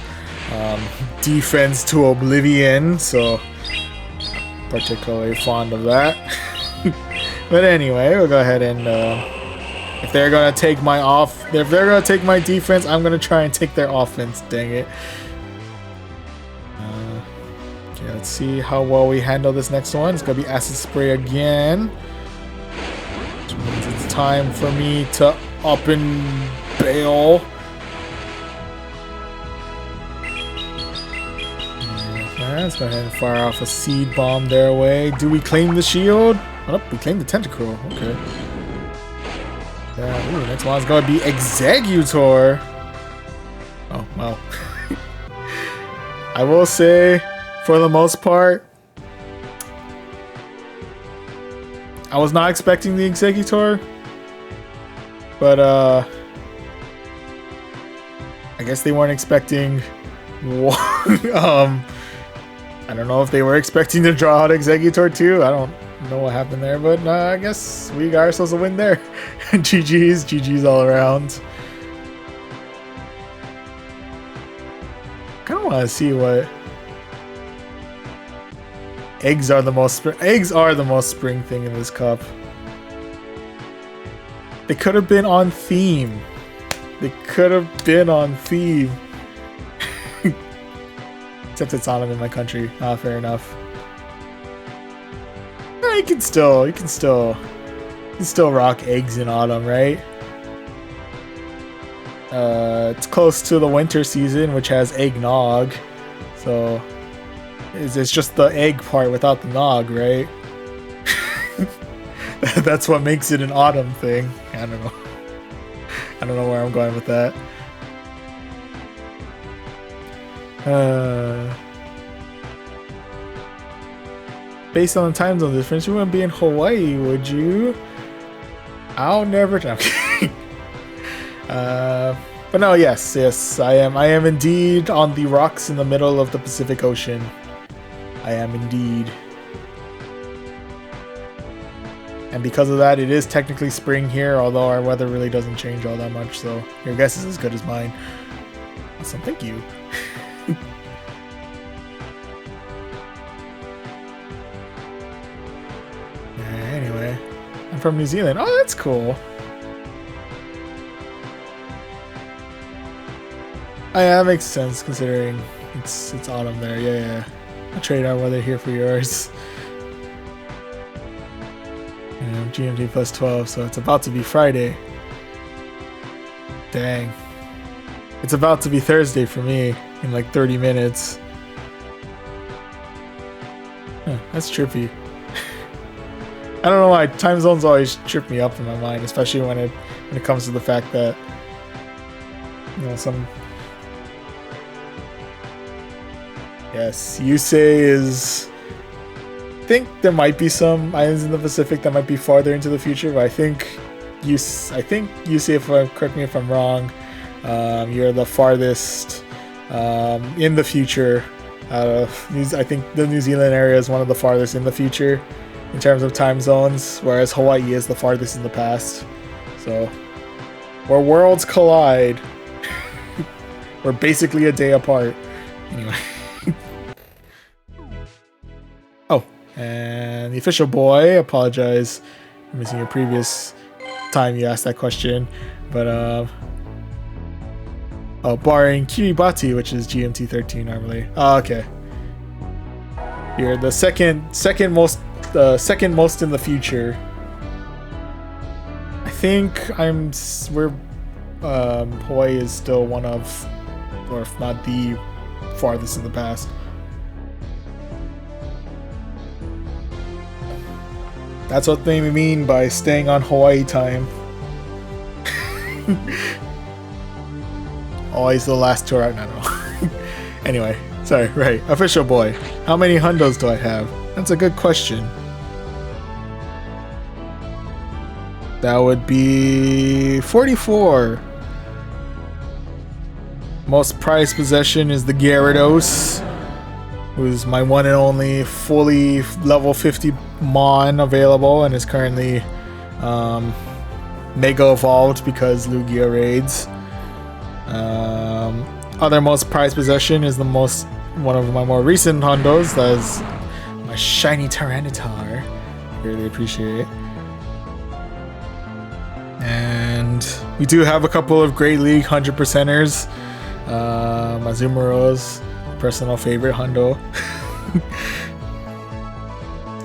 defense to oblivion, so particularly fond of that. But anyway, we'll go ahead and if they're gonna take my defense, I'm gonna try and take their offense. Dang it. Okay, let's see how well we handle this next one. It's gonna be Acid Spray again, which means it's time for me to up and bail. Let's go ahead and fire off a Seed Bomb their way. Do we claim the shield? Oh, we claim the Tentacruel. Okay. Yeah, ooh, next one's gonna be Executor. Oh, well. I will say, for the most part, I was not expecting the Executor. But, I guess they weren't expecting I don't know if they were expecting to draw out Executor too. I don't know what happened there, but I guess we got ourselves a win there. GG's all around. Kind of want to see what eggs are the most spring thing in this cup. They could have been on theme. Except it's autumn in my country. Ah, fair enough. You can still rock eggs in autumn, right? It's close to the winter season, which has eggnog, so it's just the egg part without the nog, right? That's what makes it an autumn thing. I don't know where I'm going with that. Based on the time zone difference, you wouldn't be in Hawaii, would you? I'll never. Okay. But no, yes, I am indeed on the rocks in the middle of the Pacific Ocean. I am indeed. And because of that, it is technically spring here, although our weather really doesn't change all that much, so your guess is as good as mine. Awesome, thank you. Anyway, I'm from New Zealand. Oh, that's cool. Oh, yeah, that makes sense considering it's autumn there. Yeah. I'll trade our weather here for yours. GMT plus 12, so it's about to be Friday. Dang. It's about to be Thursday for me in like 30 minutes. Huh, that's trippy. I don't know why time zones always trip me up in my mind, especially when it comes to the fact that, you know, some. Yes, Yusei is. I think there might be some islands in the Pacific that might be farther into the future, but I think Yusei, if correct me if I'm wrong, you're the farthest in the future. I think the New Zealand area is one of the farthest in the future in terms of time zones, whereas Hawaii is the farthest in the past. So, where worlds collide, we're basically a day apart. Anyway. Oh, and the official boy, apologize for missing your previous time you asked that question, but oh, barring Kiribati, which is GMT 13 normally. Oh, okay. You're the second most in the future. I think Hawaii is still one of, or if not the farthest in the past. That's what they mean by staying on Hawaii time. Always the last tour out. No. Anyway, sorry, right. Official boy. How many hundos do I have? That's a good question. That would be 44. Most prized possession is the Gyarados, who's my one and only fully level 50 Mon available and is currently Mega Evolved because Lugia raids. Other most prized possession is one of my more recent Hondos. That is my shiny Tyranitar. Really appreciate it. And we do have a couple of Great League 100%ers. Mazumaro's personal favorite Hondo.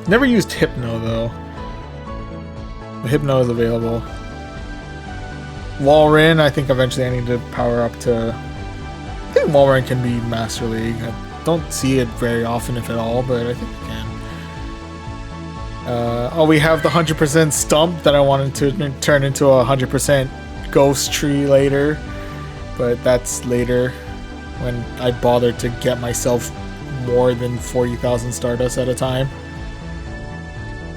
Never used Hypno though. But Hypno is available. Walrein, I think eventually I need to power up to. I think Walrein can be Master League. I don't see it very often, if at all, but I think it can. Oh, we have the 100% Stump that I wanted to turn into a 100% Ghost Tree later, but that's later when I bother to get myself more than 40,000 Stardust at a time.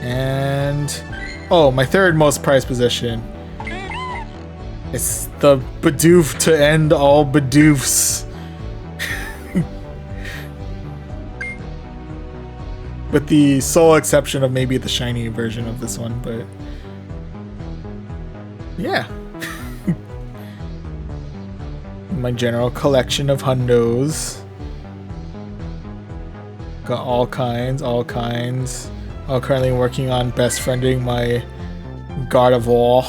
And oh, my third most prized possession. It's the Bidoof to end all Bidoofs. With the sole exception of maybe the shiny version of this one, but yeah. My general collection of hundos. Got all kinds. All currently working on best friending my Gardevoir.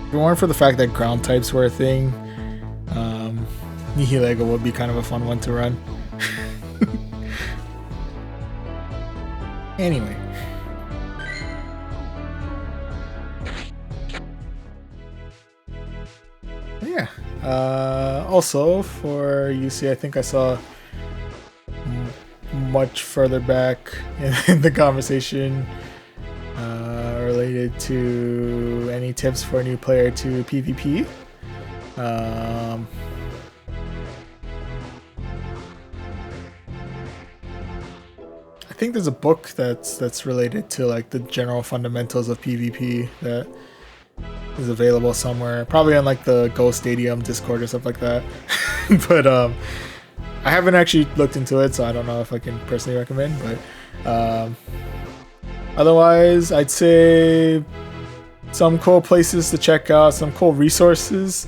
If it weren't for the fact that ground types were a thing, Nihilego would be kind of a fun one to run. Anyway. Yeah. Also, for UC, I think I saw much further back in the conversation related to any tips for a new player to PvP. I think there's a book that's related to like the general fundamentals of PvP that is available somewhere, probably on like the Go Stadium Discord or stuff like that. But I haven't actually looked into it, so I don't know if I can personally recommend, but otherwise I'd say some cool places to check out, some cool resources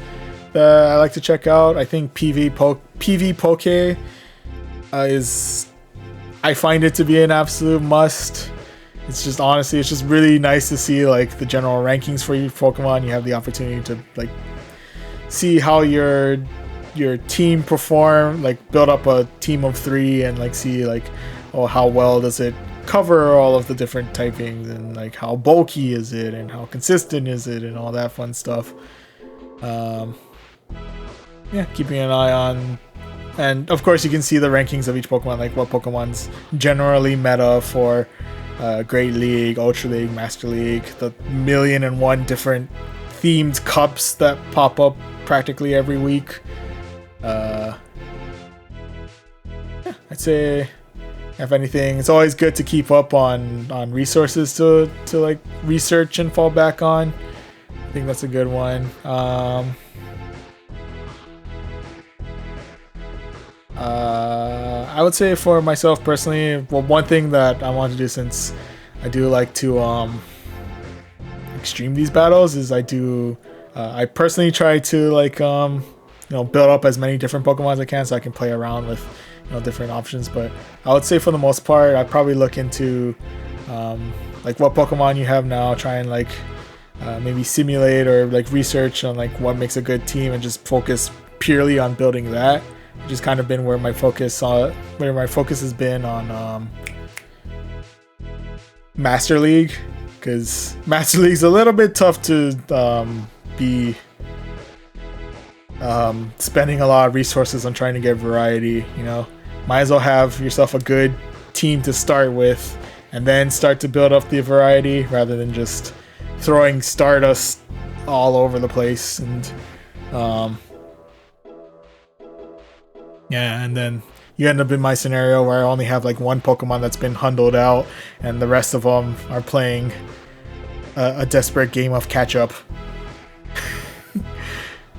that I like to check out. I think PV Poke is, I find it to be an absolute must. It's just, honestly, it's just really nice to see like the general rankings for your Pokemon. You have the opportunity to like see how your team perform, like build up a team of 3 and like see like oh, how well does it cover all of the different typings, and like how bulky is it, and how consistent is it, and all that fun stuff. Yeah, keeping an eye on, and of course you can see the rankings of each Pokemon, like what Pokemon's generally meta for Great League, Ultra League, Master League, the 1,000,001 different themed cups that pop up practically every week. Yeah, I'd say, if anything, it's always good to keep up on resources to like research and fall back on. I think that's a good one. I would say for myself personally, well, one thing that I want to do, since I do like to stream these battles, is I personally try to like build up as many different Pokemon as I can, so I can play around with different options. But I would say for the most part, I'd probably look into like what Pokemon you have now, try and like maybe simulate or like research on like what makes a good team, and just focus purely on building that, which has kind of been where my focus has been on Master League, because Master League's a little bit tough to be spending a lot of resources on trying to get variety. Might as well have yourself a good team to start with, and then start to build up the variety, rather than just throwing Stardust all over the place. And yeah, and then you end up in my scenario where I only have like one Pokemon that's been hundled out, and the rest of them are playing a desperate game of catch up.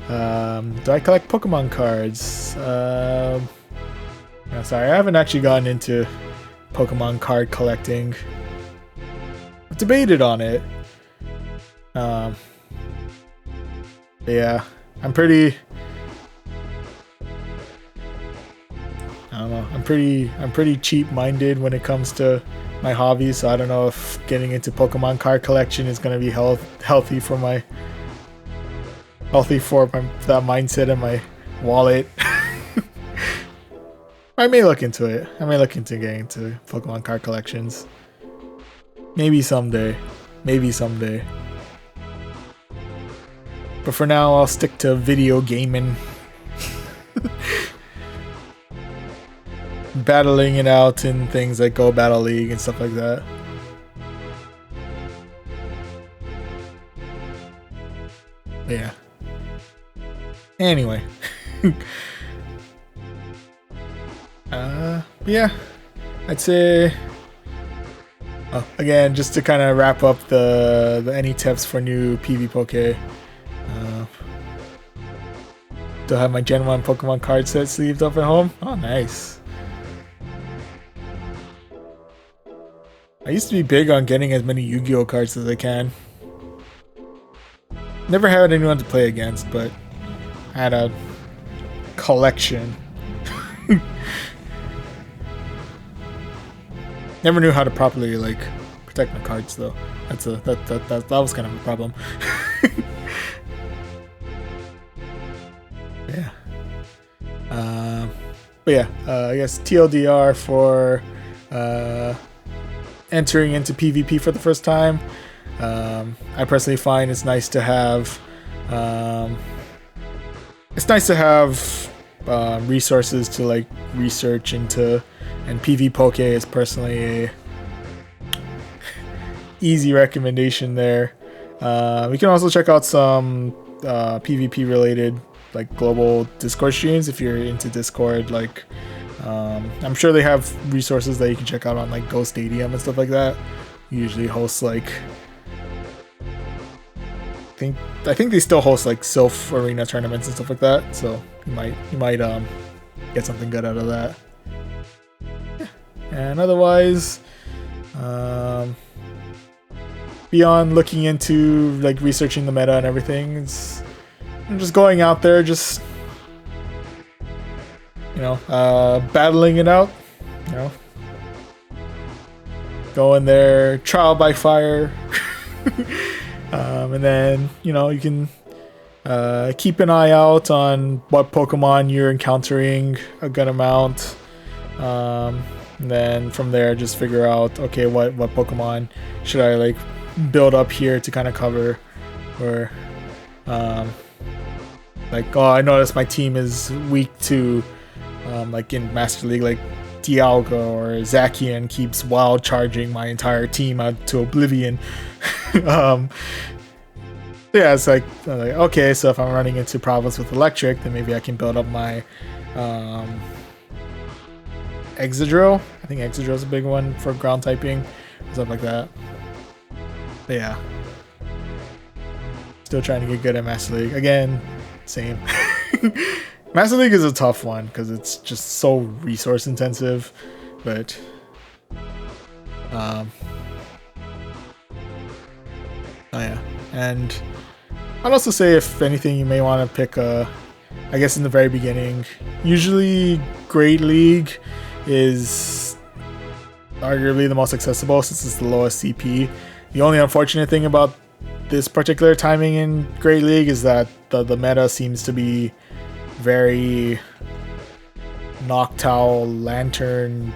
Do I collect Pokemon cards? No, sorry, I haven't actually gotten into Pokemon card collecting. I've debated on it. Yeah, I'm pretty cheap-minded when it comes to my hobbies, so I don't know if getting into Pokemon card collection is going to be healthy for that mindset in my wallet. I may look into it. I may look into getting into Pokemon card collections. Maybe someday. But for now, I'll stick to video gaming. Battling it out in things like Go Battle League and stuff like that. Yeah. Anyway. Yeah. I'd say... Oh, again, just to kind of wrap up the any tips for new PV Poke. Still have my Gen 1 Pokemon card set sleeved up at home. Oh, nice. I used to be big on getting as many Yu-Gi-Oh cards as I can. Never had anyone to play against, but I had a collection. Never knew how to properly like protect my cards though. That was kind of a problem. Yeah. But yeah, I guess TLDR for entering into PvP for the first time. I personally find it's nice to have resources to like research into, and PV Poke is personally a easy recommendation there. We can also check out some PvP related like global Discord streams if you're into Discord. Like I'm sure they have resources that you can check out on like Go Stadium and stuff like that. Usually hosts like I think they still host like Sylph Arena tournaments and stuff like that, so you might get something good out of that. Yeah. And otherwise, beyond looking into like researching the meta and everything, it's just going out there, just battling it out, going there, trial by fire. And then, you can keep an eye out on what Pokemon you're encountering a good amount. And then from there, just figure out, okay, what Pokemon should I like build up here to kind of cover, or like, oh, I noticed my team is weak to like in Master League, like Dialga or Zacian keeps wild charging my entire team out to oblivion. Yeah, it's like, okay, so if I'm running into problems with electric, then maybe I can build up my Exadrill. I think Exadrill is a big one for ground typing, stuff like that. But yeah, still trying to get good at Master League. Again, same. Master League is a tough one because it's just so resource intensive, but oh yeah, and I'd also say, if anything, you may want to pick I guess in the very beginning, usually Great League is arguably the most accessible since it's the lowest CP. The only unfortunate thing about this particular timing in Great League is that the meta seems to be very Noctowl, Lantern,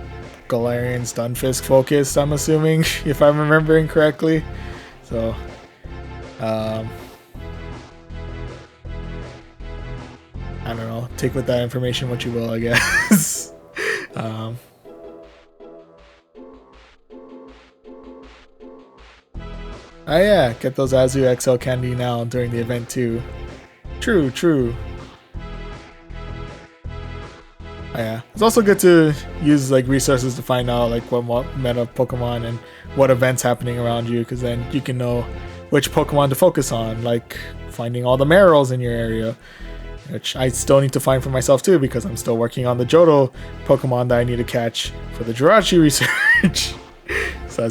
Galarian, Stunfisk focused, I'm assuming, if I'm remembering correctly. So I don't know, take with that information what you will, I guess. Oh yeah, get those Azu XL candy now during the event too. True. Oh yeah, it's also good to use like resources to find out like what meta Pokemon and what events happening around you, because then you can know which Pokemon to focus on, like finding all the Marils in your area, which I still need to find for myself too, because I'm still working on the Johto Pokemon that I need to catch for the Jirachi research. So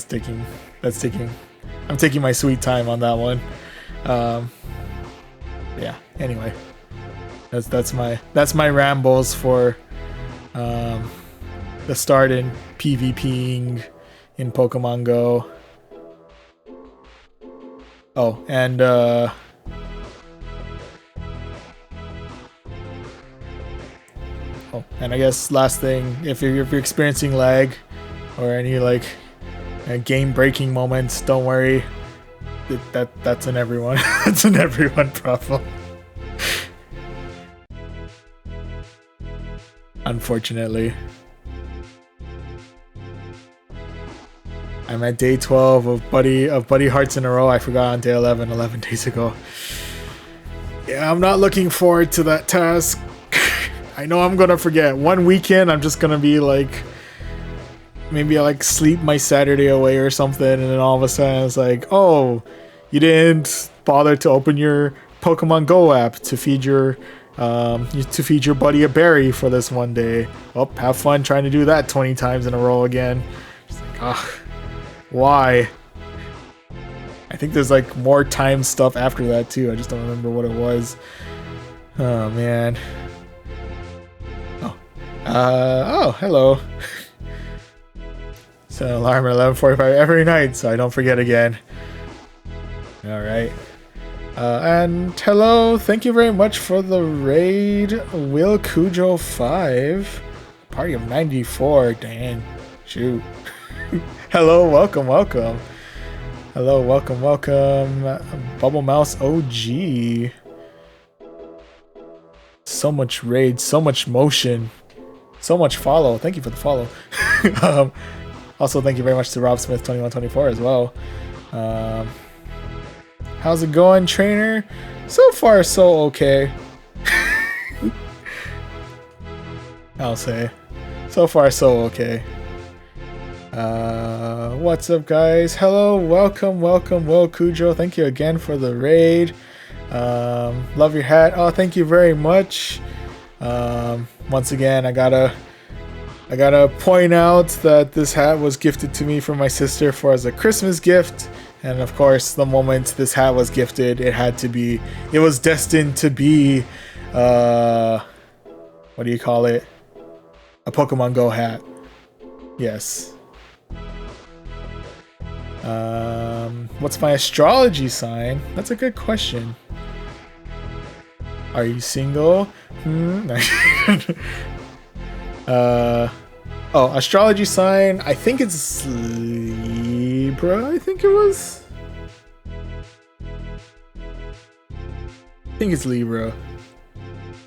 I'm taking my sweet time on that one. Yeah, anyway, that's my rambles for the start in PvPing in Pokemon Go. Oh, and I guess last thing, if you're experiencing lag or any like game-breaking moments, don't worry. That's an everyone. That's an everyone problem. Unfortunately. I'm at day 12 of Buddy Hearts in a row. I forgot on day 11 days ago. Yeah, I'm not looking forward to that task. I know I'm gonna forget. One weekend, I'm just gonna be like, maybe I like sleep my Saturday away or something, and then all of a sudden it's like, oh, you didn't bother to open your Pokemon Go app to feed your buddy a berry for this one day. Well, have fun trying to do that 20 times in a row again. Just like, ugh, why? I think there's like more time stuff after that too. I just don't remember what it was. Oh man. Oh, hello. Set an alarm at 11:45 every night so I don't forget again. Alright. And hello, thank you very much for the raid, Will Cujo 5. Party of 94, dang. Shoot. Hello, welcome. Hello, welcome. Bubble Mouse OG. So much raid, so much motion. So much follow. Thank you for the follow. Also, thank you very much to Rob Smith 2124 as well. How's it going, trainer? So far, so okay. I'll say. So far, so okay. What's up, guys? Hello, welcome, Will Cujo. Thank you again for the raid. Love your hat. Oh, thank you very much. Once again, I gotta point out that this hat was gifted to me from my sister as a Christmas gift, and of course, the moment this hat was gifted, it was destined to be, what do you call it? A Pokemon Go hat. Yes. What's my astrology sign? That's a good question. Are you single? Oh, Oh, astrology sign. I think it's Libra. I think it was. I think it's Libra.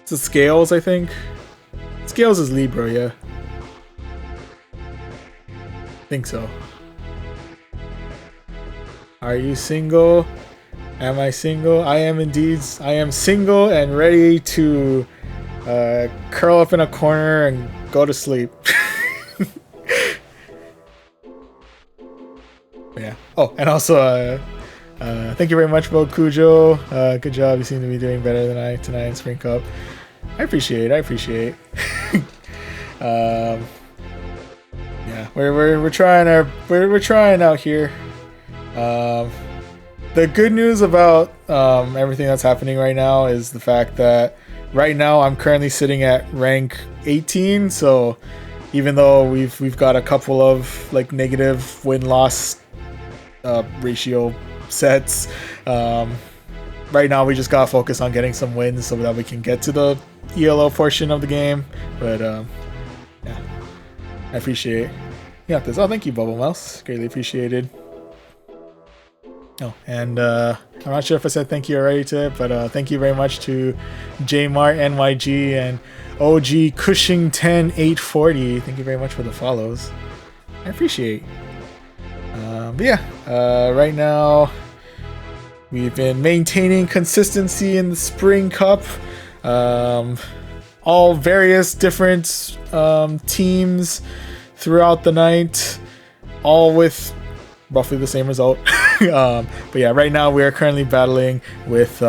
It's the scales, I think. Scales is Libra, yeah. I think so. Are you single? Am I single? I am indeed. I am single and ready to curl up in a corner and go to sleep. Yeah. Oh, and also, thank you very much, Bo Cujo. Good job. You seem to be doing better than I tonight in Spring Cup. I appreciate. Yeah, we're trying we're trying out here. The good news about everything that's happening right now is the fact that right now I'm currently sitting at rank 18. So even though we've got a couple of like negative win-loss ratio sets, right now we just gotta focus on getting some wins so that we can get to the ELO portion of the game. But yeah, I appreciate you got this. Oh, thank you, Bubble Mouse. Greatly appreciated. Oh, and I'm not sure if I said thank you already to it, but thank you very much to Jmart NYG and OG Cushing 840. Thank you very much for the follows. I appreciate. But yeah, right now we've been maintaining consistency in the Spring Cup. All various different teams throughout the night, all with roughly the same result. But yeah, right now we are currently battling with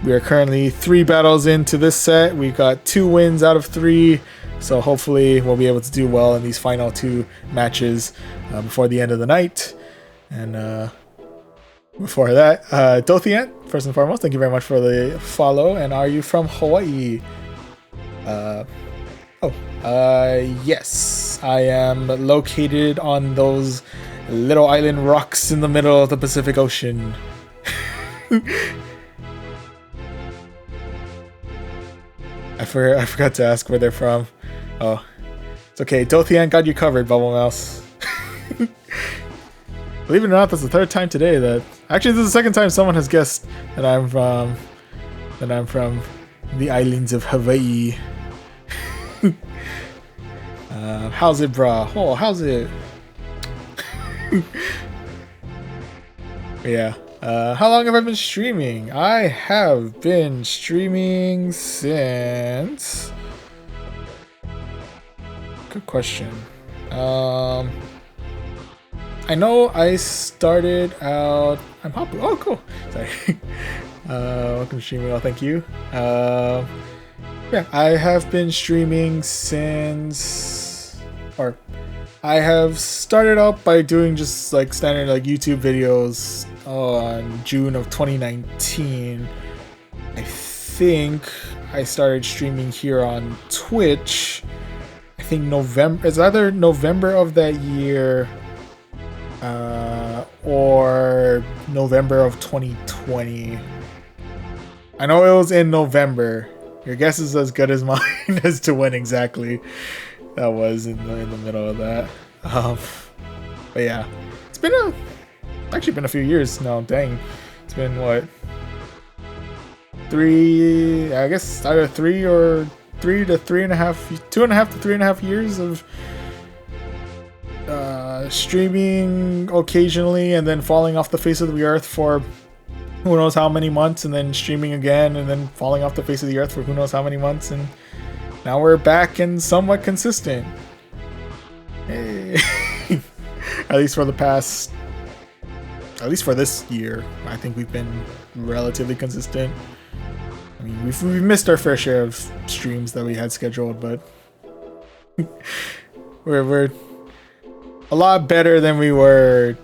we are currently 3 battles into this set. We got 2 wins out of 3, so hopefully we'll be able to do well in these final 2 matches before the end of the night. And before that, Dothian, first and foremost, thank you very much for the follow. And are you from Hawaii? Yes, I am located on those little island rocks in the middle of the Pacific Ocean. I forgot to ask where they're from. Oh, it's okay. Dothian got you covered, Bubble Mouse. Believe it or not, that's the 3rd time today that... Actually, this is the 2nd time someone has guessed that I'm from the islands of Hawaii. How's it, brah? Oh, how's it? Yeah. How long have I been streaming? I have been streaming since... Good question. I know I started out... I'm hopping. Oh, cool. Sorry. Welcome to streaming. Oh, thank you. Yeah, I have been streaming since... Or... I have started out by doing just like standard like YouTube videos on June of 2019. I think I started streaming here on Twitch. I think November. It's either November of that year or November of 2020. I know it was in November. Your guess is as good as mine as to when exactly that was in the middle of that. But yeah, it's been actually been a few years now. Dang, it's been what, 3? I guess either 3 or 3 to 3.5, 2.5 to 3.5 years of streaming occasionally, and then falling off the face of the earth for who knows how many months, and then streaming again, and then falling off the face of the earth for who knows how many months, and now we're back and somewhat consistent. Hey. At least for this year, I think we've been relatively consistent. I mean, we've missed our fair share of streams that we had scheduled, but we're a lot better than we were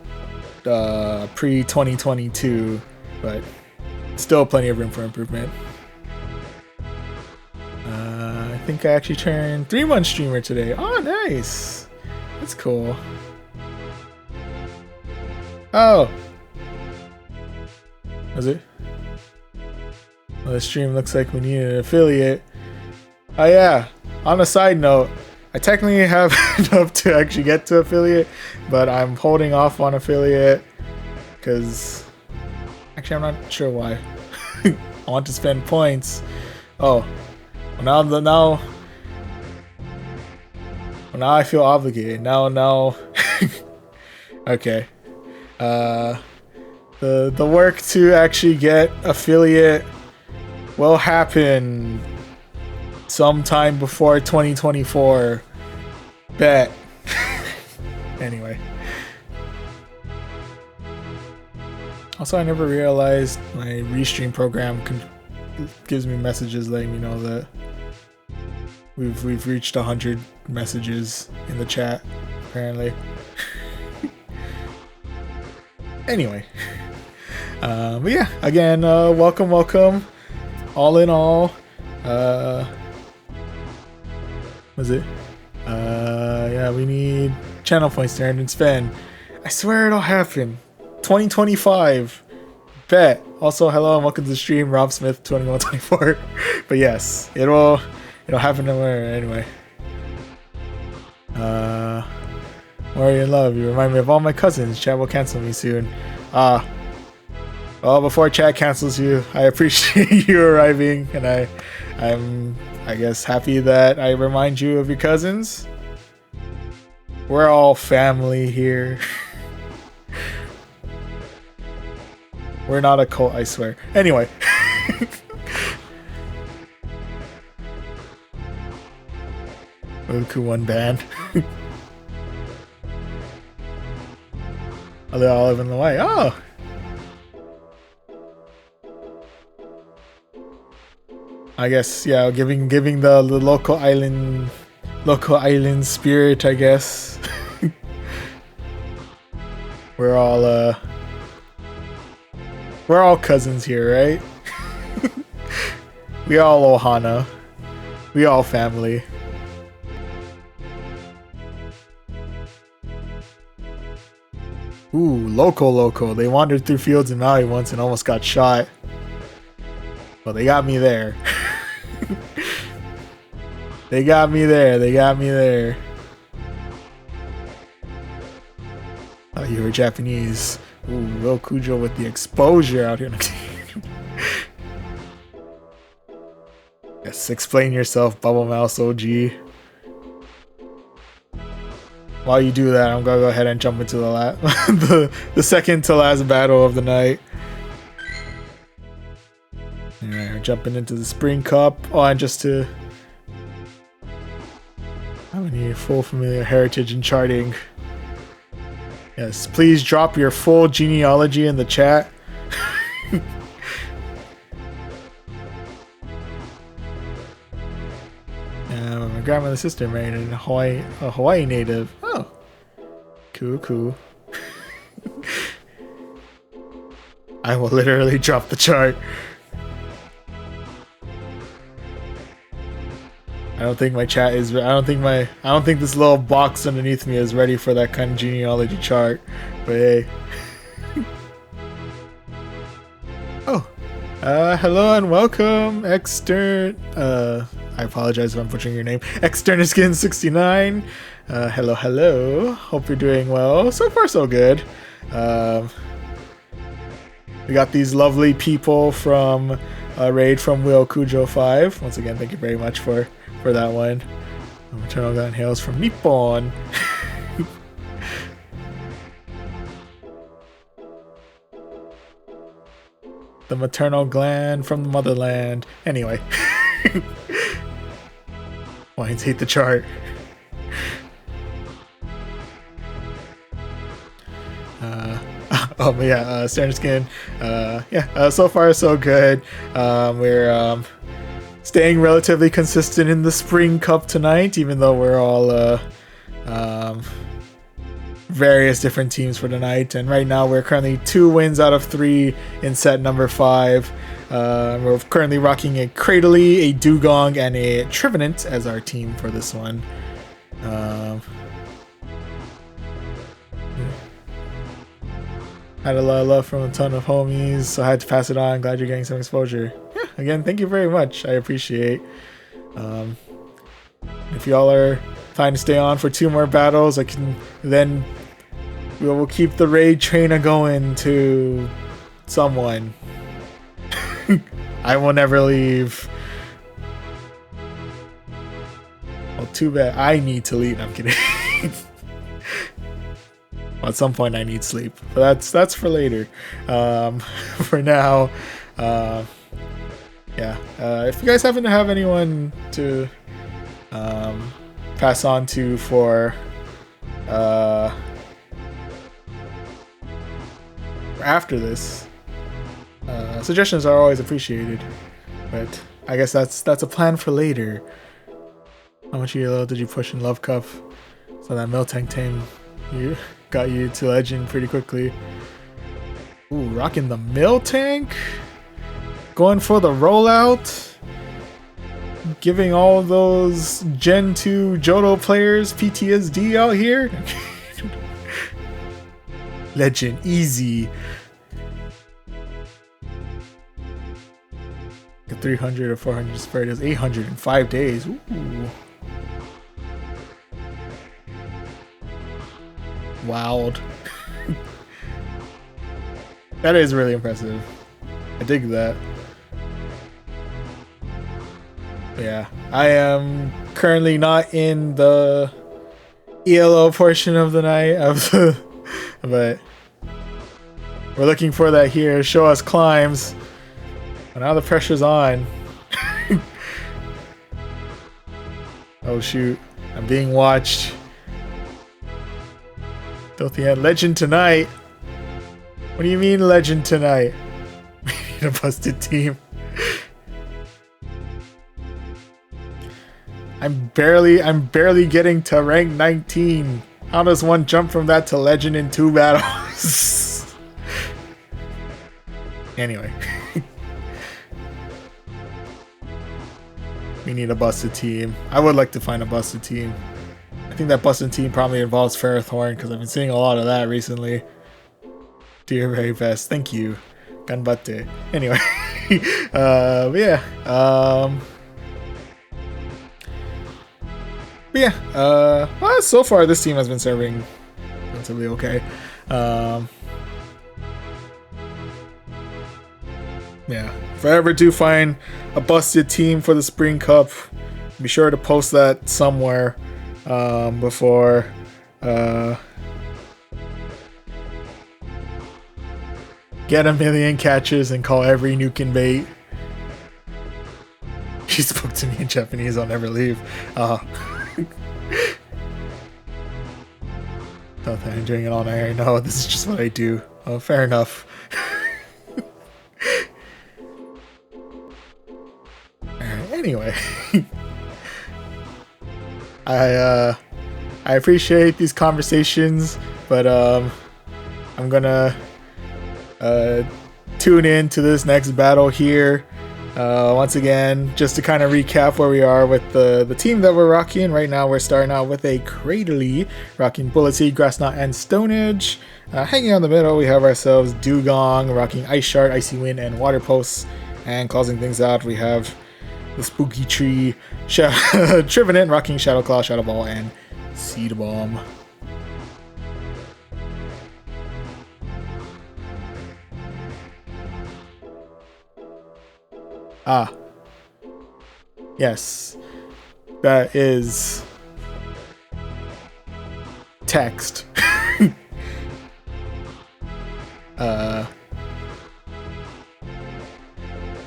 pre-2022, but still plenty of room for improvement. I think I actually turned 3-month streamer today. Oh, nice. That's cool. Oh. Was it? Well, the stream looks like we need an affiliate. Oh, yeah. on a side note, I technically have enough to actually get to affiliate, but I'm holding off on affiliate because actually I'm not sure why. I want to spend points. Oh, now I feel obligated. Now. Okay. The work to actually get affiliate will happen sometime before 2024. Bet. Anyway. Also, I never realized my restream program gives me messages letting me know that we've reached 100 messages in the chat, apparently. Anyway. But yeah, again, welcome. All in all, was it? Yeah, we need channel points to earn and spend. I swear it'll happen. 2025. Bet. Also, hello and welcome to the stream, Rob Smith 2124. But yes, it'll happen nowhere anyway. Warrior in Love, you remind me of all my cousins. Chat will cancel me soon. Well, before chat cancels you, I appreciate you arriving, and I'm I guess happy that I remind you of your cousins. We're all family here. We're not a cult, I swear. Anyway. Goku one band. Oh, they all live in the way. Oh! I guess, yeah, giving the local island spirit, I guess. We're all cousins here, right? We all Ohana. We all family. Ooh, loco. They wandered through fields in Maui once and almost got shot. Well, they got me there. They got me there. Oh, you were Japanese. Ooh, Will Cujo with the exposure out here. Yes, explain yourself, Bubble Mouse OG. While you do that, I'm gonna go ahead and jump into the the second to last battle of the night. Alright, we're jumping into the Spring Cup. Oh, and just to... I need full familiar heritage and charting. Yes, please drop your full genealogy in the chat. My grandmother's sister married a Hawaii native. Oh, cool. I will literally drop the chart. I don't think my chat is. I don't think this little box underneath me is ready for that kind of genealogy chart. But hey. Oh, hello and welcome, Extern. I apologize if I'm butchering your name. Externiskin69. Hello. Hope you're doing well. So far, so good. We got these lovely people from raid from Will Cujo 5. Once again, thank you very much for that one. Maternal Gland hails from Nippon. The maternal gland from the motherland. Anyway. Wines hate the chart. Oh, but yeah, Skin. Yeah, so far so good. We're staying relatively consistent in the Spring Cup tonight, even though we're all various different teams for tonight. And right now we're currently 2 wins out of 3 in set number 5. We're currently rocking a Cradley, a Dugong, and a Trivenant as our team for this one. Had a lot of love from a ton of homies, so I had to pass it on. Glad you're getting some exposure. Yeah, again, thank you very much. I appreciate. If y'all are trying to stay on for 2 more battles, I can then we will keep the raid train a going to someone. I will never leave. Well, too bad. I need to leave. No, I'm kidding. At some point I need sleep, but that's for later. For now, yeah. If you guys happen to have anyone to pass on to for after this, suggestions are always appreciated. But I guess that's a plan for later. How much yellow did you push in Love Cup? So that Miltank team you got you to legend pretty quickly. Ooh, rocking the Miltank, going for the rollout, giving all those Gen 2 Johto players PTSD out here. Legend, easy. Get 300 or 400 spread is 800 in 5 days. Ooh. Wowed. That is really impressive. I dig that. Yeah, I am currently not in the ELO portion of the night of the, but we're looking for that here. Show us climbs. And now the pressure's on. Oh shoot, I'm being watched. Filthy End legend tonight. What do you mean legend tonight? We need a busted team. I'm barely getting to rank 19. How does one jump from that to legend in 2 battles? Anyway. We need a busted team. I would like to find a busted team. I think that busted team probably involves Ferrothorn because I've been seeing a lot of that recently. Do your very best. Thank you. Ganbatte. Anyway. But yeah. But yeah. Well, so far this team has been serving relatively okay. Yeah. If I ever do find a busted team for the Spring Cup, be sure to post that somewhere before get 1,000,000 catches and call every nuke and bait. She spoke to me in Japanese, I'll never leave. Thought that I'm doing it all night. No, this is just what I do. Oh, fair enough. Anyway, I appreciate these conversations, but I'm gonna tune in to this next battle here. Once again, just to kind of recap where we are with the team that we're rocking. Right now we're starting out with a Cradley, rocking Bullet Seed, Grass Knot, and Stone Edge. Hanging on the middle, we have ourselves Dugong, rocking Ice Shard, Icy Wind, and Water Pulse. And closing things out, we have the Spooky Tree, Trivenant, rocking Shadow Claw, Shadow Ball, and Seed Bomb. Ah. Yes. That is text.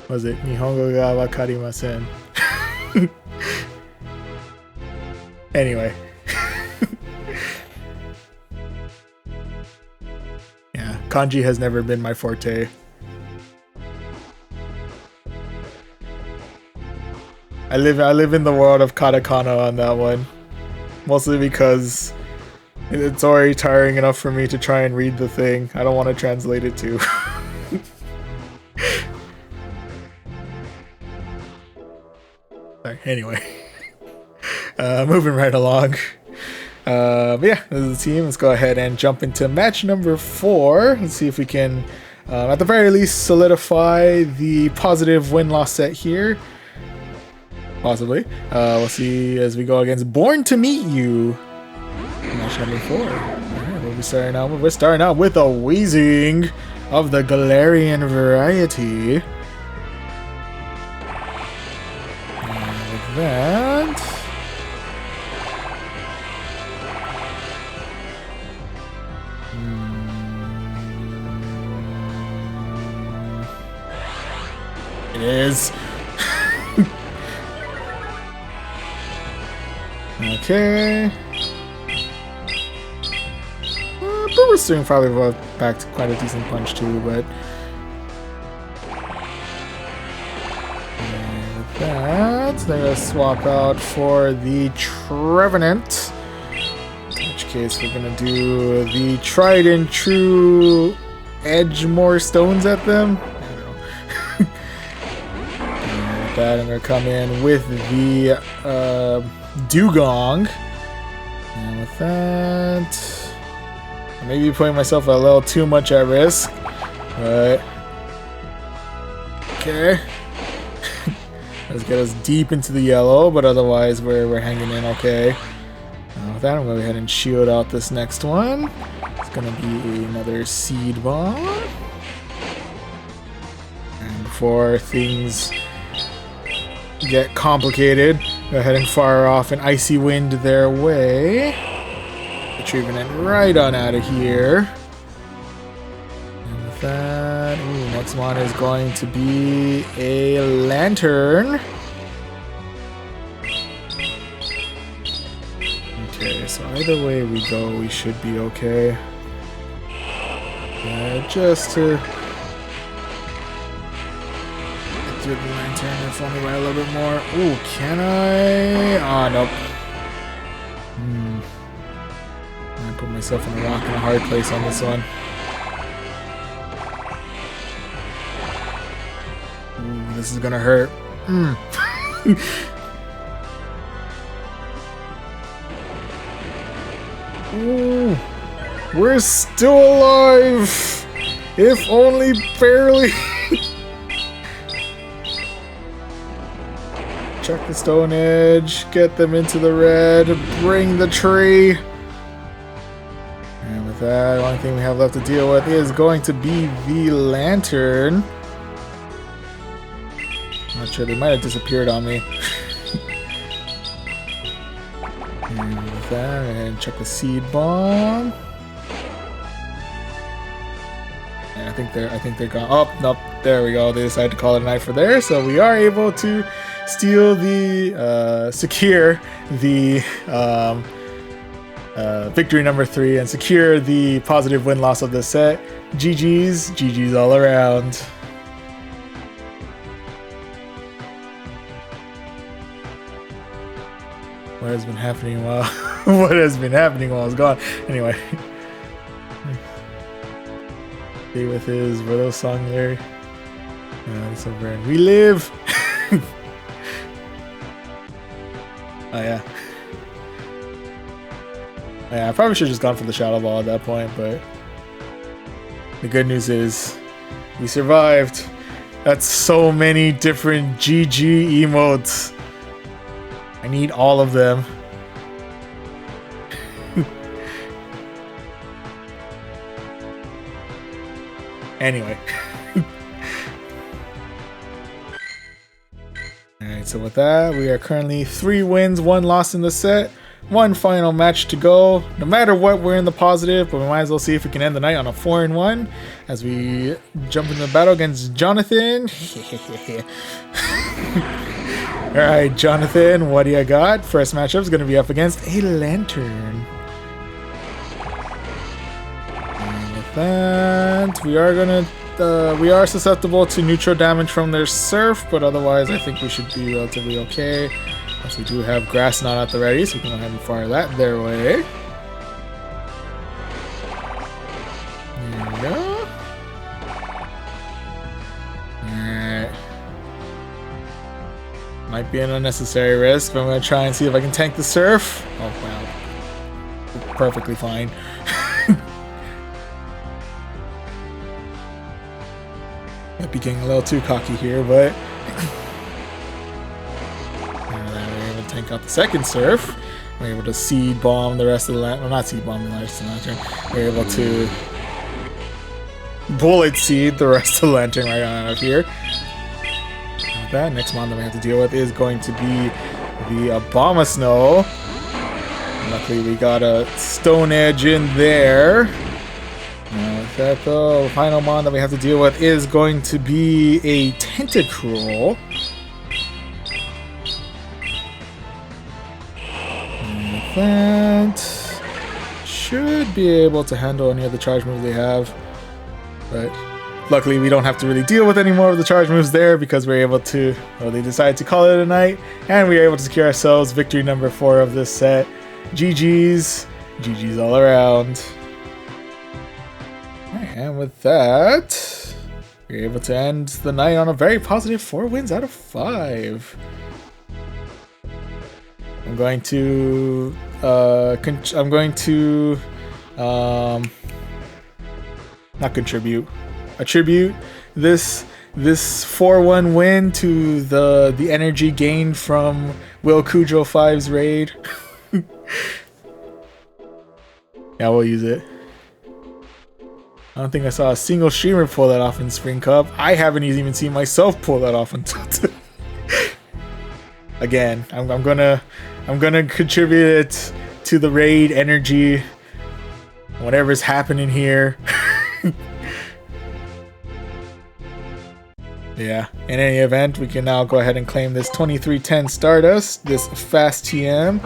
Was it Nihongo ga wakarimasen? Anyway. Yeah, kanji has never been my forte. I live in the world of katakana on that one. Mostly because it's already tiring enough for me to try and read the thing. I don't want to translate it too. Anyway, moving right along. But yeah, this is the team. Let's go ahead and jump into match number 4. Let's see if we can, at the very least, solidify the positive win-loss set here. Possibly. We'll see as we go against Born to Meet You. Match number 4. Alright, we'll be starting out. We're starting out with a Weezing of the Galarian variety. And with that. It is. Okay. Brewer's doing probably back to quite a decent punch too, but and with that, they're gonna swap out for the Trevenant. In which case, we're gonna do the tried and true edge more stones at them. I'm going to come in with the Dugong. And with that, I may be putting myself a little too much at risk. But, okay. Let's get us deep into the yellow, but otherwise we're hanging in okay. With that, I'm going to go ahead and shield out this next one. It's going to be another Seed Bomb. And before things get complicated, go ahead and fire off an Icy Wind their way, retrieving it right on out of here. And with that, next one is going to be a Lantern. Okay, so either way we go, we should be okay. Just to the Lantern, if only by a little bit more. Ooh, can I? Ah, nope. I put myself in a rock and a hard place on this one. Ooh, this is gonna hurt. Ooh, we're still alive! If only barely. Check the Stone Edge, get them into the red, bring the tree. And with that, the only thing we have left to deal with is going to be the Lantern. Not sure, they might have disappeared on me. And with that, and check the Seed Bomb. And I think they're gone. Oh, nope, there we go. They decided to call it a night for there, so we are able to steal the, secure the victory number 3 and secure the positive win-loss of this set. GG's all around. What has been happening while what has been happening while I was gone? Anyway, stay with his Riddle song there. It's over and we live. Oh yeah. Yeah, I probably should have just gone for the Shadow Ball at that point, but the good news is we survived. That's so many different GG emotes. I need all of them. Anyway. Alright, so with that, we are currently 3 wins, 1 loss in the set. 1 final match to go. No matter what, we're in the positive, but we might as well see if we can end the night on a 4-1 as we jump into the battle against Jonathan. Alright, Jonathan, what do you got? First matchup is going to be up against a Lantern. And with that, we are susceptible to neutral damage from their Surf, but otherwise I think we should be relatively okay. Plus we do have Grass Knot at the ready, so we can go ahead and fire that their way. There we go. Alright. Might be an unnecessary risk, but I'm going to try and see if I can tank the Surf. Oh, wow. Perfectly fine. Might be getting a little too cocky here, but tank out the second surf. We're able to seed bomb the rest of the lantern. Well, not seed bomb the rest of the lantern. We're able to bullet seed the rest of the lantern right on out of here. With that, next mon that we have to deal with is going to be the Abomasnow. Luckily, we got a Stone Edge in there. With that, though, the final mon that we have to deal with is going to be a Tentacruel. And that should be able to handle any of the charge moves they have. But luckily, we don't have to really deal with any more of the charge moves there because we're able to, well, they decided to call it a night, and we were able to secure ourselves victory number 4 of this set. GG's. GG's all around. And with that, we're able to end the night on a very positive 4 wins out of 5. I'm going to not contribute. Attribute this 4-1 win to the energy gained from Will Cujo 5's raid. Yeah, we'll use it. I don't think I saw a single streamer pull that off in Spring Cup. I haven't even seen myself pull that off until today. Again, I'm gonna contribute it to the raid energy. Whatever's happening here. Yeah, in any event, we can now go ahead and claim this 2310 Stardust, this fast TM.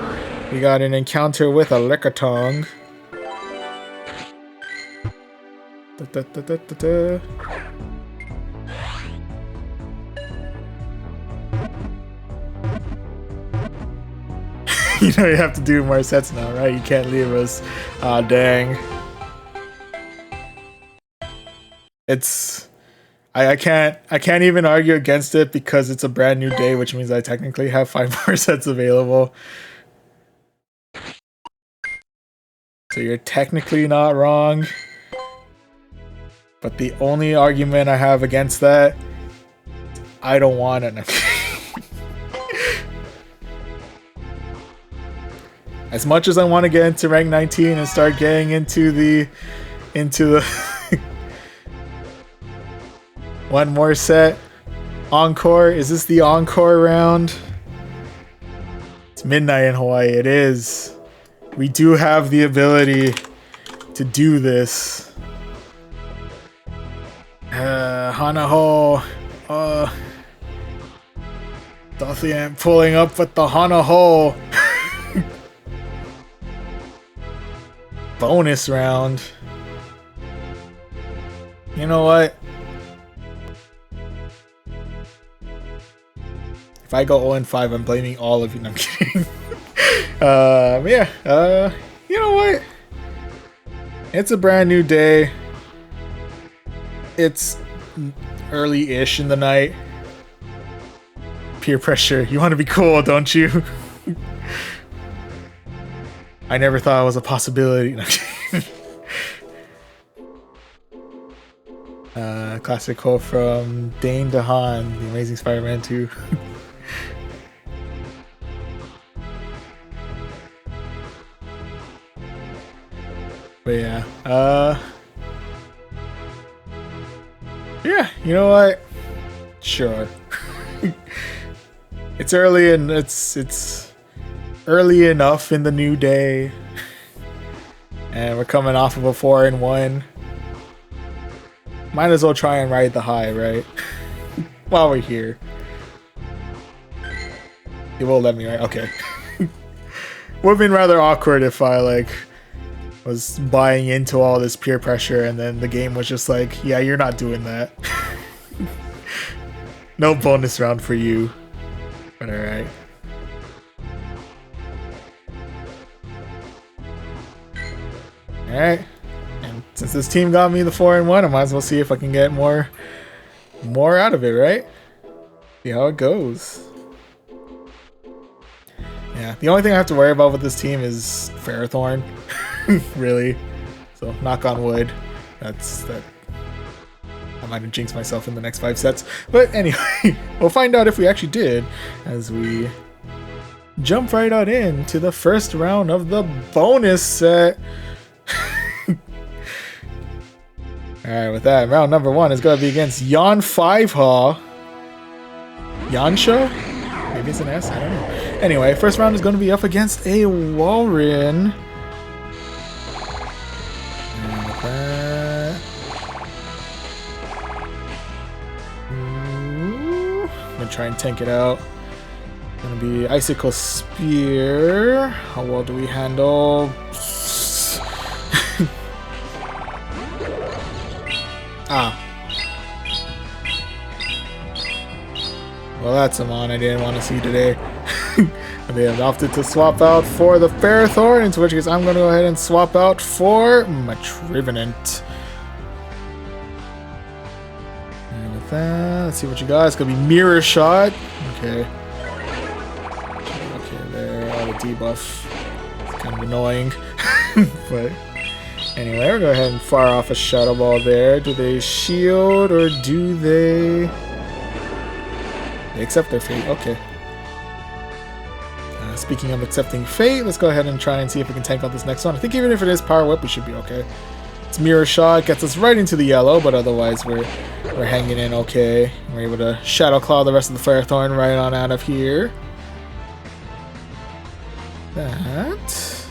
We got an encounter with a Lickitung. You know you have to do more sets now, right? You can't leave us. Aw, dang. It's... I can't even argue against it because it's a brand new day, which means I technically have 5 more sets available. So you're technically not wrong. But the only argument I have against that, I don't want it. As much as I want to get into rank 19 and start getting into the one more set. Encore. Is this the encore round? It's midnight in Hawaii. It is. We do have the ability to do this. Hanaho. Dothian pulling up with the Hanaho. Bonus round. You know what? If I go 0-5, I'm blaming all of you. No, I'm kidding. Yeah. You know what? It's a brand new day. It's early-ish in the night. Peer pressure. You want to be cool, don't you? I never thought it was a possibility. No, classic quote from Dane DeHaan, The Amazing Spider-Man 2. But yeah, yeah, you know what? Sure. It's early and it's early enough in the new day, and we're coming off of a 4-1. Might as well try and ride the high, right? While we're here. You won't let me, right? Okay. Would have been rather awkward if I was buying into all this peer pressure and then the game was just like, yeah, you're not doing that. No bonus round for you. But alright. Alright. And since this team got me the 4-1, I might as well see if I can get more out of it, right? See how it goes. Yeah, the only thing I have to worry about with this team is Ferrothorn. Really. So, knock on wood. That. I might have jinxed myself in the next 5 sets. But anyway, we'll find out if we actually did as we jump right on into the first round of the bonus set. Alright, with that, round number 1 is going to be against Yon 5 Yansho? Maybe it's an S? I don't know. Anyway, first round is going to be up against a Walren. And with that... I'm going to try and tank it out. Gonna be Icicle Spear. How well do we handle? Well, that's a mon I didn't want to see today. They have opted to swap out for the Ferrothorn, into which case I'm going to go ahead and swap out for Matrivenant. And with that, let's see what you got. It's going to be Mirror Shot. Okay. Okay, there. Oh, the debuff. It's kind of annoying. But anyway, we'll go ahead and fire off a Shadow Ball there. Do they shield or do they... They accept their fate. Okay. Speaking of accepting fate, let's go ahead and try and see if we can tank out this next one. I think even if it is Power Whip, we should be okay. It's Mirror Shot, gets us right into the yellow, but otherwise we're hanging in okay. We're able to Shadow Claw the rest of the Firethorn right on out of here. That.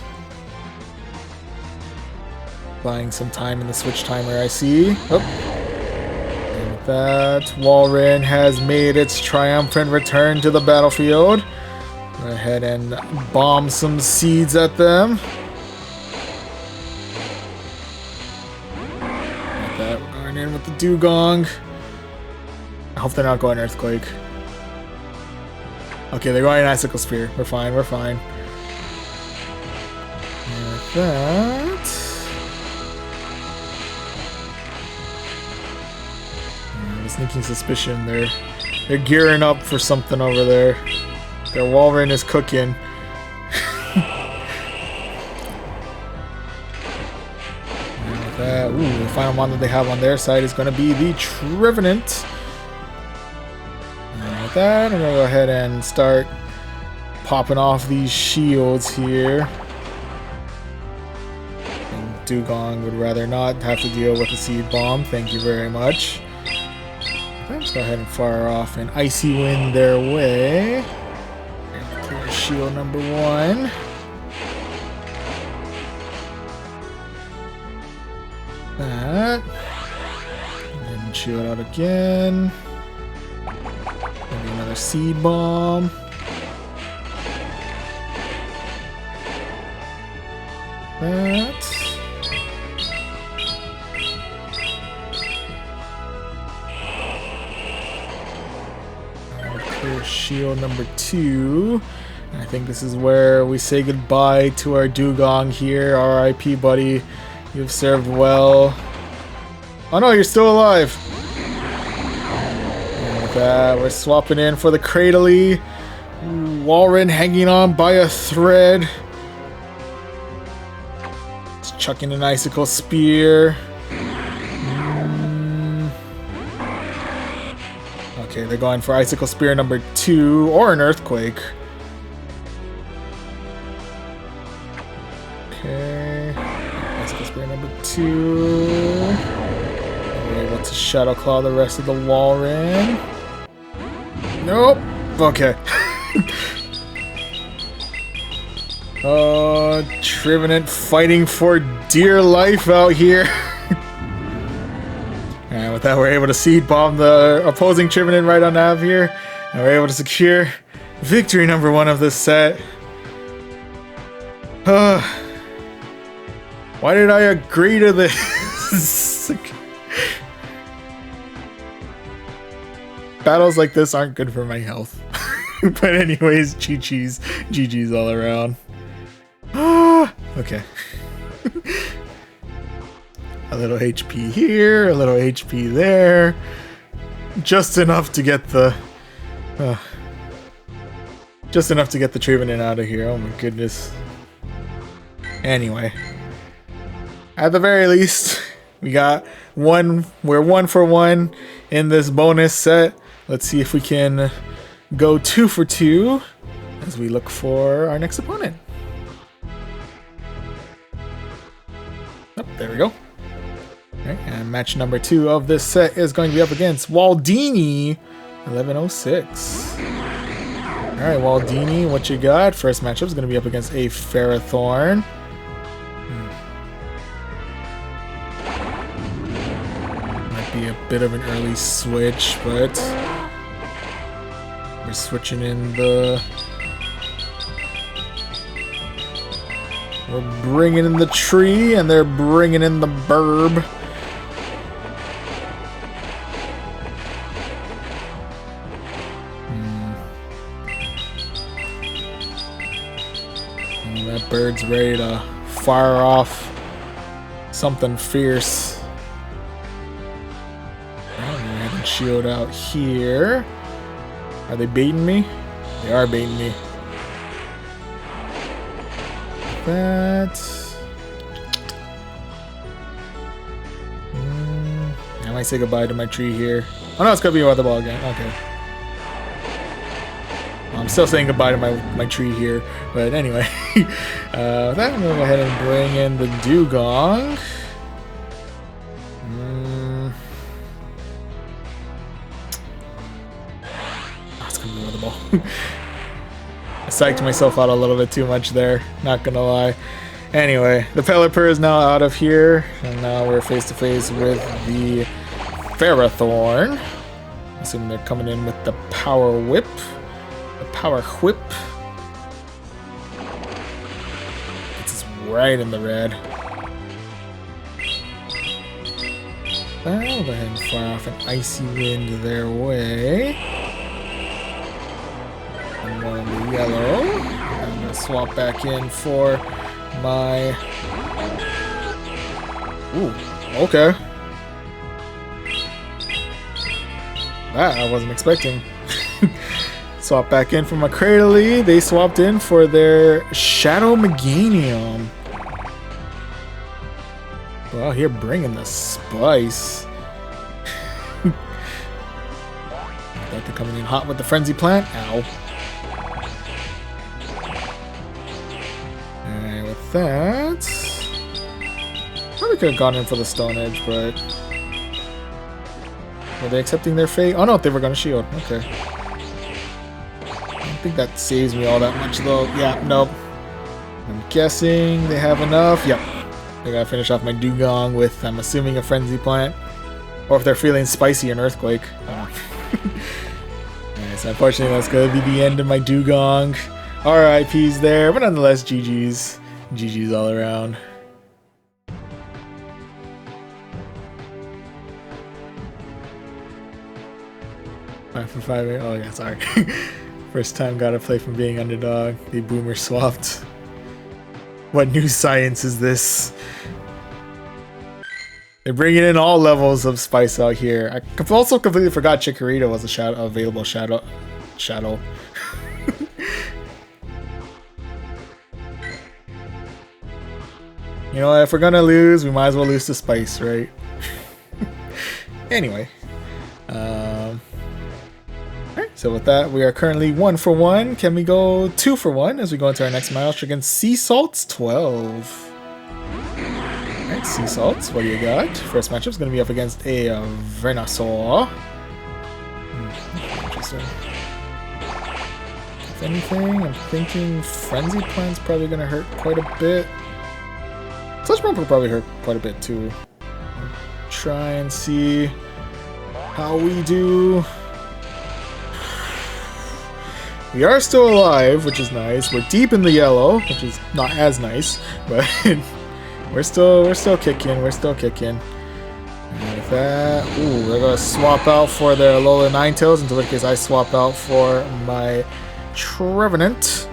Buying some time in the switch timer, I see. Oh. That Walren has made its triumphant return to the battlefield. Go ahead and bomb some seeds at them. Like that, we're going in with the Dugong. I hope they're not going Earthquake. Okay, they're going Icicle Spear. We're fine, we're fine. Like that. Sneaking suspicion, they're gearing up for something over there. Their Walren is cooking. Ooh, the final one that they have on their side is going to be the Trevenant. And with that, I'm going to go ahead and start popping off these shields here. And Dugong would rather not have to deal with a Seed Bomb. Thank you very much. Let's go ahead and fire off an Icy Wind their way. And clear shield number 1. That. And shield out again. Maybe another Seed Bomb. That. Shield number 2. I think this is where we say goodbye to our Dugong here. R.I.P. buddy. You've served well. Oh no, you're still alive. And with that, we're swapping in for the Cradley. Walren hanging on by a thread. Just chucking an Icicle Spear. Okay, they're going for Icicle Spear number 2 or an Earthquake. Okay, Icicle Spear number 2. We're able to Shadow Claw the rest of the Walren. Nope. Okay. Oh, Trevenant fighting for dear life out here. And with that, we're able to Seed Bomb the opposing Trevenant right on out of here. And we're able to secure victory number 1 of this set. Why did I agree to this? Battles like this aren't good for my health. But anyways, GG's all around. Okay. A little HP here, a little HP there. Just enough to get the... just enough to get the Trevenant out of here. Oh my goodness. Anyway. At the very least, we got one... We're 1 for 1 in this bonus set. Let's see if we can go 2 for 2. as we look for our next opponent. Oh, there we go. Alright, and match number 2 of this set is going to be up against Waldini, 1106. Alright, Waldini, what you got? First matchup is going to be up against a Ferrothorn. Might be a bit of an early switch, but we're switching in the... We're bringing in the tree, and they're bringing in the burb. That bird's ready to fire off something fierce. I'm gonna have a shield out here. Are they baiting me? They are baiting me. That. I might say goodbye to my tree here. Oh no, it's gonna be a weather ball again. Okay. I'm still saying goodbye to my tree here, but anyway. That I'm gonna go ahead and bring in the Dugong. Oh, it's gonna be a weather ball. I psyched myself out a little bit too much there, not gonna lie. Anyway, the Pelipper is now out of here, and now we're face to face with the Ferrothorn. Assuming they're coming in with the Power Whip. The Power Whip. Gets us right in the red. I'll go ahead and fire off an Icy Wind their way. And one of the yellow. I'm gonna swap back in for my... Ooh, okay. That I wasn't expecting. Swap back in for my Cradley. They swapped in for their Shadow Meganium. Well, here bringing the spice. They're coming in hot with the Frenzy Plant. Ow. And with that, probably could have gone in for the Stone Edge, but were they accepting their fate? Oh no, they were going to shield. Okay. I don't think that saves me all that much though. Yeah, nope. I'm guessing they have enough. Yep. I gotta finish off my Dugong with, I'm assuming, a Frenzy Plant. Or if they're feeling spicy, an Earthquake. So unfortunately, that's gonna be the end of my Dugong. RIPs there, but nonetheless, GG's. GG's all around. Five for 5. Oh yeah, sorry. First time gotta play from being underdog. The boomer swapped. What new science is this? They're bringing in all levels of spice out here. I also completely forgot Chikorita was a available shadow. You know, if we're gonna lose, we might as well lose to spice, right? Anyway. Alright, so with that, we are currently 1 for 1. Can we go 2 for 1 as we go into our next match against Sea Salts 12? Alright, Sea Salts, what do you got? First matchup is going to be up against a Venusaur. Interesting. If anything, I'm thinking Frenzy Plant's probably going to hurt quite a bit. Touch Pump will probably hurt quite a bit too. Try and see how we do. We are still alive, which is nice. We're deep in the yellow, which is not as nice, but we're still kicking. We're still kicking. And with that, ooh, they're gonna swap out for their Alola Ninetales, in which case I swap out for my Trevenant.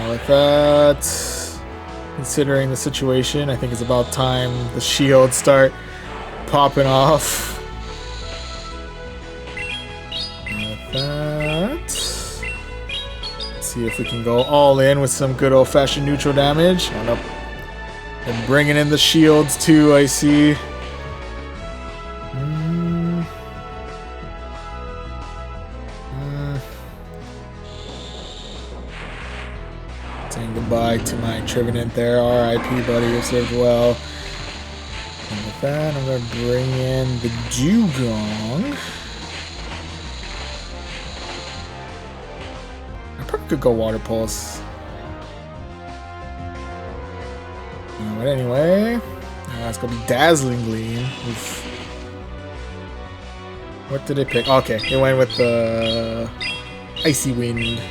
With that, considering the situation, I think it's about time the shields start popping off. That. Let's see if we can go all in with some good old-fashioned neutral damage. Oh, nope. And bringing in the shields too, I see. goodbye to my Trevenant there. RIP, buddy, you served well. And with that, I'm going to bring in the Dugong. I probably could go Water Pulse. But anyway, it's going to be Dazzling Gleam. Oof. What did it pick? Okay, it went with the Icy Wind.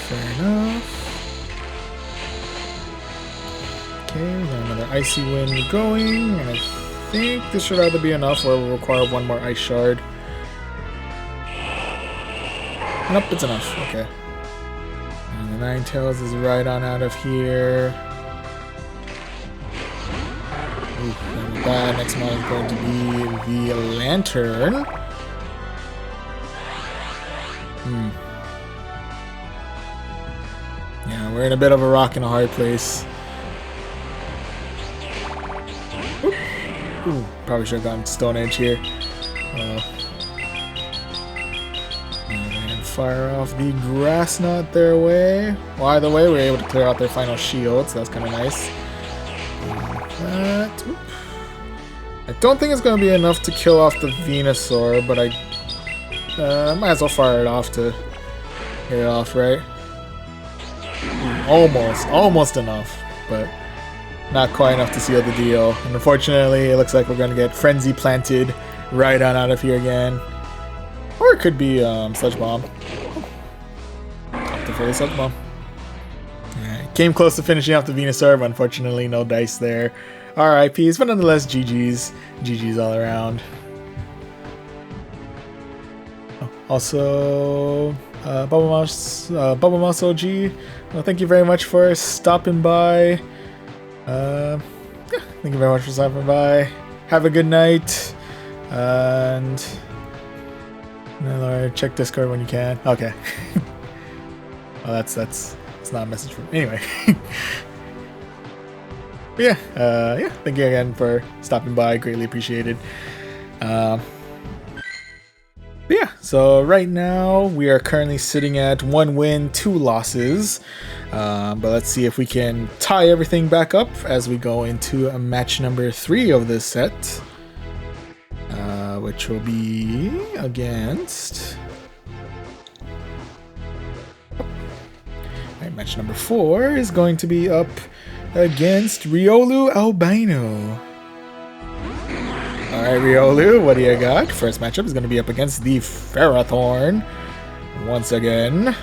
Fair enough. Okay, we got another Icy Wind going, and I think this should either be enough or will require one more Ice Shard. Nope, it's enough. Okay. And the Ninetales is right on out of here. Ooh, and with that, next mod is going to be the Lantern. Yeah, we're in a bit of a rock and a hard place. Ooh, probably should have gotten Stone Edge here. And fire off the Grass Knot their way. Well, either way, we were able to clear out their final shield, so that's kind of nice. I don't think it's going to be enough to kill off the Venusaur, but I might as well fire it off to get it off, right? Almost enough, but not quite enough to seal the deal. And unfortunately, it looks like we're going to get Frenzy planted right on out of here again. Or it could be Sludge Bomb. Opted for the Sludge Bomb. Alright, came close to finishing off the Venusaur, but unfortunately no dice there. RIPs, but nonetheless GG's. GG's all around. Also, Bubble Mouse OG, well, thank you very much for stopping by. Yeah, thank you very much for stopping by. Have a good night, and check Discord when you can. Okay. Well, that's not a message from anyway. But yeah, yeah. Thank you again for stopping by. Greatly appreciated. Yeah, so right now we are currently sitting at 1 win, 2 losses. But let's see if we can tie everything back up as we go into match number 3 of this set. Which will be against... Alright, match number 4 is going to be up against Riolu Albino. Alright, Riolu, what do you got? First matchup is going to be up against the Ferrothorn once again.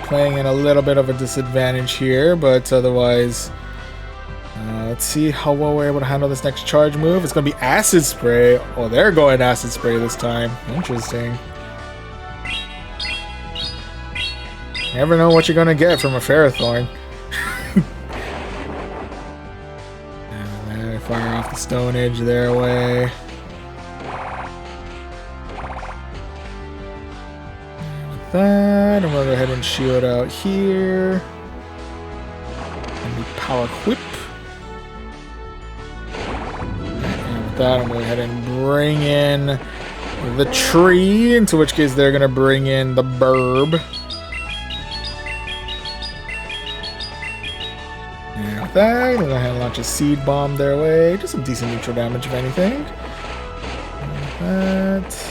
Playing in a little bit of a disadvantage here, but otherwise, let's see how well we're able to handle this next charge move. It's going to be Acid Spray. Oh, they're going Acid Spray this time. Interesting. Never know what you're going to get from a Ferrothorn. And fire off the Stone Edge their way. That, I'm gonna go ahead and shield out here. And the Power Whip. And with that, I'm gonna go ahead and bring in the tree, into which case they're gonna bring in the Burb. And with that, I'm gonna go ahead and launch a Seed Bomb their way. Just some decent neutral damage, if anything. And with that.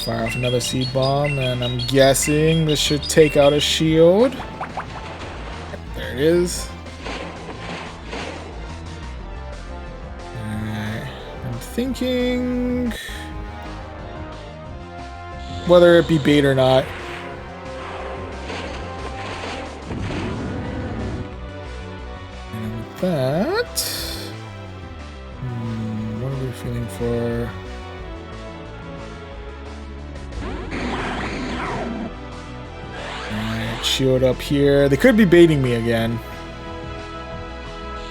Fire off another Seed Bomb, and I'm guessing this should take out a shield. Yep, there it is. Alright, I'm thinking whether it be bait or not. And with that, what are we feeling for? Shield up here. They could be baiting me again.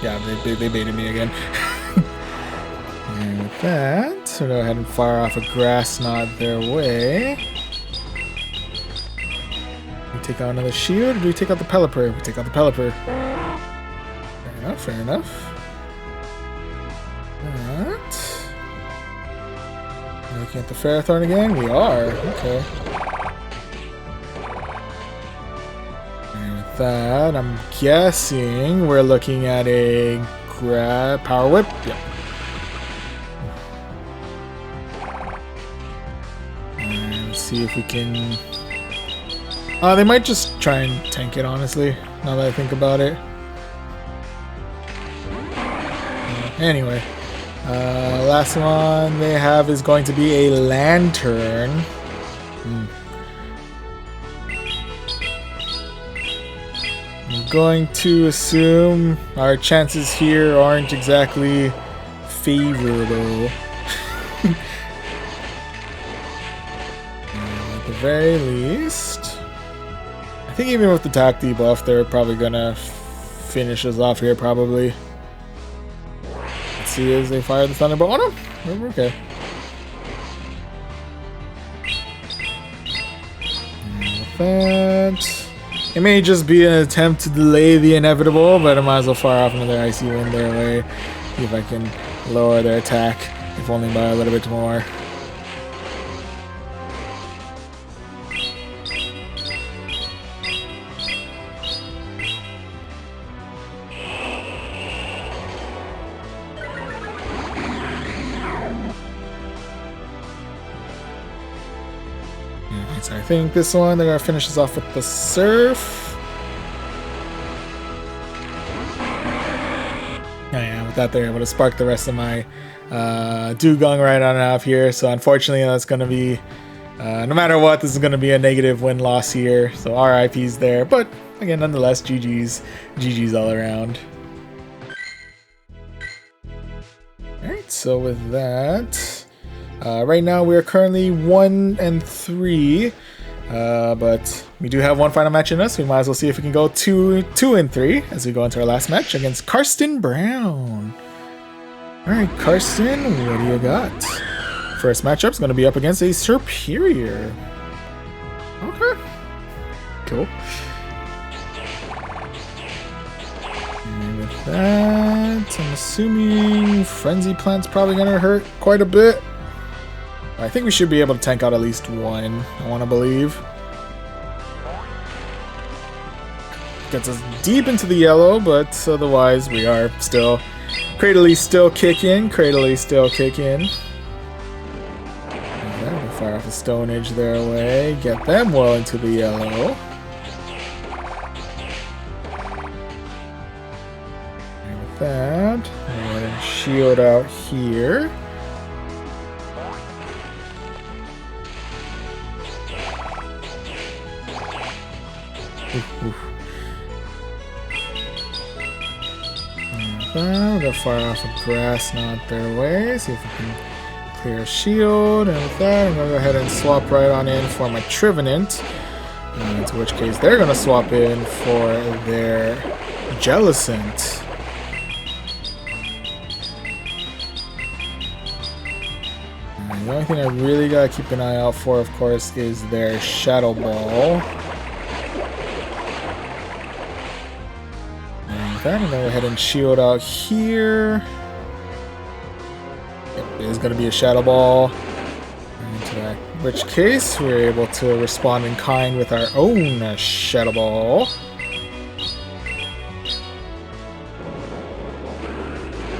Yeah, they baited me again. And with that, so go ahead and fire off a Grass Knot their way. We take out another shield, or do we take out the Pelipper? We take out the Pelipper. fair enough. Alright. Looking at the Ferrothorn again? We are. Okay. And with that, I'm guessing we're looking at a grab power whip. Yep. And let's see if we can. They might just try and tank it, honestly, now that I think about it. Anyway, last one they have is going to be a lantern. I'm going to assume our chances here aren't exactly favorable. At the very least, I think even with the attack debuff, they're probably gonna finish us off here, probably. Let's see as they fire the Thunderbolt. Oh no! We're okay. And with that, it may just be an attempt to delay the inevitable, but I might as well fire off another Icy Wind their way. See if I can lower their attack, if only by a little bit more. So I think this one, they're going to finish us off with the Surf. Oh yeah, with that they're able to spark the rest of my Dugong right on out here. So unfortunately that's going to be, no matter what, this is going to be a negative win-loss here. So RIP's there. But again, nonetheless, GG's. GG's all around. Alright, so with that... right now we are currently 1-3, but we do have one final match in us. We might as well see if we can go 2-3 as we go into our last match against Karsten Brown. Alright, Karsten, what do you got? First matchup is going to be up against a Superior. Okay. Cool. And with that, I'm assuming Frenzy Plant's probably going to hurt quite a bit. I think we should be able to tank out at least one, I want to believe. Gets us deep into the yellow, but otherwise we are still... Cradily still kicking, Cradily still kicking. Okay, we'll fire off a Stone Edge their way, get them well into the yellow. And with that, go ahead and shield out here. We're gonna fire off a Grass Knot their way, see if we can clear a shield, and with that I'm gonna go ahead and swap right on in for my Trevenant, into which case they're gonna swap in for their Jellicent. And the only thing I really gotta keep an eye out for, of course, is their Shadow Ball. That, and then go ahead and shield out here. Yep, it is going to be a Shadow Ball. In which case, we're able to respond in kind with our own Shadow Ball.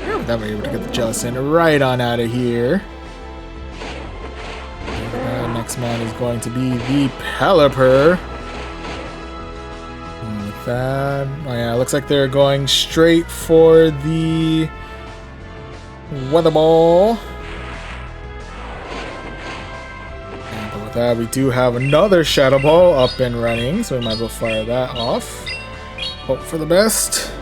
Yeah, with that, we're able to get the Jellicent right on out of here. And next man is going to be the Pelipper. That. Oh yeah, looks like they're going straight for the Weather Ball. But with that, we do have another Shadow Ball up and running, so we might as well fire that off. Hope for the best.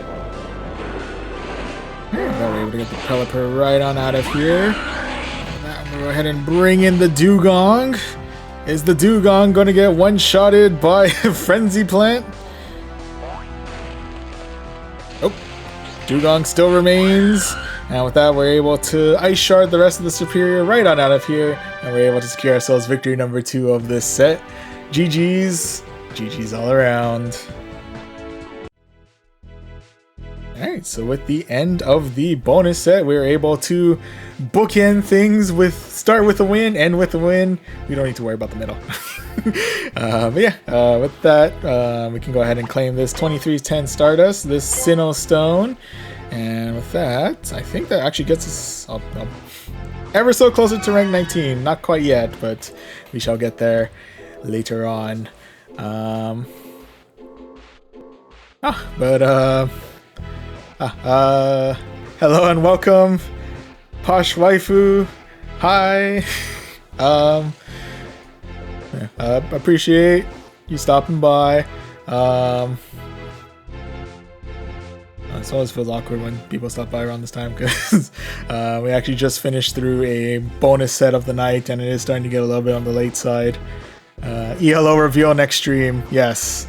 And that we're able to get the Pelipper right on out of here. And we'll go ahead and bring in the Dugong. Is the Dugong going to get one-shotted by Frenzy Plant? Oh, Dugong still remains, and with that we're able to Ice Shard the rest of the Superior right on out of here, and we're able to secure ourselves victory number 2 of this set. GG's, GG's all around. Alright, so with the end of the bonus set, we were able to bookend things with start with a win, end with a win. We don't need to worry about the middle. But yeah, with that, we can go ahead and claim this 2310 Stardust, this Sinnoh Stone. And with that, I think that actually gets us ever so closer to rank 19. Not quite yet, but we shall get there later on. Hello and welcome, Posh Waifu. Hi. Appreciate you stopping by. It always feels awkward when people stop by around this time because we actually just finished through a bonus set of the night and it is starting to get a little bit on the late side. ELO reveal next stream, yes.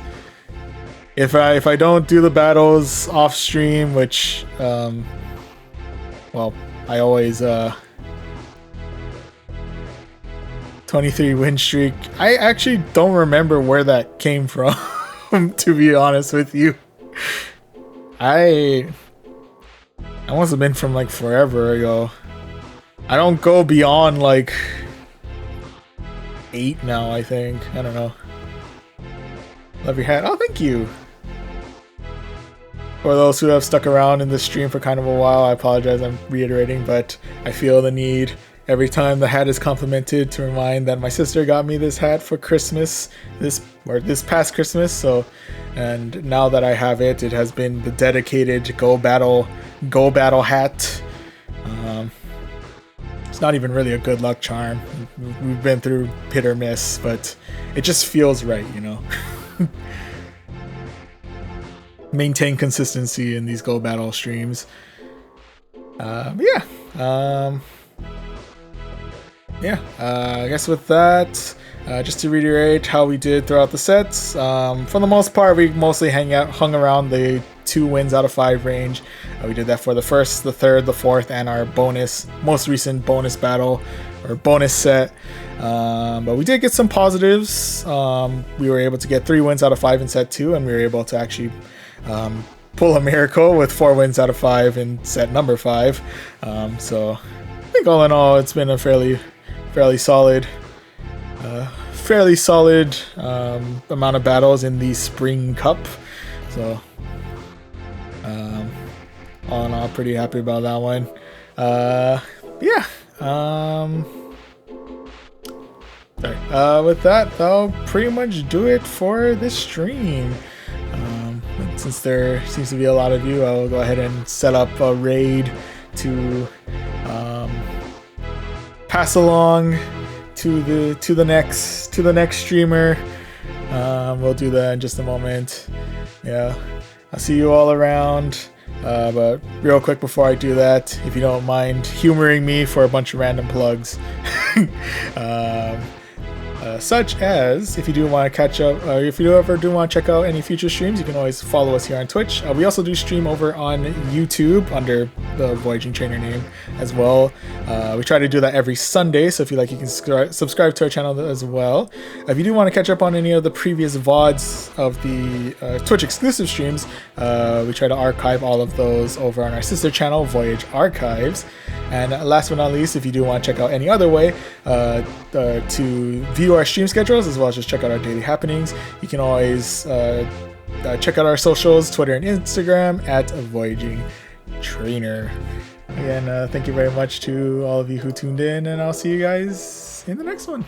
If I don't do the battles off stream, which well, I always 23 win streak. I actually don't remember where that came from, to be honest with you. I must have been from like forever ago. I don't go beyond like 8 now, I think. I don't know. Love your hat. Oh, thank you. For those who have stuck around in this stream for kind of a while, I apologize, I'm reiterating, but I feel the need every time the hat is complimented to remind that my sister got me this hat for Christmas, this past Christmas, so, and now that I have it, it has been the dedicated Go Battle hat. It's not even really a good luck charm. We've been through hit or miss, but it just feels right, you know? Maintain consistency in these Go Battle streams. I guess with that, just to reiterate how we did throughout the sets, for the most part, we mostly hung around the 2 wins out of 5 range. We did that for the first, the third, the fourth, and our most recent bonus battle or bonus set. But we did get some positives. We were able to get 3 wins out of 5 in set 2, and we were able to actually pull a miracle with 4 wins out of 5 in set number 5. So I think all in all, it's been a fairly solid amount of battles in the Spring Cup. So all in all, pretty happy about that one. With that, that'll pretty much do it for this stream. Since there seems to be a lot of you, I'll go ahead and set up a raid to pass along to the next streamer. We'll do that in just a moment. Yeah, I'll see you all around. But real quick before I do that, if you don't mind humoring me for a bunch of random plugs. Such as, if you do want to catch up, if you ever do want to check out any future streams, you can always follow us here on Twitch. We also do stream over on YouTube under the Voyaging Trainer name as well. We try to do that every Sunday, so if you like, you can subscribe to our channel as well. If you do want to catch up on any of the previous VODs of the Twitch exclusive streams, we try to archive all of those over on our sister channel, Voyage Archives. And last but not least, if you do want to check out any other way to view our stream schedules, as well as just check out our daily happenings, you can always check out our socials, Twitter and Instagram at Voyaging Trainer. Again, thank you very much to all of you who tuned in, and I'll see you guys in the next one.